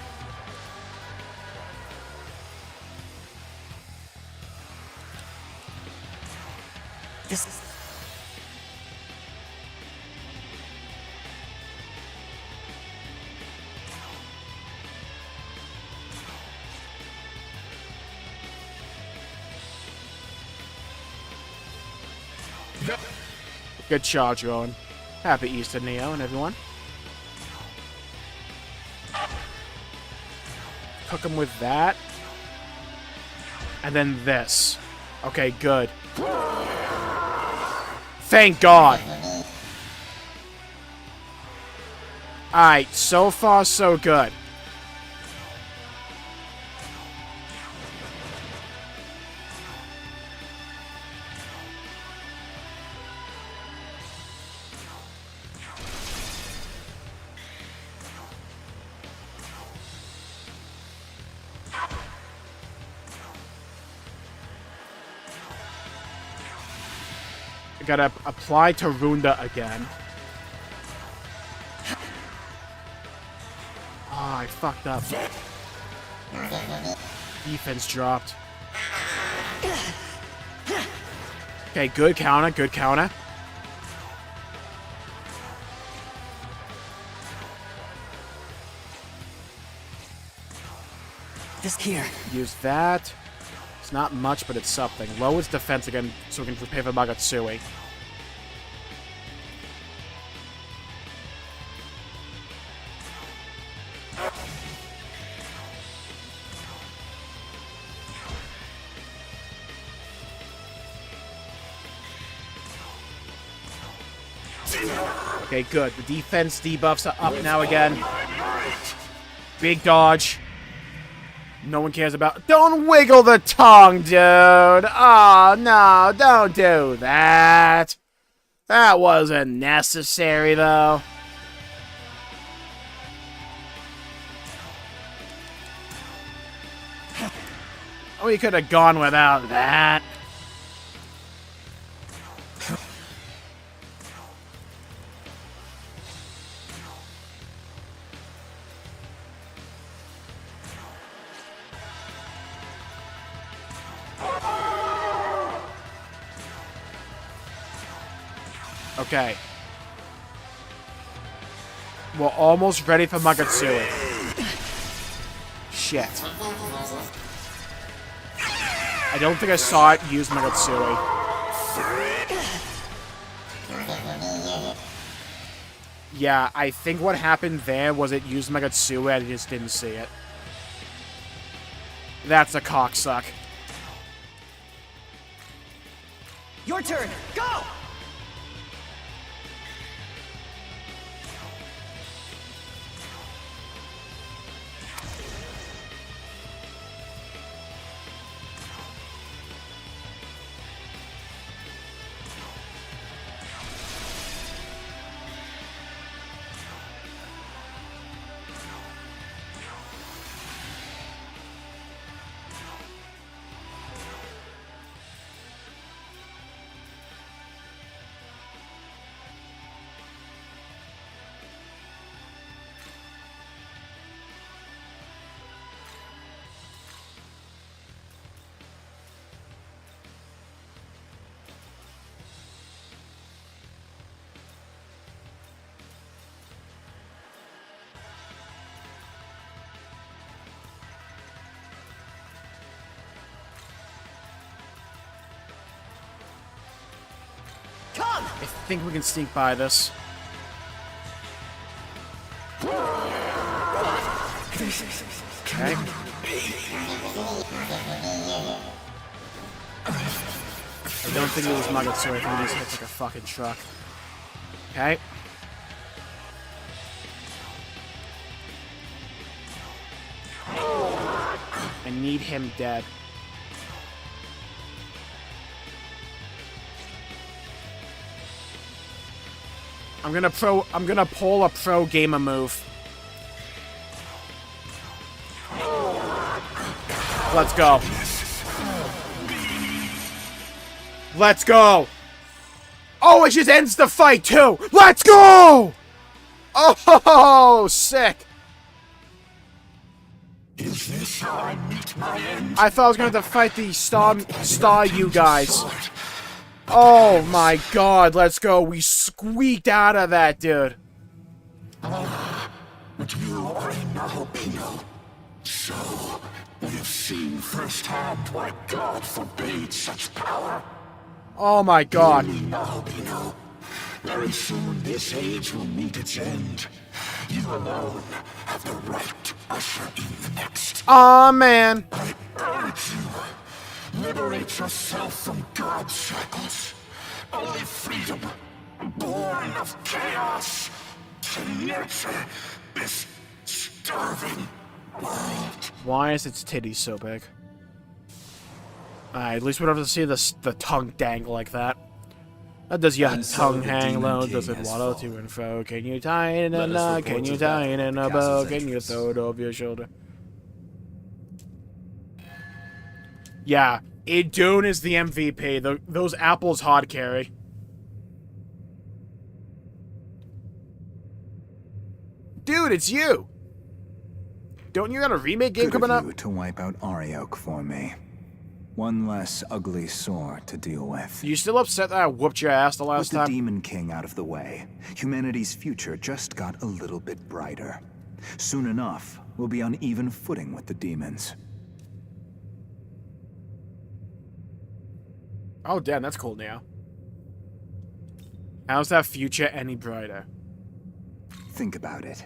This... Good charge, Owen. Happy Easter, Neo, and everyone. Cook him with that. And then this. Okay, good. Thank God. Alright, so far so good. I gotta apply to Runda again. Ah, I fucked up. Defense dropped. Okay, good counter, good counter. This here. Use that. It's not much, but it's something. Lowers defense again, so we can prepare for Magatsui. Okay, good. The defense debuffs are up now again. Big dodge. No one cares about... Don't wiggle the tongue, dude! Oh, no, don't do that. That wasn't necessary, though. Oh, you could have gone without that. Okay. We're almost ready for Magatsui. Shit. I don't think I saw it use Magatsui. Yeah, I think what happened there was it used Magatsui, I just didn't see it. That's a cocksuck. Your turn. Go! I think we can sneak by this. Okay. I don't think it was Magatsui. I think it just hits like a fucking truck. Okay. I need him dead. I'm gonna pull a pro gamer move. Let's go. Let's go. Oh, it just ends the fight too. Let's go. Oh, sick. Is this how I meet my end? I thought I was going to have to fight the star you guys. Oh my god, let's go. We squeaked out of that, dude. But you are a Nahobino. So, we have seen firsthand why God forbade such power. Oh my god. Nahobino. Very soon this age will meet its end. You alone have the right to usher in the next. Aw, man. I urge you, liberate yourself from God's shackles. Only freedom, born of chaos, can nurture this starving world. Why is its titties so big? Alright, at least we don't have to see the tongue dangle like that. Does your tongue hang low? Does it waddle to and fro? Can you tie it in a knot? Can you tie it in a bow? Can you throw it over your shoulder? Yeah, Idun is the MVP. Those apples hard carry. Dude, it's you! Don't you got a remake game coming up? Good of you to wipe out Ariok for me. One less ugly sore to deal with. You still upset that I whooped your ass the last With the time? Demon King out of the way, humanity's future just got a little bit brighter. Soon enough, we'll be on even footing with the demons. Oh, damn, that's cool now. How's that future any brighter? Think about it.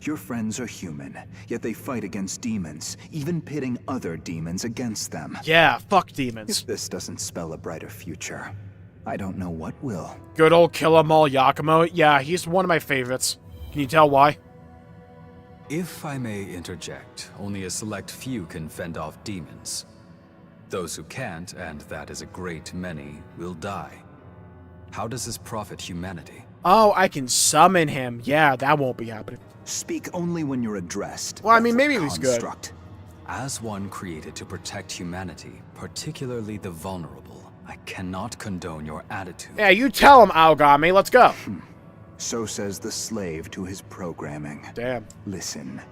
Your friends are human, yet they fight against demons, even pitting other demons against them. Yeah, fuck demons. If this doesn't spell a brighter future, I don't know what will. Good old Kill 'em all Yakumo. Yeah, he's one of my favorites. Can you tell why? If I may interject, only a select few can fend off demons. Those who can't, and that is a great many, will die. How does this profit humanity? Oh, I can summon him. Yeah, that won't be happening. Speak only when you're addressed. Well, I mean, maybe he's good. As one created to protect humanity, particularly the vulnerable, I cannot condone your attitude. Yeah, you tell him, Aogami. Let's go. So says the slave to his programming. Damn. Listen.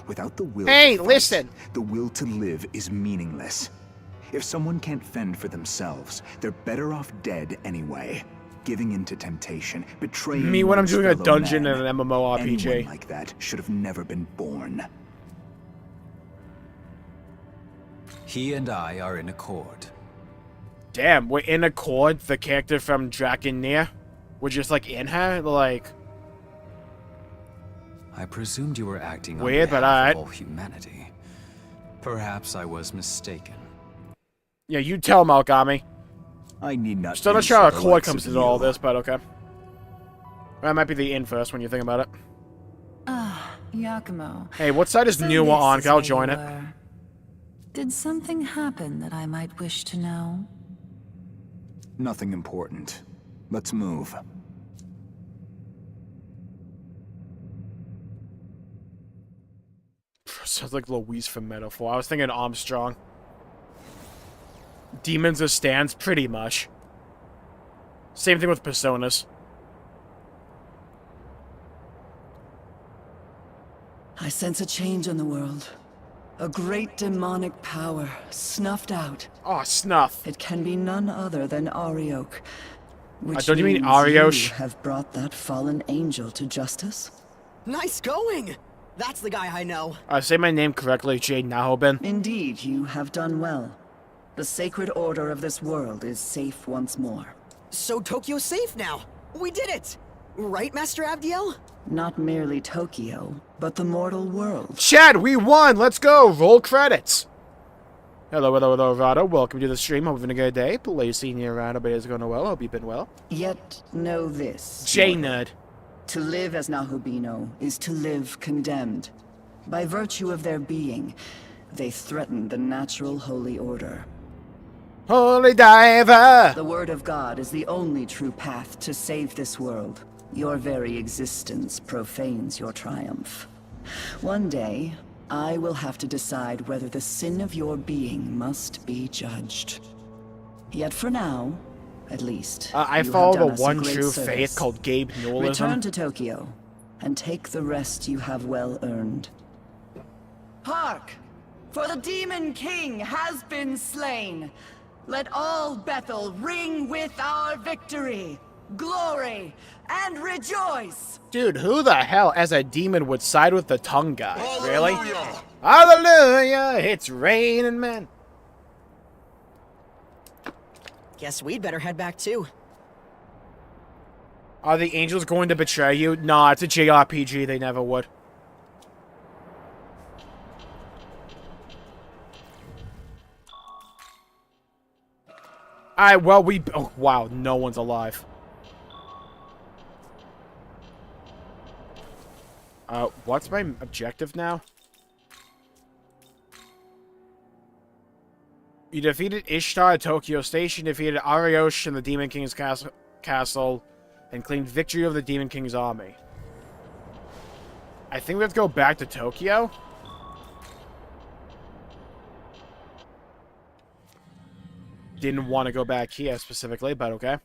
Without the will Hey, to fight, listen. the will to live is meaningless. If someone can't fend for themselves, they're better off dead anyway. Giving into temptation, betraying Me when I'm one's doing a fellow dungeon man. in an MMORPG. Anyone like that should have never been born. He and I are in accord. Damn, we're in accord. The character from Dragoneer. We're just like in her, like. I presumed you were acting on Weird, but behalf alright. of all humanity. Perhaps I was mistaken. Yeah, you tell him, Aogami. I need not. Still not answer sure how the Accord likes comes of into all you. this, but okay. That might be the in first when you think about it. Ah, Yakumo. Hey, what side is So Newa this on? is 'Cause I'll where join you it. were. Did something happen that I might wish to know? Nothing important. Let's move. Sounds like Louise from Metaphor. I was thinking Armstrong. Demons as stands, pretty much. Same thing with Personas. I sense a change in the world. A great demonic power, snuffed out. Oh, snuff. It can be none other than Ariok. Which don't you mean means Ariosh? you have brought that fallen angel to justice? Nice going! That's the guy I know. Say my name correctly, Jade Nahobin. Indeed, you have done well. The sacred order of this world is safe once more. So Tokyo's safe now. We did it! Right, Master Abdiel? Not merely Tokyo, but the mortal world. Chad, we won! Let's go! Roll credits! Hello, Rado. Welcome to the stream. Hope you're having a good day. Play Senior Rado, but it's going well. Hope you've been well. Yet know this. J-Nerd. To live as Nahobino is to live condemned. By virtue of their being, they threaten the natural holy order. Holy Diver! The word of God is the only true path to save this world. Your very existence profanes your triumph. One day, I will have to decide whether the sin of your being must be judged. Yet for now, at least, I you have follow done the us a one great true service. faith called Gabe Newellism. Return to Tokyo, and take the rest you have well earned. Hark! For the Demon King has been slain. Let all Bethel ring with our victory, glory, and rejoice! Dude, who the hell as a demon would side with the tongue guy? Really? Hallelujah! Hallelujah! It's raining, man. Guess we'd better head back too. Are the angels going to betray you? Nah, it's a JRPG. They never would. Alright, well, oh, wow, no one's alive. What's my objective now? You defeated Ishtar at Tokyo Station, defeated Ariosh in the Demon King's castle, and claimed victory over the Demon King's army. I think we have to go back to Tokyo. Didn't want to go back here specifically, but okay.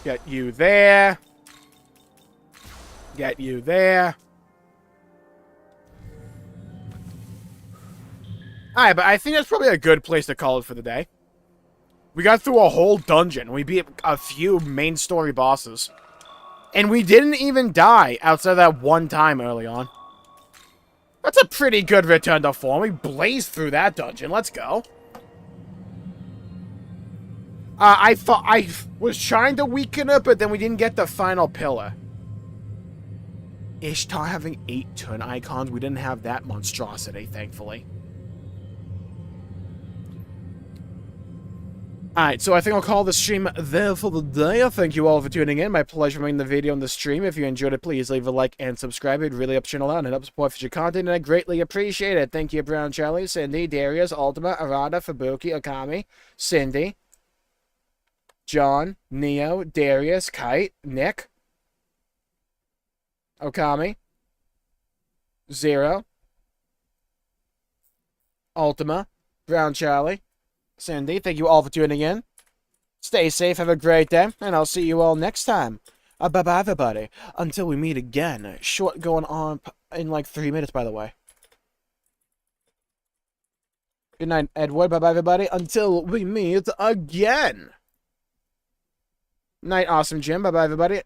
Get you there. Get you there. Alright, but I think that's probably a good place to call it for the day. We got through a whole dungeon. We beat a few main story bosses. And we didn't even die outside of that one time early on. That's a pretty good return to form. We blazed through that dungeon. Let's go. I thought I was trying to weaken it, but then we didn't get the final pillar. Ishtar having 8 turn icons. We didn't have that monstrosity, thankfully. Alright, so I think I'll call the stream there for the day. Thank you all for tuning in. My pleasure making the video on the stream. If you enjoyed it, please leave a like and subscribe. It really helps the channel out and helps support future content, and I greatly appreciate it. Thank you, Brown Charlie, Cindy, Darius, Ultima, Arada, Fubuki, Okami, Cindy, John, Neo, Darius, Kite, Nick, Okami, Zero, Ultima, Brown Charlie, Cindy, thank you all for tuning in. Stay safe, have a great day, and I'll see you all next time. Bye-bye, everybody. Until we meet again. Short going on in like 3 minutes, by the way. Good night, Edward. Bye-bye, everybody. Until we meet again. Night, Awesome Jim. Bye-bye, everybody.